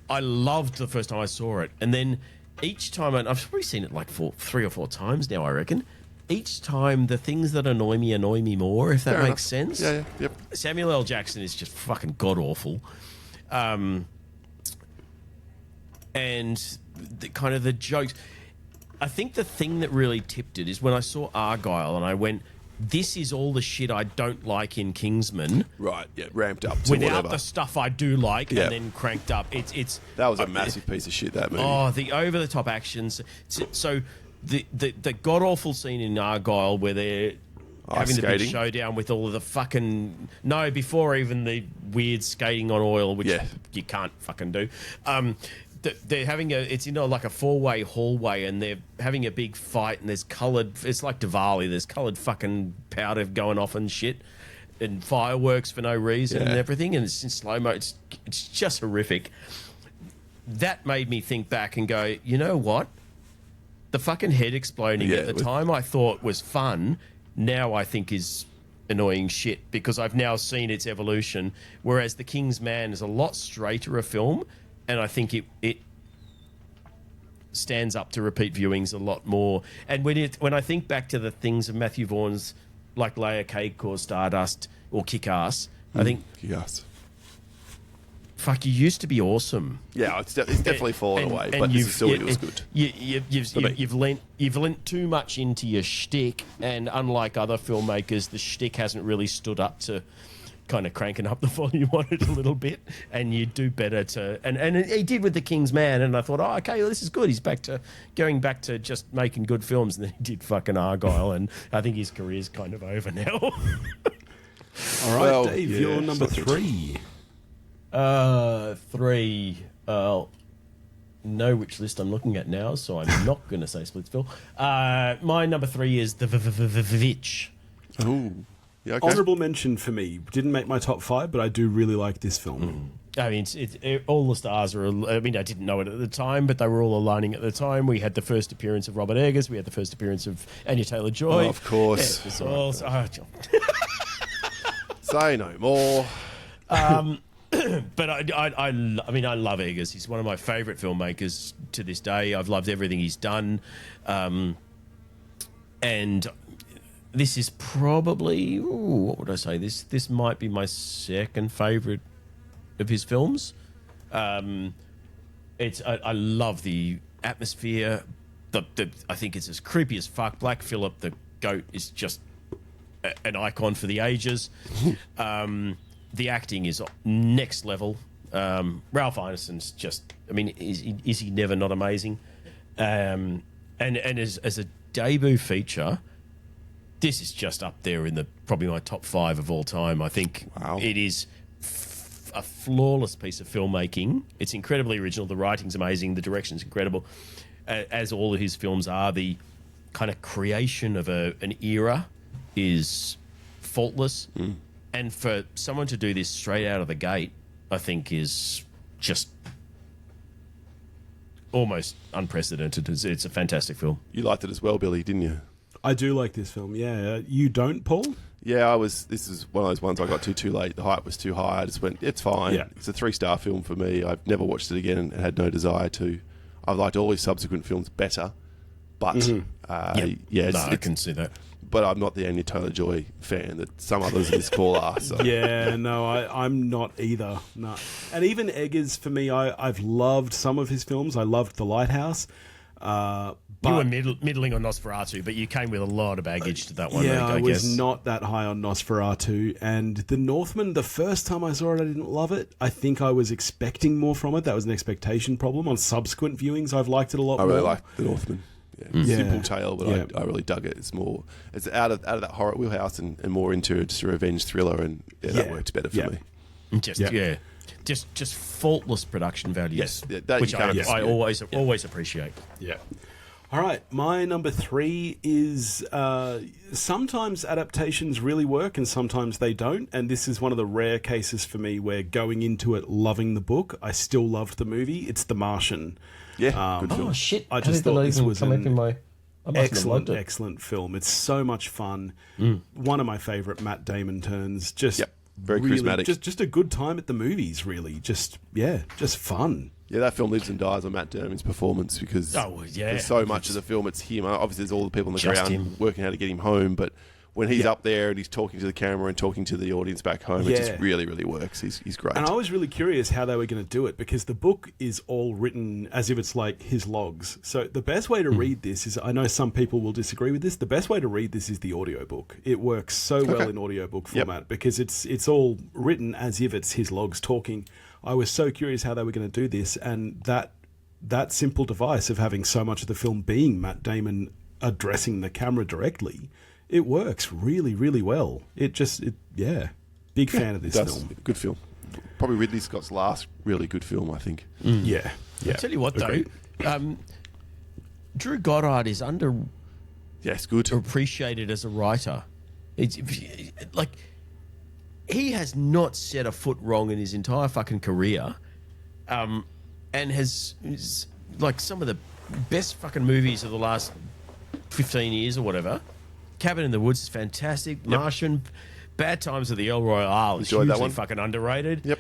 Speaker 1: I loved the first time I saw it. And then each time... I've probably seen it like 3 or 4 times now, I reckon. Each time, the things that annoy me more, if that
Speaker 2: Fair
Speaker 1: makes
Speaker 2: enough.
Speaker 1: sense.
Speaker 2: Yeah, yep.
Speaker 1: Samuel L. Jackson is just fucking god-awful. And the kind of the jokes... I think the thing that really tipped it is when I saw Argyle and I went, this is all the shit I don't like in Kingsman
Speaker 2: Right, yeah, ramped up to
Speaker 1: without
Speaker 2: whatever.
Speaker 1: the stuff I do like
Speaker 2: Yeah.
Speaker 1: and then cranked up. It's
Speaker 2: That was a massive piece of shit, that movie.
Speaker 1: Oh, the over-the-top actions. So the god-awful scene in Argyle where they're having the big
Speaker 2: skating?
Speaker 1: showdown with all of the fucking... No, before even the weird skating on oil, which
Speaker 2: Yeah.
Speaker 1: you can't fucking do. They're having it's like a 4-way hallway and they're having a big fight and there's coloured... It's like Diwali. There's coloured fucking powder going off and shit and fireworks for no reason and
Speaker 2: Yeah.
Speaker 1: everything, and it's in slow-mo. It's just horrific. That made me think back and go, you know what? The fucking head exploding
Speaker 2: Yeah,
Speaker 1: at the
Speaker 2: with-
Speaker 1: time I thought was fun, now I think is annoying shit because I've now seen its evolution. Whereas The King's Man is a lot straighter a film, and I think it stands up to repeat viewings a lot more. And when I think back to the things of Matthew Vaughn's, like Layer Cake or Stardust or Kick-Ass, I think,
Speaker 2: Yes.
Speaker 1: fuck, you used to be awesome.
Speaker 2: Yeah, it's definitely fallen away, but this is still it was good.
Speaker 1: You've lent too much into your shtick, and unlike other filmmakers, the shtick hasn't really stood up to kind of cranking up the volume on it a little bit, and you do better to. And he did with The King's Man, and I thought, oh, okay, well, this is good. He's going back to just making good films, and then he did fucking Argyle, and I think his career's kind of over now.
Speaker 3: All right,
Speaker 2: Well,
Speaker 3: Dave,
Speaker 2: yeah,
Speaker 3: you're number
Speaker 2: it's not
Speaker 3: 3.
Speaker 1: 3. Know which list I'm looking at now, so I'm not going to say Splitsville. My number 3 is The Vitch.
Speaker 2: Oh, yeah, okay.
Speaker 3: Honorable mention for me. Didn't make my top 5, but I do really like this film.
Speaker 1: I mean, all the stars are. I mean, I didn't know it at the time, but they were all aligning at the time. We had the first appearance of Robert Eggers. We had the first appearance of Anya Taylor-Joy.
Speaker 2: Oh, of course.
Speaker 1: Yeah, it was all,
Speaker 2: Say no more.
Speaker 1: but I mean, I love Eggers. He's one of my favourite filmmakers to this day. I've loved everything he's done, and this is probably what would I say? This might be my second favourite of his films. I love the atmosphere. I think it's as creepy as fuck. Black Phillip, the goat, is just an icon for the ages. The acting is next level. Ralph Ineson's just, I mean, is he never not amazing? And as a debut feature, this is just up there in probably my top 5 of all time. I think it is a flawless piece of filmmaking. It's incredibly original. The writing's amazing. The direction's incredible, as all of his films are. The kind of creation of an era is faultless. And for someone to do this straight out of the gate, I think is just almost unprecedented. It's a fantastic film.
Speaker 2: You liked it as well, Billy, didn't you?
Speaker 3: I do like this film, yeah. You don't, Paul?
Speaker 2: Yeah, this is one of those ones I got too late. The hype was too high. I just went, it's fine.
Speaker 3: Yeah.
Speaker 2: It's a 3-star film for me. I've never watched it again and had no desire to. I've liked all his subsequent films better, but
Speaker 1: I can see that.
Speaker 2: But I'm not the Anya Taylor-Joy fan that some others in this call are. So.
Speaker 3: Yeah, no, I'm not either. No. And even Eggers, for me, I've loved some of his films. I loved The Lighthouse. But
Speaker 1: You were middling on Nosferatu, but you came with a lot of baggage to that one.
Speaker 3: Yeah,
Speaker 1: I
Speaker 3: was
Speaker 1: guess.
Speaker 3: not that high on Nosferatu. And The Northman, the first time I saw it, I didn't love it. I think I was expecting more from it. That was an expectation problem. On subsequent viewings, I've liked it a lot more.
Speaker 2: I really like The Northman.
Speaker 3: Yeah.
Speaker 2: Simple tale, but I really dug it. It's out of that horror wheelhouse and more into just a revenge thriller, and that works better for me.
Speaker 1: Just faultless production value.
Speaker 2: Yes, that
Speaker 1: which
Speaker 2: you can't
Speaker 1: I
Speaker 2: dispute.
Speaker 1: always appreciate.
Speaker 3: Yeah. All right, my number 3 is sometimes adaptations really work and sometimes they don't, and this is one of the rare cases for me where going into it loving the book, I still loved the movie. It's The Martian.
Speaker 2: Yeah, good film.
Speaker 1: Oh shit!
Speaker 3: I just thought this was an
Speaker 1: excellent
Speaker 3: excellent film. It's so much fun. One of my favourite Matt Damon turns. Just
Speaker 2: very
Speaker 3: really,
Speaker 2: charismatic.
Speaker 3: Just a good time at the movies, really. Just fun.
Speaker 2: Yeah, that film lives and dies on Matt Damon's performance because there's so much of the film. It's him. Obviously, there's all the people on the
Speaker 1: Just
Speaker 2: ground
Speaker 1: him.
Speaker 2: working how to get him home, but when he's up there and he's talking to the camera and talking to the audience back home, it just really, really works. He's great.
Speaker 3: And I was really curious how they were going to do it because the book is all written as if it's like his logs. So the best way to read this is, I know some people will disagree with this, the best way to read this is the audiobook. It works so well in audiobook format because it's all written as if it's his logs talking. I was so curious how they were going to do this, and that simple device of having so much of the film being Matt Damon addressing the camera directly, it works really, really well. Big fan of this film.
Speaker 2: Good film. Probably Ridley Scott's last really good film, I think.
Speaker 3: Yeah.
Speaker 1: I tell you what,
Speaker 3: Agreed.
Speaker 1: though, Drew Goddard is
Speaker 2: Yes, good.
Speaker 1: appreciated as a writer. It's like he has not set a foot wrong in his entire fucking career, and is like some of the best fucking movies of the last 15 years or whatever. Cabin in the Woods is fantastic. Martian, Bad Times at the El Royale is
Speaker 2: Enjoyed that
Speaker 1: hugely
Speaker 2: one.
Speaker 1: fucking underrated.
Speaker 2: Yep.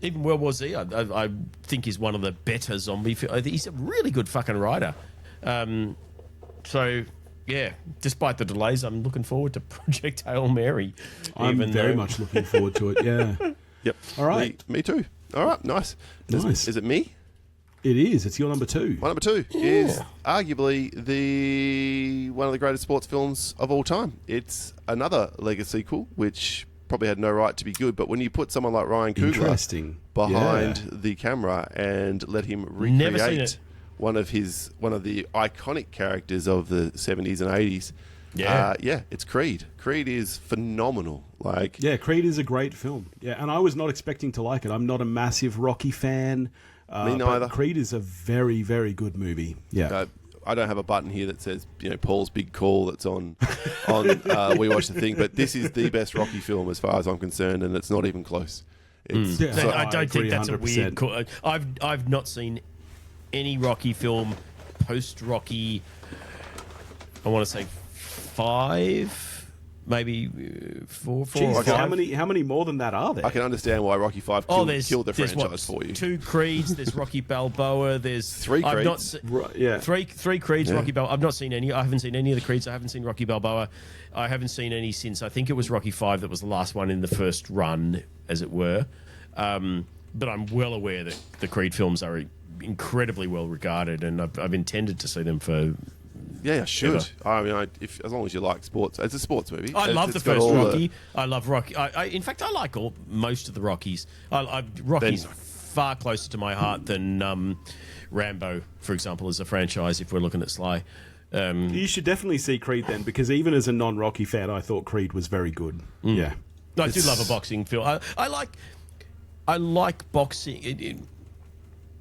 Speaker 1: Even World War Z, I think is one of the better zombie films. He's a really good fucking writer. So, yeah, despite the delays, I'm looking forward to Project Hail Mary.
Speaker 3: I'm very much looking forward to it, yeah.
Speaker 2: Yep.
Speaker 3: All right.
Speaker 2: Me too. All right, nice.
Speaker 3: Nice.
Speaker 2: Is it me?
Speaker 3: It is. It's your number 2.
Speaker 2: My number 2 is arguably one of the greatest sports films of all time. It's another Lego sequel, which probably had no right to be good. But when you put someone like Ryan Coogler
Speaker 3: Interesting.
Speaker 2: behind the camera and let him
Speaker 1: Never seen
Speaker 2: recreate
Speaker 1: it.
Speaker 2: one of the iconic characters of the 70s and 80s, it's Creed. Creed is phenomenal.
Speaker 3: Yeah, Creed is a great film. Yeah, and I was not expecting to like it. I'm not a massive Rocky fan.
Speaker 2: Me neither.
Speaker 3: But Creed is a very, very good movie. Yeah.
Speaker 2: I don't have a button here that says, Paul's big call that's on We Watch the Thing, but this is the best Rocky film as far as I'm concerned, and it's not even close. It's
Speaker 1: I don't
Speaker 3: agree
Speaker 1: think that's
Speaker 3: 100%.
Speaker 1: a weird call. I've not seen any Rocky film post-Rocky, I want to say 5, maybe 4,
Speaker 3: Jeez,
Speaker 1: or 5.
Speaker 3: how many more than that are there?
Speaker 2: I can understand why Rocky 5 killed the franchise for you.
Speaker 1: 2 Creeds, there's Rocky Balboa, there's
Speaker 2: 3
Speaker 1: I've not
Speaker 2: Creeds.
Speaker 1: three Creeds,
Speaker 2: Yeah.
Speaker 1: Rocky Balboa. I've not seen any. I haven't seen any of the Creeds. I haven't seen Rocky Balboa. I haven't seen any since I think it was Rocky 5 that was the last one in the first run, as it were. But I'm well aware that the Creed films are incredibly well regarded, and I've intended to see them for.
Speaker 2: Yeah, should.
Speaker 1: Ever.
Speaker 2: I mean, as long as you like sports, it's a sports movie.
Speaker 1: I love the
Speaker 2: It's got
Speaker 1: first
Speaker 2: all
Speaker 1: Rocky. I love Rocky. In fact, I like most of the Rockies. Rocky's far closer to my heart than Rambo, for example, as a franchise. If we're looking at Sly,
Speaker 3: You should definitely see Creed then, because even as a non-Rocky fan, I thought Creed was very good. Yeah.
Speaker 1: I do love a boxing film. I like boxing.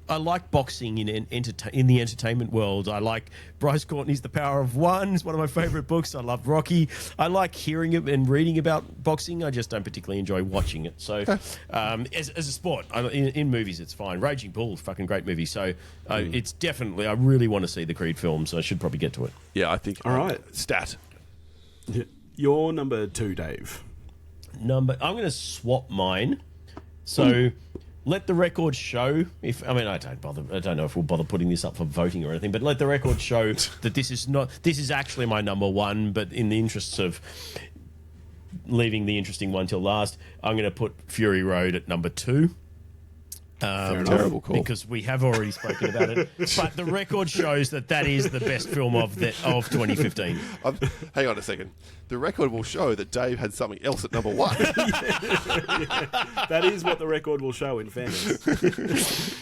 Speaker 1: I like boxing in the entertainment world. I like Bryce Courtney's The Power of One. It's one of my favorite books. I love Rocky. I like hearing it and reading about boxing. I just don't particularly enjoy watching it. So, as a sport, in movies, it's fine. Raging Bull, fucking great movie. So, it's definitely. I really want to see the Creed films. So I should probably get to it.
Speaker 2: Yeah, I think.
Speaker 3: All right.
Speaker 2: Stat.
Speaker 3: Your number 2, Dave.
Speaker 1: I'm going to swap mine. So. Let the record show. I don't know if we'll bother putting this up for voting or anything. But let the record show that this is actually my number 1. But in the interests of leaving the interesting one till last, I'm going to put Fury Road at number 2.
Speaker 2: Terrible call.
Speaker 1: Because we have already spoken about it. But the record shows that is the best film of 2015.
Speaker 2: Hang on a second. The record will show that Dave had something else at number 1.
Speaker 3: That is what the record will show, in fairness.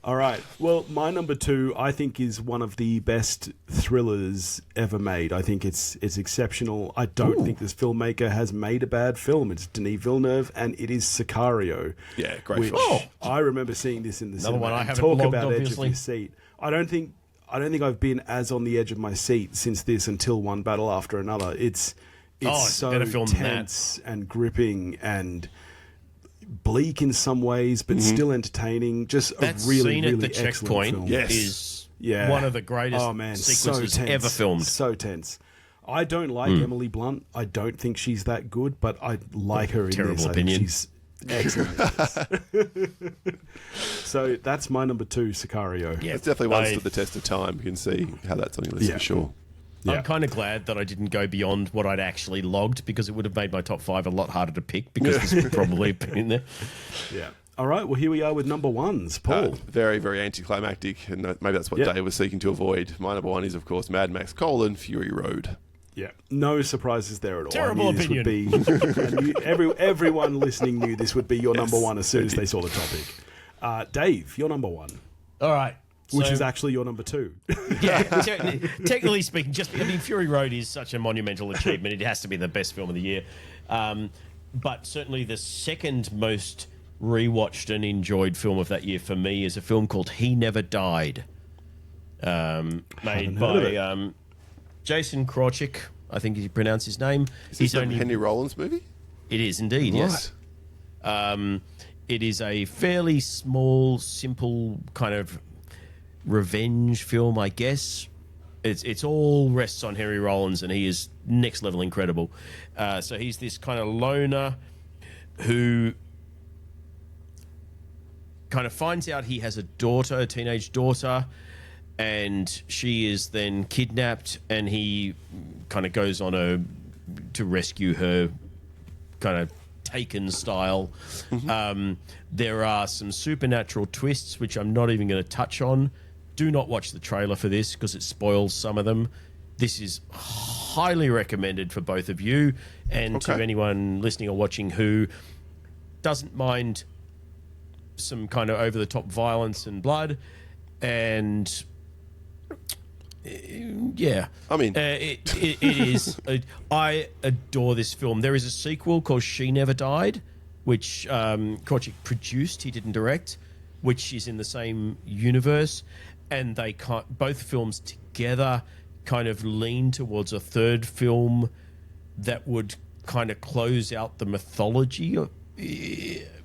Speaker 3: All right. Well, my number 2, I think, is one of the best thrillers ever made. I think it's exceptional. I don't think this filmmaker has made a bad film. It's Denis Villeneuve, and it is Sicario.
Speaker 2: Yeah, great
Speaker 3: which
Speaker 2: film.
Speaker 3: I remember seeing this in the cinema.
Speaker 1: one I
Speaker 3: and
Speaker 1: haven't
Speaker 3: talk
Speaker 1: logged,
Speaker 3: about edge
Speaker 1: obviously.
Speaker 3: of your seat. I don't think I've been as on the edge of my seat since this until one battle after another. It's so
Speaker 1: better film than that.
Speaker 3: tense and gripping and bleak in some ways, but still entertaining. Just
Speaker 1: That
Speaker 3: a really,
Speaker 1: scene
Speaker 3: really
Speaker 1: at the
Speaker 3: excellent
Speaker 1: checkpoint
Speaker 3: film.
Speaker 2: Yes.
Speaker 1: is
Speaker 3: Yeah.
Speaker 1: one of the greatest sequences ever filmed.
Speaker 3: So tense. I don't like Emily Blunt. I don't think she's that good, but I like her in
Speaker 1: Terrible
Speaker 3: this.
Speaker 1: opinion.
Speaker 3: I think she's excellent. So that's my number 2, Sicario.
Speaker 1: Yeah,
Speaker 2: It's definitely one stood the test of time. You can see how that's on your list
Speaker 3: Yeah.
Speaker 2: for sure.
Speaker 3: Yeah.
Speaker 1: I'm kind of glad that I didn't go beyond what I'd actually logged, because it would have made my top 5 a lot harder to pick, because this would probably have been in there.
Speaker 3: Yeah. All right. Well, here we are with number 1s. Paul.
Speaker 2: Very, very anticlimactic, and maybe that's what
Speaker 3: Yeah.
Speaker 2: Dave was seeking to avoid. My number 1 is, of course, Mad Max: Fury Road.
Speaker 3: Yeah, no surprises there at all.
Speaker 1: Terrible
Speaker 3: I knew
Speaker 1: opinion.
Speaker 3: This would be, everyone listening knew this would be your number 1 as soon as they saw the topic. Dave, your number 1,
Speaker 1: All right.
Speaker 3: which
Speaker 1: So-
Speaker 3: is actually your number 2.
Speaker 1: Yeah, technically speaking, Fury Road is such a monumental achievement. It has to be the best film of the year. But certainly the second most rewatched and enjoyed film of that year for me is a film called He Never Died, made
Speaker 3: heard of
Speaker 1: by Jason Krawczyk, I think you pronounce his name.
Speaker 2: Is this a Henry Rollins movie?
Speaker 1: It is indeed, yes. It is a fairly small, simple kind of revenge film, I guess. It's all rests on Henry Rollins, and he is next level incredible. So he's this kind of loner who kind of finds out he has a daughter, a teenage daughter, and she is then kidnapped, and he kind of goes on to rescue her, kind of Taken style. There are some supernatural twists, which I'm not even going to touch on. Do not watch the trailer for this, because it spoils some of them. This is highly recommended for both of you and to
Speaker 2: Okay.
Speaker 1: anyone listening or watching who doesn't mind some kind of over-the-top violence and blood. And yeah,
Speaker 2: I mean-
Speaker 1: it is. I adore this film. There is a sequel called She Never Died, which Korchik produced. He didn't direct, which is in the same universe, and they both films together kind of lean towards a third film that would kind of close out the mythology.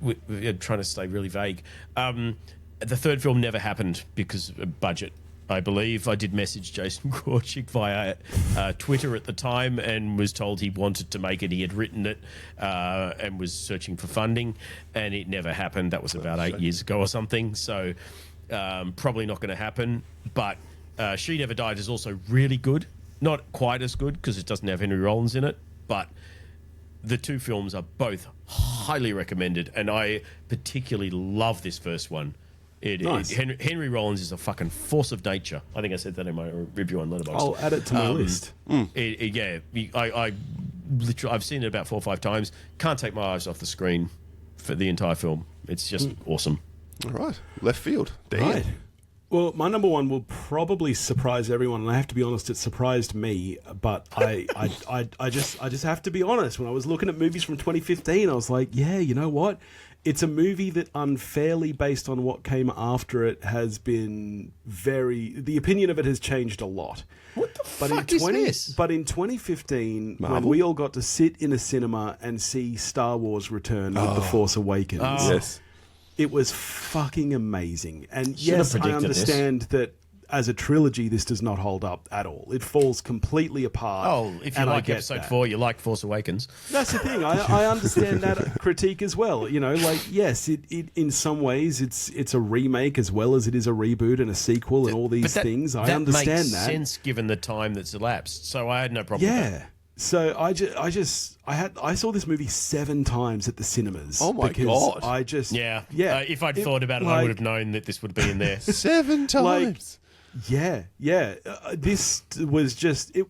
Speaker 1: We're trying to stay really vague. The third film never happened because of budget, I believe. I did message Jason Korchik via Twitter at the time and was told he wanted to make it. He had written it and was searching for funding, and it never happened. That was about 8 years ago or something. So probably not going to happen. But She Never Died is also really good. Not quite as good because it doesn't have Henry Rollins in it, but the two films are both highly recommended, and I particularly love this first one.
Speaker 3: Nice.
Speaker 1: Henry Rollins is a fucking force of nature. I think I said that in my review on Letterboxd.
Speaker 3: I'll add it to my list.
Speaker 1: I literally, I've seen it about 4 or 5 times. Can't take my eyes off the screen for the entire film. It's just awesome.
Speaker 2: All right, left field. Dan.
Speaker 3: Right. Well, my number one will probably surprise everyone, and I have to be honest, it surprised me. But I just have to be honest. When I was looking at movies from 2015, I was like, yeah, you know what? It's a movie that unfairly, based on what came after it, has been the opinion of it has changed a lot.
Speaker 1: What the fuck is this?
Speaker 3: But in 2015, when
Speaker 2: Marvel?
Speaker 3: we all got to sit in a cinema and see Star Wars Return with The Force Awakens,
Speaker 2: Yes.
Speaker 3: it was fucking amazing. And
Speaker 1: Should have
Speaker 3: yes, I
Speaker 1: predicted this.
Speaker 3: understand that as a trilogy, this does not hold up at all. It falls completely apart.
Speaker 1: Oh, if you
Speaker 3: and I
Speaker 1: like
Speaker 3: get
Speaker 1: episode
Speaker 3: that.
Speaker 1: 4, you like Force Awakens.
Speaker 3: That's the thing. I understand that critique as well. You know, like, yes, it in some ways it's a remake as well as it is a reboot and a sequel and all these things. I understand
Speaker 1: makes
Speaker 3: that.
Speaker 1: sense given the time that's elapsed. So I had no problem with that.
Speaker 3: Yeah. So I saw this movie 7 times at the cinemas.
Speaker 2: Oh my
Speaker 3: because
Speaker 2: God.
Speaker 3: I just
Speaker 1: Yeah.
Speaker 3: yeah.
Speaker 1: If I'd thought about it, I would have known that this would be in there.
Speaker 2: 7 times.
Speaker 3: Yeah. This was just it.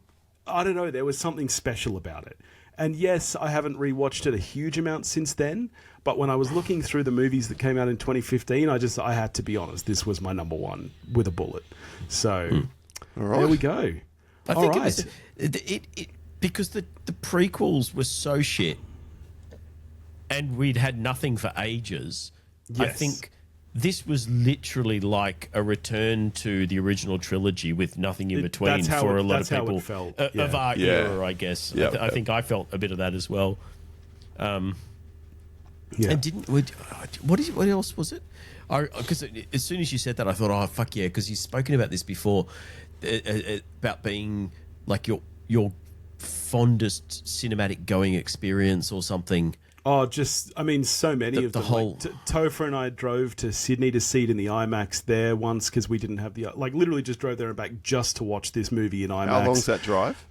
Speaker 3: I don't know. There was something special about it. And yes, I haven't rewatched it a huge amount since then. But when I was looking through the movies that came out in 2015, I had to be honest. This was my number one with a bullet. So
Speaker 2: All right.
Speaker 3: there we go.
Speaker 1: I
Speaker 3: All
Speaker 1: think
Speaker 3: right.
Speaker 1: it was because the prequels were so shit, and we'd had nothing for ages. I
Speaker 3: Yes.
Speaker 1: think this was literally like a return to the original trilogy with nothing in between
Speaker 3: that's how
Speaker 1: for
Speaker 3: it-
Speaker 1: a lot
Speaker 3: that's
Speaker 1: of
Speaker 3: how it
Speaker 1: people
Speaker 3: felt,
Speaker 1: of
Speaker 3: yeah.
Speaker 1: our
Speaker 2: Yeah.
Speaker 1: era, I guess.
Speaker 2: Yeah.
Speaker 1: I think I felt a bit of that as well.
Speaker 3: Yeah.
Speaker 1: And what else was it? Because as soon as you said that, I thought, oh fuck yeah, because you've spoken about this before, about being like your fondest cinematic going experience or something.
Speaker 3: Oh, so many
Speaker 1: The
Speaker 3: of them.
Speaker 1: whole-
Speaker 3: Topher and I drove to Sydney to see it in the IMAX there once because we didn't have literally just drove there and back just to watch this movie in IMAX.
Speaker 2: How long's that drive?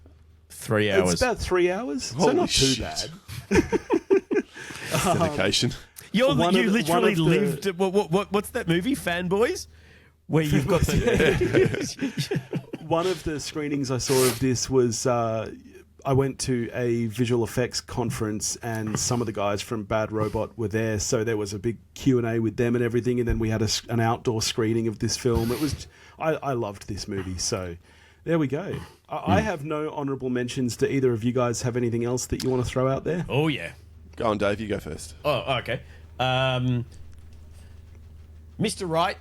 Speaker 1: 3 hours.
Speaker 3: It's about 3 hours, so
Speaker 2: Holy
Speaker 3: not too
Speaker 2: shit.
Speaker 3: bad.
Speaker 2: Dedication.
Speaker 1: You
Speaker 3: one of
Speaker 1: literally
Speaker 3: the-
Speaker 1: lived. What's that movie, Fanboys? Where you've got the.
Speaker 3: One of the screenings I saw of this was I went to a visual effects conference and some of the guys from Bad Robot were there, so there was a big Q&A with them and everything, and then we had an outdoor screening of this film. It was I loved this movie, so there we go. I have no honourable mentions. Do either of you guys have anything else that you want to throw out there?
Speaker 1: Oh yeah.
Speaker 2: Go on, Dave. You go first.
Speaker 1: Oh okay. Mr. Right,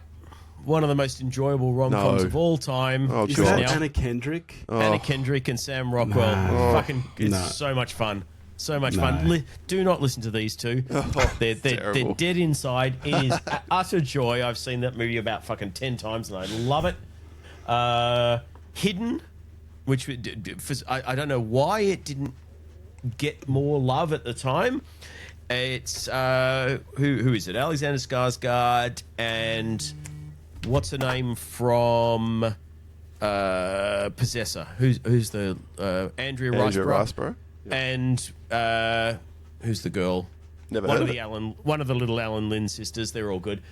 Speaker 1: one of the most enjoyable rom-coms
Speaker 2: No.
Speaker 1: of all time.
Speaker 2: Oh,
Speaker 3: Is
Speaker 2: God.
Speaker 3: that
Speaker 1: now
Speaker 3: Anna Kendrick?
Speaker 1: Anna Kendrick and Sam Rockwell. Fucking, it's
Speaker 3: No.
Speaker 1: so much fun. So much
Speaker 3: No.
Speaker 1: fun. Do not listen to these two. They're
Speaker 2: terrible.
Speaker 1: dead inside. It is utter joy. I've seen that movie about fucking 10 times and I love it. Hidden, which I don't know why it didn't get more love at the time. It's who is it? Alexander Skarsgård and what's her name from Possessor? Who's the Andrea
Speaker 2: Andrew
Speaker 1: Riseborough?
Speaker 2: Riseborough.
Speaker 1: And who's the girl?
Speaker 2: Never
Speaker 1: one
Speaker 2: heard
Speaker 1: of
Speaker 2: of
Speaker 1: the
Speaker 2: it.
Speaker 1: One of the little Alan Lynn sisters. They're all good.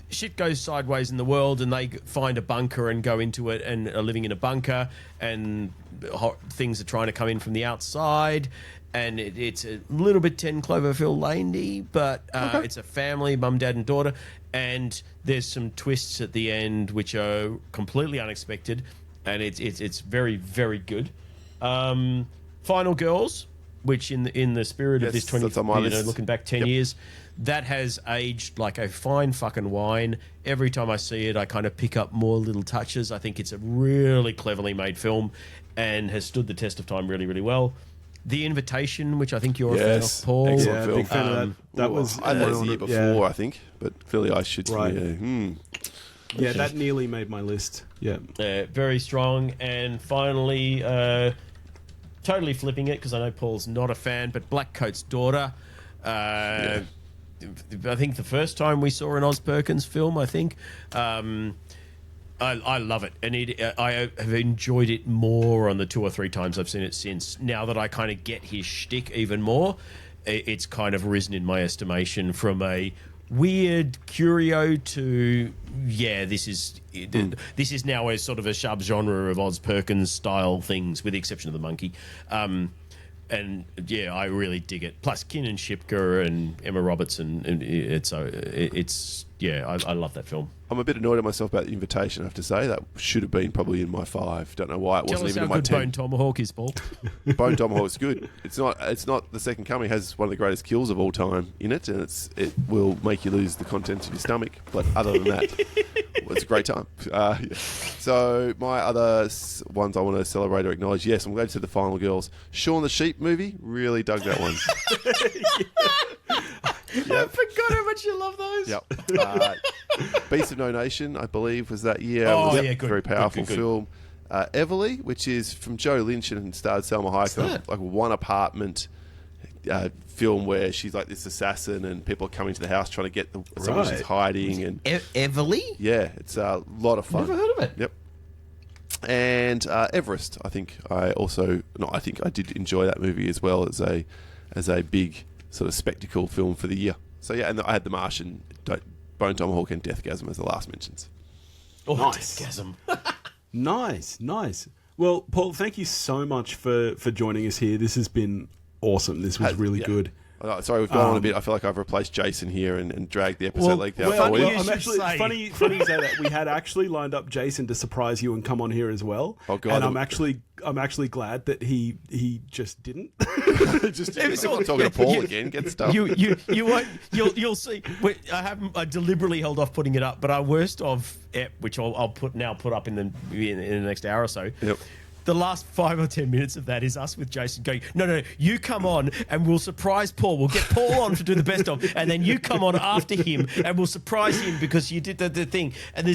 Speaker 1: Shit goes sideways in the world, and they find a bunker and go into it, and are living in a bunker, and things are trying to come in from the outside. And it's a little bit 10 Cloverfield Lane-y, but it's a family, mum, dad, and daughter. And there's some twists at the end which are completely unexpected, and it's very, very good. Final Girls, which in the spirit of
Speaker 2: Yes,
Speaker 1: this 20,
Speaker 2: that's on my list.
Speaker 1: looking back 10 years, that has aged like a fine fucking wine. Every time I see it, I kind of pick up more little touches. I think it's a really cleverly made film and has stood the test of time really, really well. The Invitation, which I think you're a fan of, Paul.
Speaker 2: Excellent
Speaker 3: Yeah,
Speaker 2: film.
Speaker 3: big fan of that. That was
Speaker 2: I had it the year before,
Speaker 3: yeah.
Speaker 2: I think, but clearly I should.
Speaker 3: Right.
Speaker 2: Yeah,
Speaker 3: That nearly made my list. Yeah.
Speaker 1: Very strong. And finally, totally flipping it because I know Paul's not a fan, but Blackcoat's Daughter. I think the first time we saw an Oz Perkins film, I think. I love it, and I have enjoyed it more on the 2 or 3 times I've seen it since. Now that I kind of get his shtick even more, it's kind of risen in my estimation from a weird curio to this is now a sort of a subgenre of Oz Perkins style things, with the exception of the monkey. And yeah, I really dig it. Plus, Kiernan Shipka and Emma Robertson, and I love that film.
Speaker 2: I'm a bit annoyed at myself about The Invitation, I have to say. That should have been probably in my 5. Don't know why it
Speaker 1: Tell
Speaker 2: wasn't
Speaker 1: us
Speaker 2: even
Speaker 1: how
Speaker 2: in my
Speaker 1: good
Speaker 2: 10.
Speaker 1: Bone Tomahawk is, Paul.
Speaker 2: Bone Tomahawk's good. It's not The Second Coming has one of the greatest kills of all time in it, and it will make you lose the contents of your stomach. But other than that, it's a great time. Yeah. So my other ones I want to celebrate or acknowledge. Yes, I'm glad to see The Final Girls. Shaun the Sheep movie, really dug that one.
Speaker 1: I forgot how much you love those.
Speaker 2: Yep. Beast of No Nation, I believe, was that year.
Speaker 1: Oh,
Speaker 2: It was
Speaker 1: yeah,
Speaker 2: a
Speaker 1: good,
Speaker 2: very
Speaker 1: good,
Speaker 2: powerful
Speaker 1: good, good.
Speaker 2: film. Everly, which is from Joe Lynch and starred Selma Hayek,
Speaker 1: that?
Speaker 2: like one apartment film where she's like this assassin and people are coming to the house trying to get someone she's
Speaker 3: Right.
Speaker 2: hiding. And
Speaker 1: Everly?
Speaker 2: yeah, it's a lot of fun.
Speaker 1: Never heard of it.
Speaker 2: Yep. And Everest, I did enjoy that movie as well as a big sort of spectacle film for the year. So yeah, and I had The Martian, Bone Tomahawk, and Deathgasm as the last mentions.
Speaker 1: Oh,
Speaker 3: Nice.
Speaker 1: Deathgasm.
Speaker 3: Nice. Well, Paul, thank you so much for joining us here. This has been awesome. This was really
Speaker 2: Yeah.
Speaker 3: good.
Speaker 2: Sorry, we've gone on a bit. I feel like I've replaced Jason here and dragged the episode length out for you.
Speaker 1: you
Speaker 3: I'm
Speaker 1: should
Speaker 3: actually
Speaker 1: say.
Speaker 3: funny you say that. We had actually lined up Jason to surprise you and come on here as well.
Speaker 2: Oh, God.
Speaker 3: And I'm actually glad that he just didn't.
Speaker 2: Just
Speaker 1: was
Speaker 2: I'm
Speaker 1: all-
Speaker 2: talking to Paul again. Get stuff.
Speaker 1: You won't. You'll see. I deliberately held off putting it up, but our worst of ep, which I'll put up in the next hour or so.
Speaker 2: Yep.
Speaker 1: The last 5 or 10 minutes of that is us with Jason going, no, you come on and we'll surprise Paul. We'll get Paul on to do the best of, and then you come on after him and we'll surprise him because you did the thing. And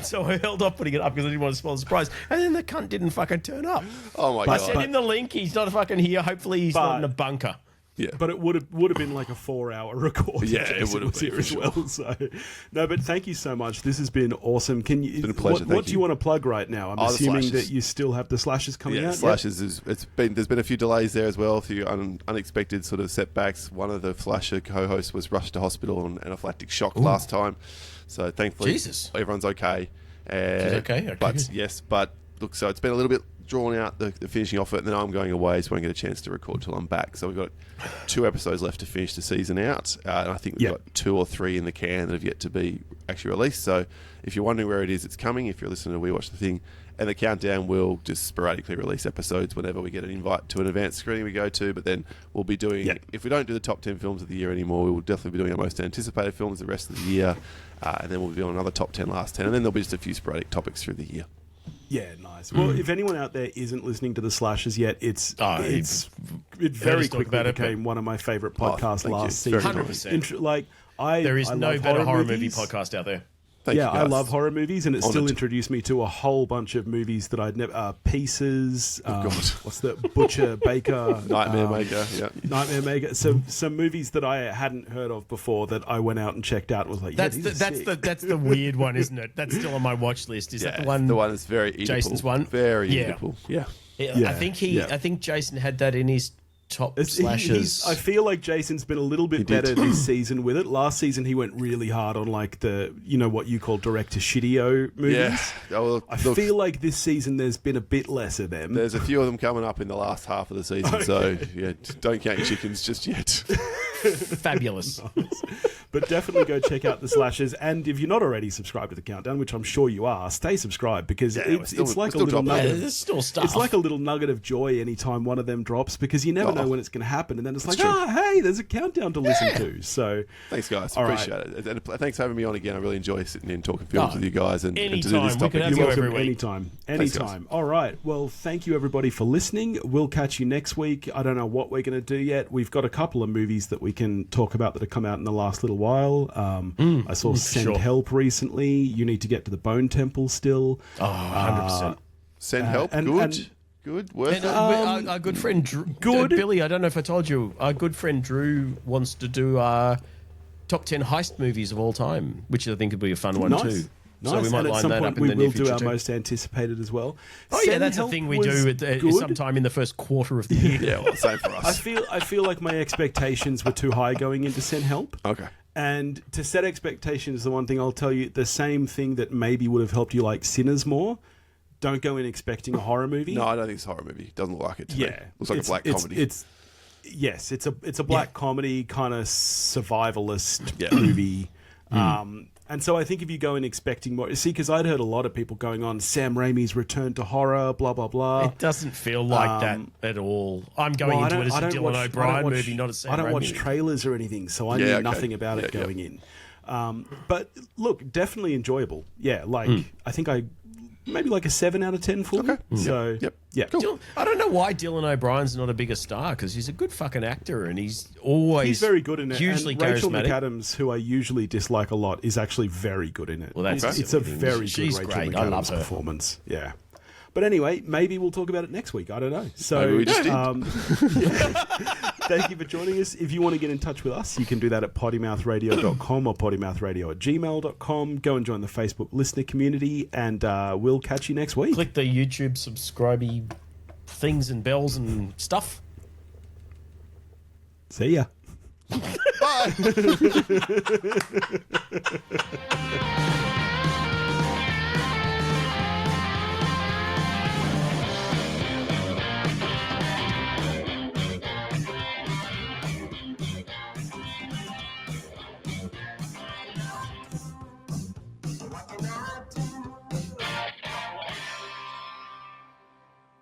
Speaker 1: so I held off putting it up because I didn't want to spoil the surprise. And then the cunt didn't fucking turn up.
Speaker 2: Oh my
Speaker 1: I
Speaker 2: god!
Speaker 1: sent him the link. He's not fucking here. Hopefully he's not in a bunker.
Speaker 2: Yeah.
Speaker 3: But it would have been like a 4-hour record. if
Speaker 2: Yeah, it
Speaker 3: Jason
Speaker 2: would have
Speaker 3: was
Speaker 2: been,
Speaker 3: here
Speaker 2: for
Speaker 3: as well. So, no, but thank you so much. This has been awesome. Can you?
Speaker 2: It's been a pleasure,
Speaker 3: What
Speaker 2: thank
Speaker 3: do
Speaker 2: you.
Speaker 3: you want to plug right now? I'm
Speaker 2: The
Speaker 3: assuming
Speaker 2: Slashes.
Speaker 3: that you still have the slashes coming
Speaker 2: Yeah,
Speaker 3: out.
Speaker 2: Slashes there's been a few delays there as well, a few unexpected sort of setbacks. One of the Slasher co-hosts was rushed to hospital on anaphylactic shock last time, so thankfully
Speaker 1: Jesus.
Speaker 2: everyone's okay.
Speaker 1: She's okay? Okay,
Speaker 2: but
Speaker 1: good.
Speaker 2: yes, but look, so it's been a little bit drawn out the finishing off it, and then I'm going away, so I won't get a chance to record till I'm back. So we've got 2 episodes left to finish the season out, and I think we've got 2 or 3 in the can that have yet to be actually released. So if you're wondering where it is, it's coming. If you're listening to We Watch the Thing, and the countdown will just sporadically release episodes whenever we get an invite to an event screening we go to. But then we'll be doing, if we don't do the top 10 films of the year anymore, we will definitely be doing our most anticipated films the rest of the year, and then we'll be doing another top 10, last 10, and then there'll be just a few sporadic topics through the year.
Speaker 3: Yeah, nice. Well, if anyone out there isn't listening to the Slashes yet, it very
Speaker 1: us talk
Speaker 3: quickly
Speaker 1: about it,
Speaker 3: became one of my favorite podcasts
Speaker 2: thank you.
Speaker 3: last
Speaker 2: Very
Speaker 3: season.
Speaker 1: nice.
Speaker 3: 100%.
Speaker 1: There is no
Speaker 3: love
Speaker 1: better horror movie
Speaker 3: movies.
Speaker 1: podcast out there.
Speaker 2: Thank you,
Speaker 3: I
Speaker 2: guys.
Speaker 3: love horror movies, and it still
Speaker 2: Honoured.
Speaker 3: introduced me to a whole bunch of movies that I'd never. Pieces.
Speaker 2: God.
Speaker 3: What's the Butcher Baker?
Speaker 2: Nightmare Maker, yeah.
Speaker 3: Nightmare Maker. Some movies that I hadn't heard of before that I went out and checked out and was like,
Speaker 1: That's
Speaker 3: these are sick.
Speaker 1: that's the weird one, isn't it? That's still on my watch list. Is that the one?
Speaker 2: The one that's very eatable.
Speaker 1: Jason's one?
Speaker 2: Very
Speaker 1: Yeah.
Speaker 2: eatable. Yeah.
Speaker 3: Yeah,
Speaker 1: I think
Speaker 3: yeah.
Speaker 1: I think Jason had that in his top
Speaker 3: I
Speaker 1: slashers.
Speaker 3: feel like Jason's been a little bit better this season with it. Last season he went really hard on like the, what you call direct-to-shitio movies.
Speaker 2: Yeah. Oh, well,
Speaker 3: I
Speaker 2: look,
Speaker 3: feel like this season there's been a bit less of them.
Speaker 2: there's a few of them coming up in the last half of the season, so yeah, don't count your chickens just yet.
Speaker 1: Fabulous.
Speaker 3: But definitely go check out the slashers. And if you're not already subscribed to the Countdown, which I'm sure you are, stay subscribed because it's like a little
Speaker 1: Yeah,
Speaker 3: nugget.
Speaker 1: there's still stuff.
Speaker 3: It's like a little nugget of joy anytime one of them drops because you never know when it's going to happen. And then it's like, hey, there's a countdown to listen to. So
Speaker 2: Thanks, guys.
Speaker 3: All
Speaker 2: Appreciate it. And thanks for having me on again. I really enjoy sitting and talking films with you guys and to do
Speaker 1: anytime.
Speaker 2: this
Speaker 1: We
Speaker 2: topic.
Speaker 1: could have
Speaker 3: you're
Speaker 1: you
Speaker 3: welcome
Speaker 1: every week.
Speaker 3: anytime.
Speaker 2: Thanks,
Speaker 3: Anytime. All right. Well, thank you everybody for listening. We'll catch you next week. I don't know what we're going to do yet. We've got a couple of movies that we can talk about that have come out in the last little while. I saw Send Help recently. You need to get to the Bone Temple still.
Speaker 1: Oh, 100%.
Speaker 2: Send help. Good. Worth
Speaker 1: And,
Speaker 2: it.
Speaker 1: our good friend Drew, Billy, I don't know if I told you, our good friend Drew wants to do top 10 heist movies of all time, which I think would be a fun one too.
Speaker 3: Nice.
Speaker 1: So we might
Speaker 3: and at
Speaker 1: line
Speaker 3: some
Speaker 1: that
Speaker 3: point
Speaker 1: up in
Speaker 3: we
Speaker 1: the near
Speaker 3: will do
Speaker 1: future
Speaker 3: our
Speaker 1: too.
Speaker 3: most anticipated as well.
Speaker 1: Oh yeah,
Speaker 3: Send
Speaker 1: that's a
Speaker 3: Help
Speaker 1: thing we
Speaker 3: was
Speaker 1: do
Speaker 3: good.
Speaker 1: sometime in the first quarter of the year.
Speaker 2: Yeah, well, same for us.
Speaker 3: I feel like my expectations were too high going into Send Help.
Speaker 2: Okay.
Speaker 3: And to set expectations, the one thing I'll tell you, the same thing that maybe would have helped you like Sinners more. Don't go in expecting a horror movie.
Speaker 2: No, I don't think it's a horror movie. Doesn't look like it to me. Looks like a black comedy.
Speaker 3: It's a black comedy kind of survivalist movie. And so I think if you go in expecting more, see, because I'd heard a lot of people going on Sam Raimi's return to horror, blah blah blah.
Speaker 1: It doesn't feel like that at all. I'm going into it as a Dylan O'Brien movie, not a Sam Raimi.
Speaker 3: I don't watch trailers or anything, so I knew nothing about it going in. But look, definitely enjoyable. Yeah, I think maybe like a 7 out of 10 for me. So yeah,
Speaker 1: Cool. I don't know why Dylan O'Brien's not a bigger star because he's a good fucking actor and he's always
Speaker 3: very good in it.
Speaker 1: Hugely
Speaker 3: and Rachel
Speaker 1: charismatic.
Speaker 3: McAdams, who I usually dislike a lot, is actually very good in it.
Speaker 1: Well, that's
Speaker 3: it's a very good
Speaker 1: She's
Speaker 3: Rachel
Speaker 1: great.
Speaker 3: McAdams
Speaker 1: I love her.
Speaker 3: performance. Yeah. But anyway, maybe we'll talk about it next week. I don't know. So
Speaker 2: Maybe we just did.
Speaker 3: thank you for joining us. If you want to get in touch with us, you can do that at pottymouthradio.com or pottymouthradio@gmail.com. Go and join the Facebook listener community, and we'll catch you next week.
Speaker 1: Click the YouTube subscribe things and bells and stuff.
Speaker 3: See ya.
Speaker 2: Bye.